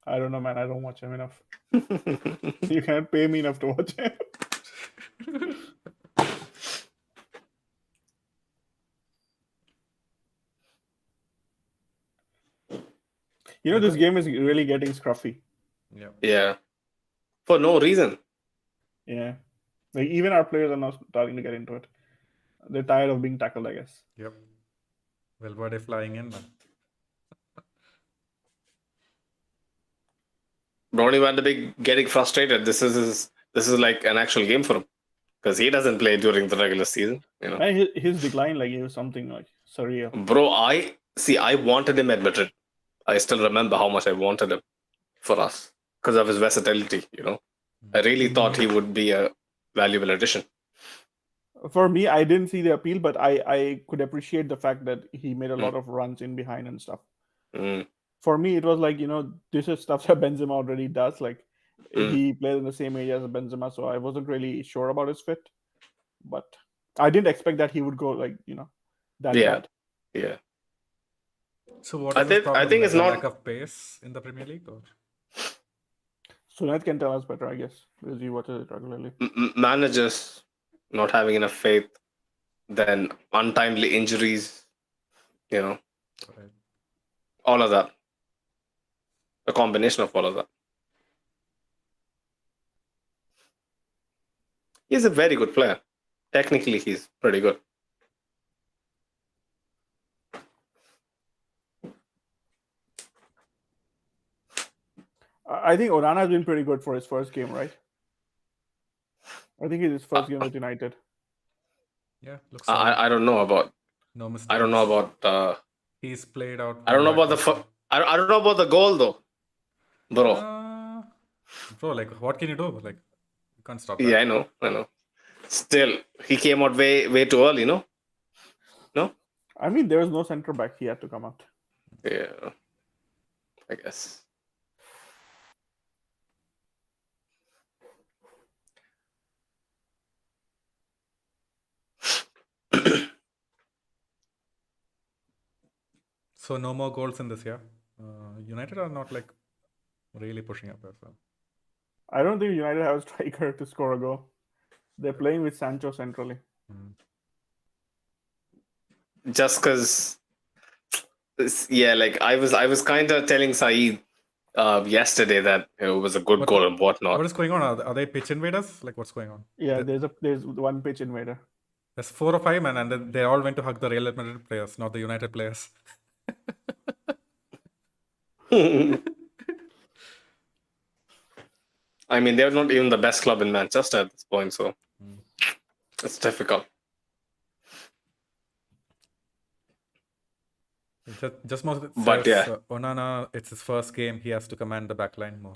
I don't know, man. I don't watch him enough. You can't pay me enough to watch him. You know, this game is really getting scruffy. Yeah. Yeah. For no reason. Yeah. Like, even our players are now starting to get into it. They're tired of being tackled, I guess. Yep. Well, what if flying in then? Donny van de Beek getting frustrated. This is like an actual game for him. Because he doesn't play during the regular season, you know. And his decline, like, it was something like surreal. Bro, I wanted him at Madrid. I still remember how much I wanted him for us because of his versatility, you know. I really thought he would be a valuable addition. For me, I didn't see the appeal, but I could appreciate the fact that he made a lot of runs in behind and stuff. For me, it was like, you know, this is stuff that Benzema already does. Like, he plays in the same area as Benzema, so I wasn't really sure about his fit. But I didn't expect that he would go, like, you know, that bad. Yeah. So what is the problem? I think it's not lack of pace in the Premier League, or Sunat can tell us better, I guess, because he watches it regularly. Managers not having enough faith, then untimely injuries, you know, right. all of that. A combination of all of that. He's a very good player. Technically, he's pretty good. I think Onana has been pretty good for his first game, right? I think it's his first game with United. Yeah, looks. I don't know about. No mistakes. I don't know about. He's played out. I don't know about the. I don't know about the goal though, bro. Bro, like, what can you do? Like, you can't stop that. Yeah, I know. Still, he came out way too early, no? No. I mean, there was no center back. He had to come out. Yeah, I guess. So no more goals in this year. United are not like really pushing up as well. I don't think United have a striker to score a goal. They're playing with Sancho centrally. Just because, yeah, like I was kind of telling Saeed yesterday that it was a good goal and whatnot. What is going on? Are they pitch invaders? Like what's going on? Yeah, there's one pitch invader. There's 4 or 5 men, and then they all went to hug the Real Madrid players, not the United players. I mean, they're not even the best club in Manchester at this point, so it's difficult. Just more. But says, yeah. Onana, it's his first game. He has to command the backline more.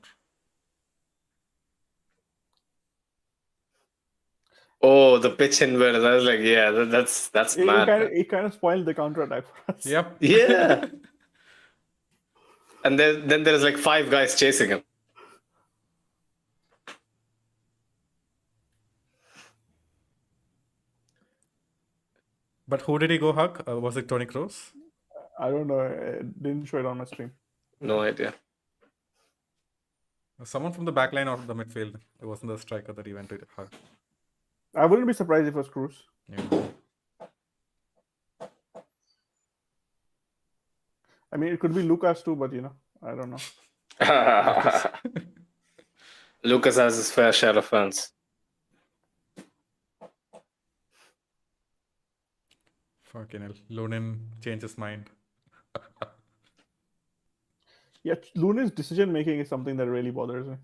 Oh, the pitch invaders. I was like, yeah, that's mad. It kind of spoiled the counter attack for us. Yep. Yeah. And then there's like 5 guys chasing him. But who did he go hug? Was it Toni Kroos? I don't know. It didn't show it on my stream. No idea. Someone from the backline or the midfield. It wasn't the striker that he went to hug. I wouldn't be surprised if it was Cruz. Yeah. I mean, it could be Lucas too, but I don't know. Lucas has his fair share of fans. Fucking hell. Lunin changed his mind. Yeah, Lunen's decision making is something that really bothers me.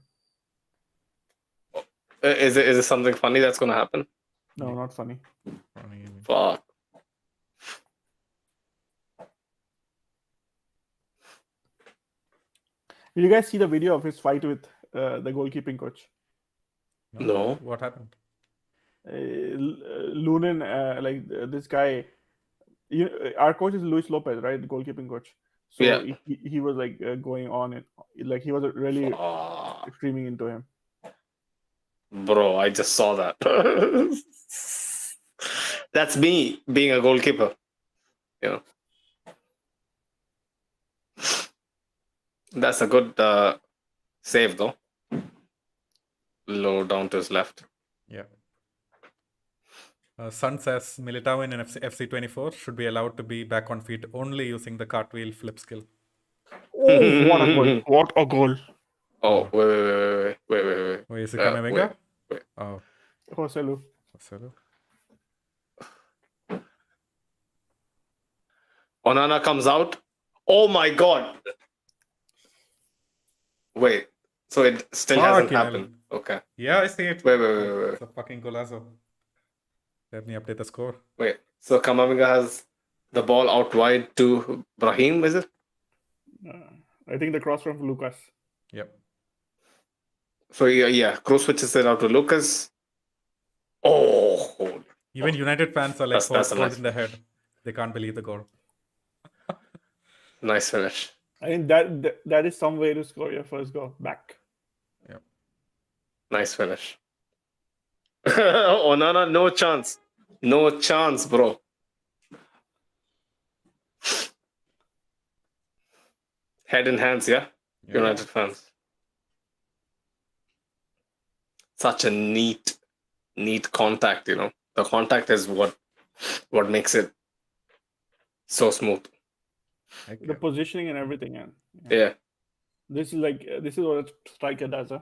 Is it something funny that's going to happen? No, not funny. Fuck. Did you guys see the video of his fight with the goalkeeping coach? No. What happened? Lunin, this guy, our coach is Luis Lopez, right? The goalkeeping coach. So Yeah. he was like going on and like he was really screaming into him. Bro, I just saw that. That's me being a goalkeeper. That's a good save, though. Low down to his left. Yeah. Sun says Militao in FC24 should be allowed to be back on feet only using the cartwheel flip skill. Oh, what a goal! What a goal! Oh, wait. Wait, is it Kamavinga? wait. Oh, Joselu. Onana comes out. Oh my god. Wait. So it still hasn't happened. Okay. Yeah, I see it. Wait. It's a fucking golazo. Let me update the score. Wait. So Kamavinga has the ball out wide to Brahim, is it? I think the cross from Lucas. Yep. So yeah. Kroos switches it out to Lucas. Oh. Even United fans are like That's a cold nice in the head. They can't believe the goal. Nice finish. I think that is some way to score your first goal back. Yep. Nice finish. Onana, no chance. No chance, bro. Head in hands, yeah? United fans. Such a neat contact, The contact is what makes it so smooth. The positioning and everything, Yeah. This is what a striker does, huh?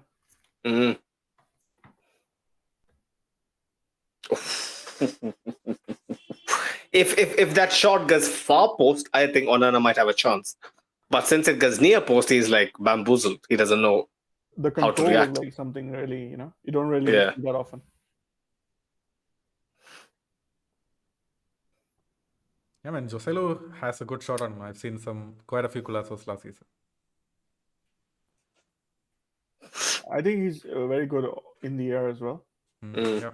Mm. If that shot goes far post, I think Onana might have a chance. But since it goes near post, he's like bamboozled. He doesn't know the how to control react. is like something really, you don't really see that often. Yeah, man, Joselu has a good shot on him. I've seen quite a few golazos last season. I think he's very good in the air as well. Yeah.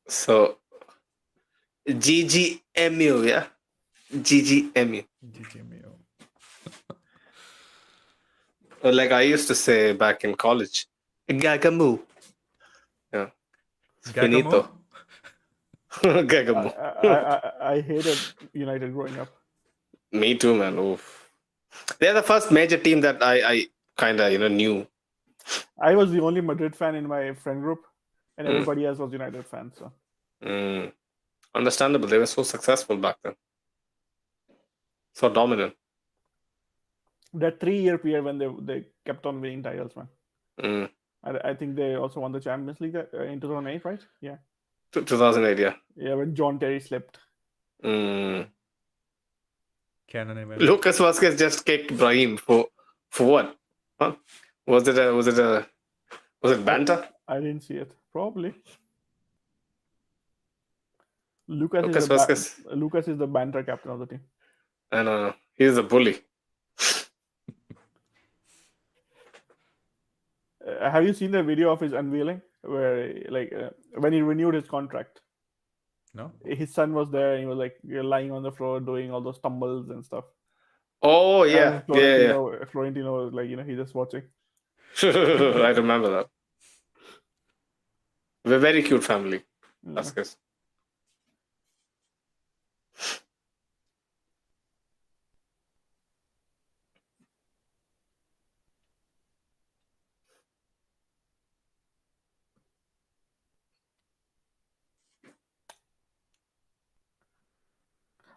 So GGMU, yeah, GGMU. GGMU. Like I used to say back in college, Gagamu. Yeah, it's Gagamo? finito. Gagamu. I hated United growing up. Me too, man. Oof. They're the first major team that I kind of knew. I was the only Madrid fan in my friend group, and Mm. everybody else was United fans. So Understandable. They were so successful back then, so dominant. that 3-year period when they kept on winning titles, man. Mm. I think they also won the Champions League in 2008, right? Yeah. 2008, yeah. Yeah, when John Terry slipped. Mm. Canon event. Lucas Vasquez just kicked Brahim for what? Huh? Was it banter? I didn't see it. Probably. Lucas Vasquez. is the banter captain of the team. I know. He's a bully. Have you seen the video of his unveiling where, when he renewed his contract? No? His son was there and he was like lying on the floor doing all those tumbles and stuff. Oh yeah, yeah. Florentino was like, he's just watching. I remember that. We're a very cute family. Yeah. Vasquez.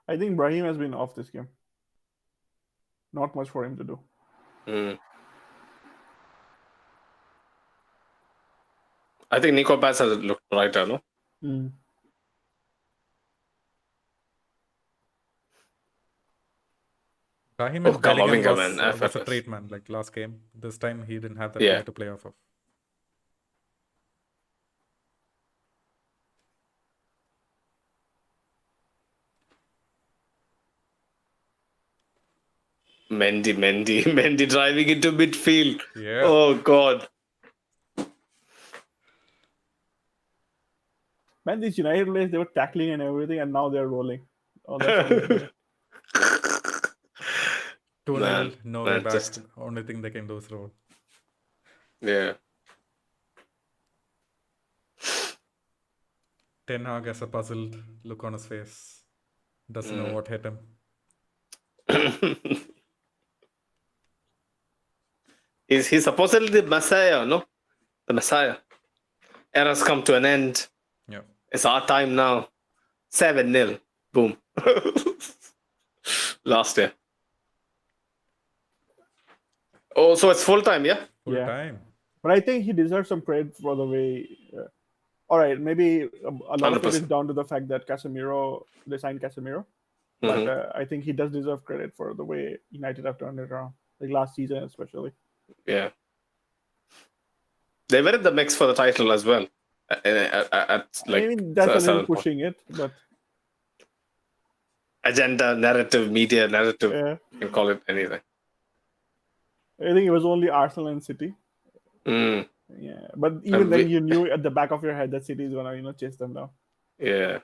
I think Brahim has been off this game. Not much for him to do. Mm. I think Nico Bass has looked brighter, no? Brahim Oh, and Bellingham Kamavinga, was man. a FFS. trait, man. Like last game. This time he didn't have that Yeah. player to play off of. Mendy driving into midfield. Yeah. Oh God. Man, these United players, they were tackling and everything, and now they're rolling. Oh, that's amazing. 2-0, no way man, back. just- Only thing they can do is roll. Yeah. Ten Hag has a puzzled look on his face. Doesn't know what hit him. He's supposedly the Messiah, no? The Messiah. Era's come to an end. Yeah. It's our time now. 7-0. Boom. Last year. Oh, so it's full time, yeah? Full Yeah. time. But I think he deserves some credit for the way. All right, maybe a lot of it is 100%. down to the fact that they signed Casemiro. But I think he does deserve credit for the way United have turned it around, like last season especially. Yeah. They were in the mix for the title as well. At like I mean, that's a little certain point. pushing it, but Agenda, narrative, media, narrative. yeah. You can call it anything. I think it was only Arsenal and City. Mm, Yeah, but even And then, we- you knew at the back of your head that City is gonna, chase them down. yeah.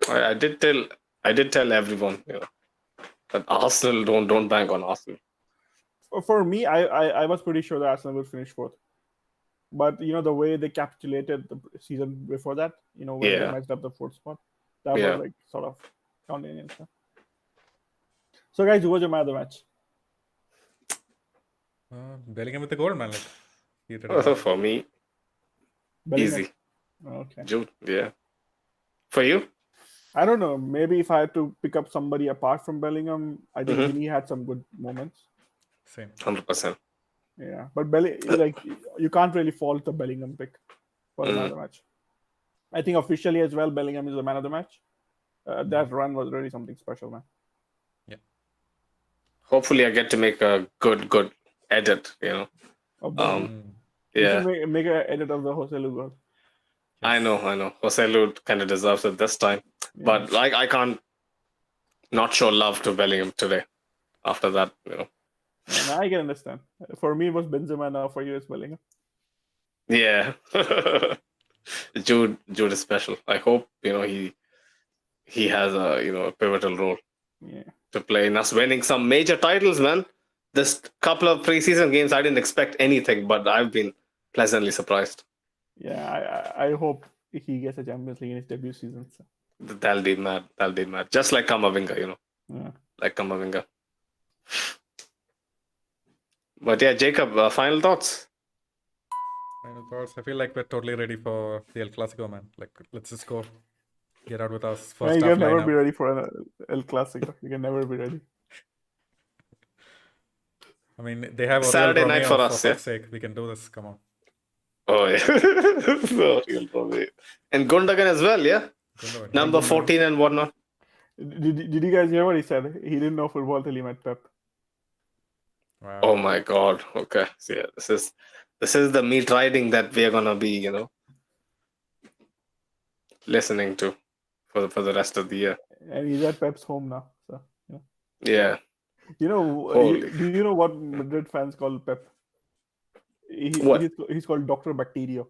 I did tell everyone, that Arsenal don't bank on Arsenal. For me, I was pretty sure that Arsenal would finish fourth. But the way they capitulated the season before that, when they Yeah. messed up the fourth spot, that Yeah. was like sort of convenient stuff. So, guys, who was your man of the match? Bellingham with the goal, man. Like, he did it. For me, Bellingham. easy. Okay. Jude, yeah. For you? I don't know. Maybe if I had to pick up somebody apart from Bellingham, I think Mhm. Gini had some good moments. Same. 100%. Yeah, but you can't really fault the Bellingham pick for the man of the match. I think officially as well, Bellingham is the man of the match. That run was really something special, man. Hopefully, I get to make a good edit. Of Bellingham. You Yeah. should make an edit of the Jose Lu goal. I know. Jose Lu kind of deserves it this time, but I can't not show love to Bellingham today. After that, And I can understand. For me, it was Benzema. Now for you, it's Bellingham. Yeah. Jude is special. I hope he has a pivotal role Yeah. to play in us winning some major titles, man. This couple of preseason games, I didn't expect anything, but I've been pleasantly surprised. Yeah, I hope he gets a Champions League in his debut season. So. That'll be mad. That'll be mad. Just like Kamavinga, Yeah. like Kamavinga. But yeah, Jacob, final thoughts? Final thoughts. I feel like we're totally ready for the El Clasico, man. Like, let's just go get out with our Man, first you half can never be lineup. ready for an El Clasico. You can never be ready. I mean, they have Saturday Oriol night Romeo, for for us, yeah? fuck's sake. We can do this. Come on. Oh, yeah. No, real problem. And Gundogan as well, yeah? Gundogan. Number 14 and whatnot. Did you guys hear what he said? He didn't know football till he met Pep. Wow. Oh my God. Okay. So yeah, this is the meat riding that we're gonna be, listening to for the rest of the year. And he's at Pep's home now. So Yeah. Holy. do you know what Madrid fans call Pep? What? He's called Dr. Bacterio.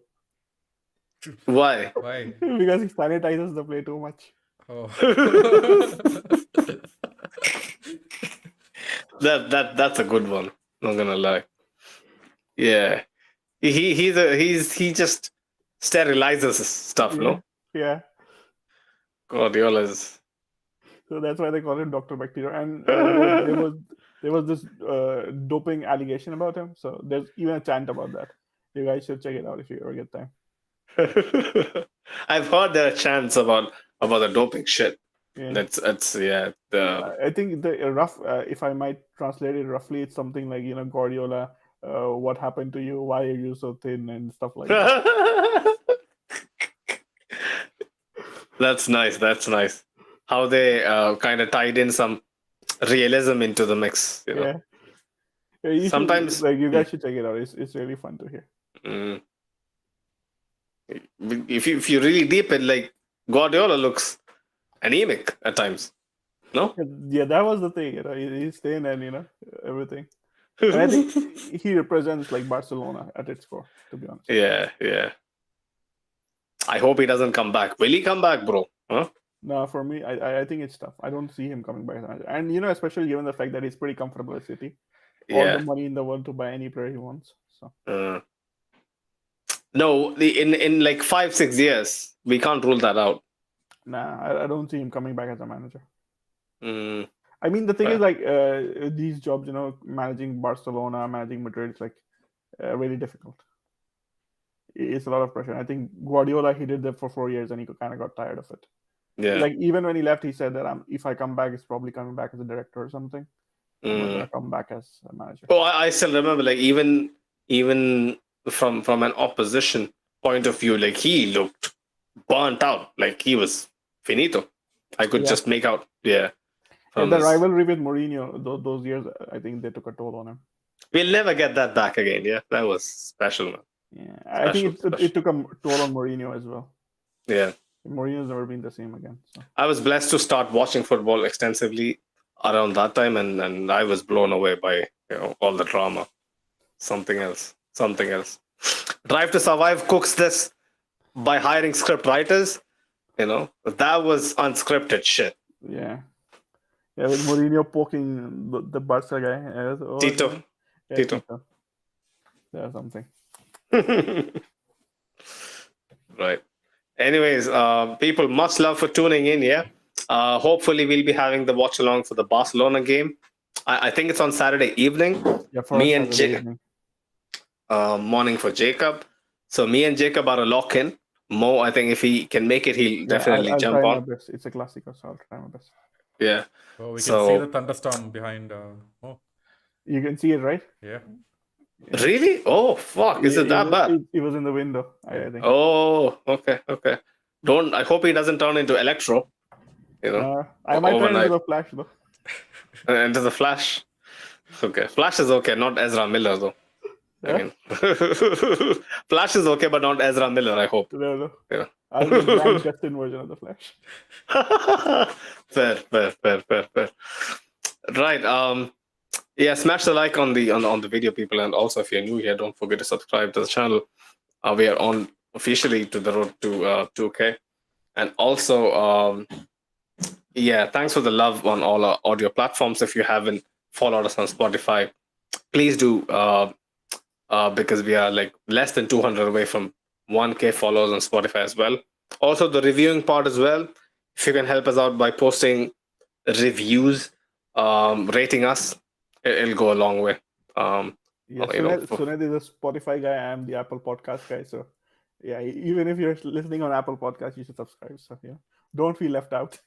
Why? Why? Because he sanitizes the play too much. Oh. That's a good one. Not gonna lie. Yeah. He just sterilizes stuff, no? Yeah. Guardiola's. So that's why they call him Dr. Bacteria. And there was this doping allegation about him. So there's even a chant about that. You guys should check it out if you ever get time. I've heard there are chants about the doping shit. Yeah. That's I think the rough, if I might translate it roughly, it's something like Guardiola, what happened to you? Why are you so thin and stuff like that. That's nice. That's nice. How they kind of tied in some realism into the mix. Yeah. You Sometimes you guys should check it out. It's really fun to hear. If you really deep it, like Guardiola looks anemic at times. No? Yeah, that was the thing. He's thin and everything. And I think he represents like Barcelona at its core, to be honest. Yeah. I hope he doesn't come back. Will he come back, bro? Huh? No, for me, I think it's tough. I don't see him coming back. And especially given the fact that he's pretty comfortable at City. All the money in the world to buy any player he wants. So no, in like 5-6 years, we can't rule that out. Nah, I don't see him coming back as a manager. I I mean, the thing is, like, these jobs, managing Barcelona, managing Madrid, it's like really difficult. It's a lot of pressure. I think Guardiola, he did that for 4 years and he kind of got tired of it. Yeah. Like, even when he left, he said that if I come back, it's probably coming back as a director or something. I'm not gonna come back as a manager. Oh, I still remember, like, even from an opposition point of view, like, he looked burnt out. Like, he was finito. I could just make out, the rivalry with Mourinho, those years, I think they took a toll on him. We'll never get that back again. Yeah, that was special, man. Yeah, I think it took a toll on Mourinho as well. Yeah. Mourinho's never been the same again. So. I was blessed to start watching football extensively around that time, and I was blown away by all the drama. Something else. Drive to Survive cooks this by hiring script writers. That was unscripted shit. Yeah, with Mourinho poking the Barca guy. Tito. Tito. There's something. Right. Anyways, people, much love for tuning in. Yeah. Hopefully, we'll be having the watch along for the Barcelona game. I think it's on Saturday evening. Yeah, for me and Jacob. Morning for Jacob. So me and Jacob are a lock in. Mo, I think if he can make it, he'll definitely I'll jump try on. My best. It's a Clasico, so I'll try my best. Yeah. Oh, we can see the thunderstorm behind. You can see it, right? Yeah. Really? Oh, fuck. Is it that bad? It was in the window, I think. Oh, okay. I hope he doesn't turn into Electro. I might turn into the Flash, though. Into the Flash? Okay. Flash is okay, not Ezra Miller, though. I mean, Flash is okay, but not Ezra Miller, I hope. No. Yeah. I'll be the Justin version of the Flash. Fair. Right. Yeah, smash the like on the video, people, and also if you're new here, don't forget to subscribe to the channel. We are on officially to the road to 2K. And also, thanks for the love on all our audio platforms. If you haven't followed us on Spotify, please do, because we are like less than 200 away from 1K followers on Spotify as well. Also, the reviewing part as well. If you can help us out by posting reviews, rating us, it'll go a long way. Yeah, Suned is a Spotify guy. I am the Apple Podcast guy. So, yeah, even if you're listening on Apple Podcast, you should subscribe. So, yeah, don't feel left out.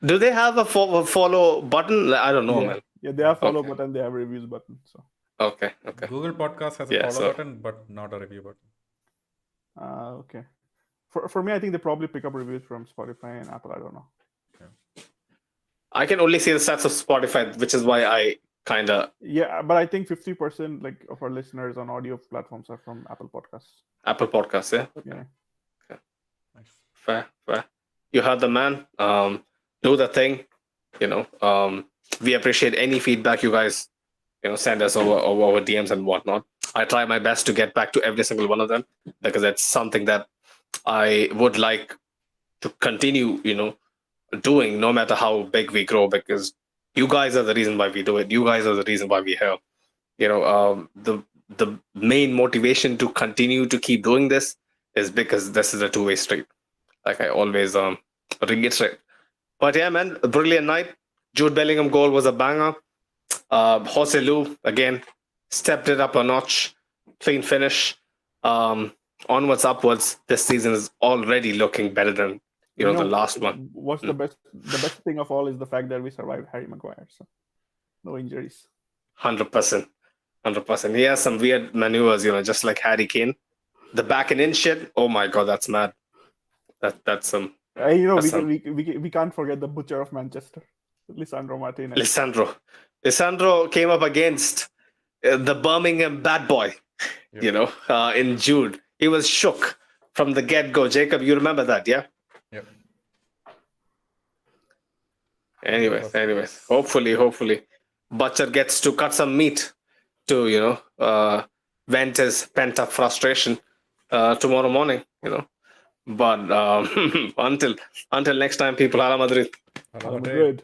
Do they have a follow button? I don't know, man. Yeah, they have follow button. They have reviews button. So. Okay. Google Podcast has a follow button, but not a review button. Okay. For me, I think they probably pick up reviews from Spotify and Apple. I don't know. Yeah. I can only see the stats of Spotify, which is why I kind of... Yeah, but I think 50% like of our listeners on audio platforms are from Apple Podcasts. Apple Podcasts, yeah? Yeah. Okay. Nice. Fair. You heard the man. Do the thing. We appreciate any feedback you guys, send us over DMs and whatnot. I try my best to get back to every single one of them because it's something that I would like to continue, doing no matter how big we grow, because you guys are the reason why we do it. You guys are the reason why we're here. The main motivation to continue to keep doing this is because this is a two-way street. Like I always reiterate. But yeah, man, a brilliant night. Jude Bellingham goal was a banger. Jose Lu, again, stepped it up a notch. Clean finish. Onwards, upwards. This season is already looking better than the last one. What's the best thing of all is the fact that we survived Harry Maguire. So no injuries. 100%. He has some weird maneuvers, just like Harry Kane. The back and in shit. Oh my god, that's mad. That's some. We can't forget the butcher of Manchester, Lisandro Martinez. Lisandro came up against the Birmingham bad boy. Yep. In Jude. He was shook from the get-go. Jacob, you remember that, yeah? Yep. Anyways, hopefully, Butcher gets to cut some meat to, vent his pent-up frustration tomorrow morning, But until next time, people, Hala Madrid. Hala Madrid.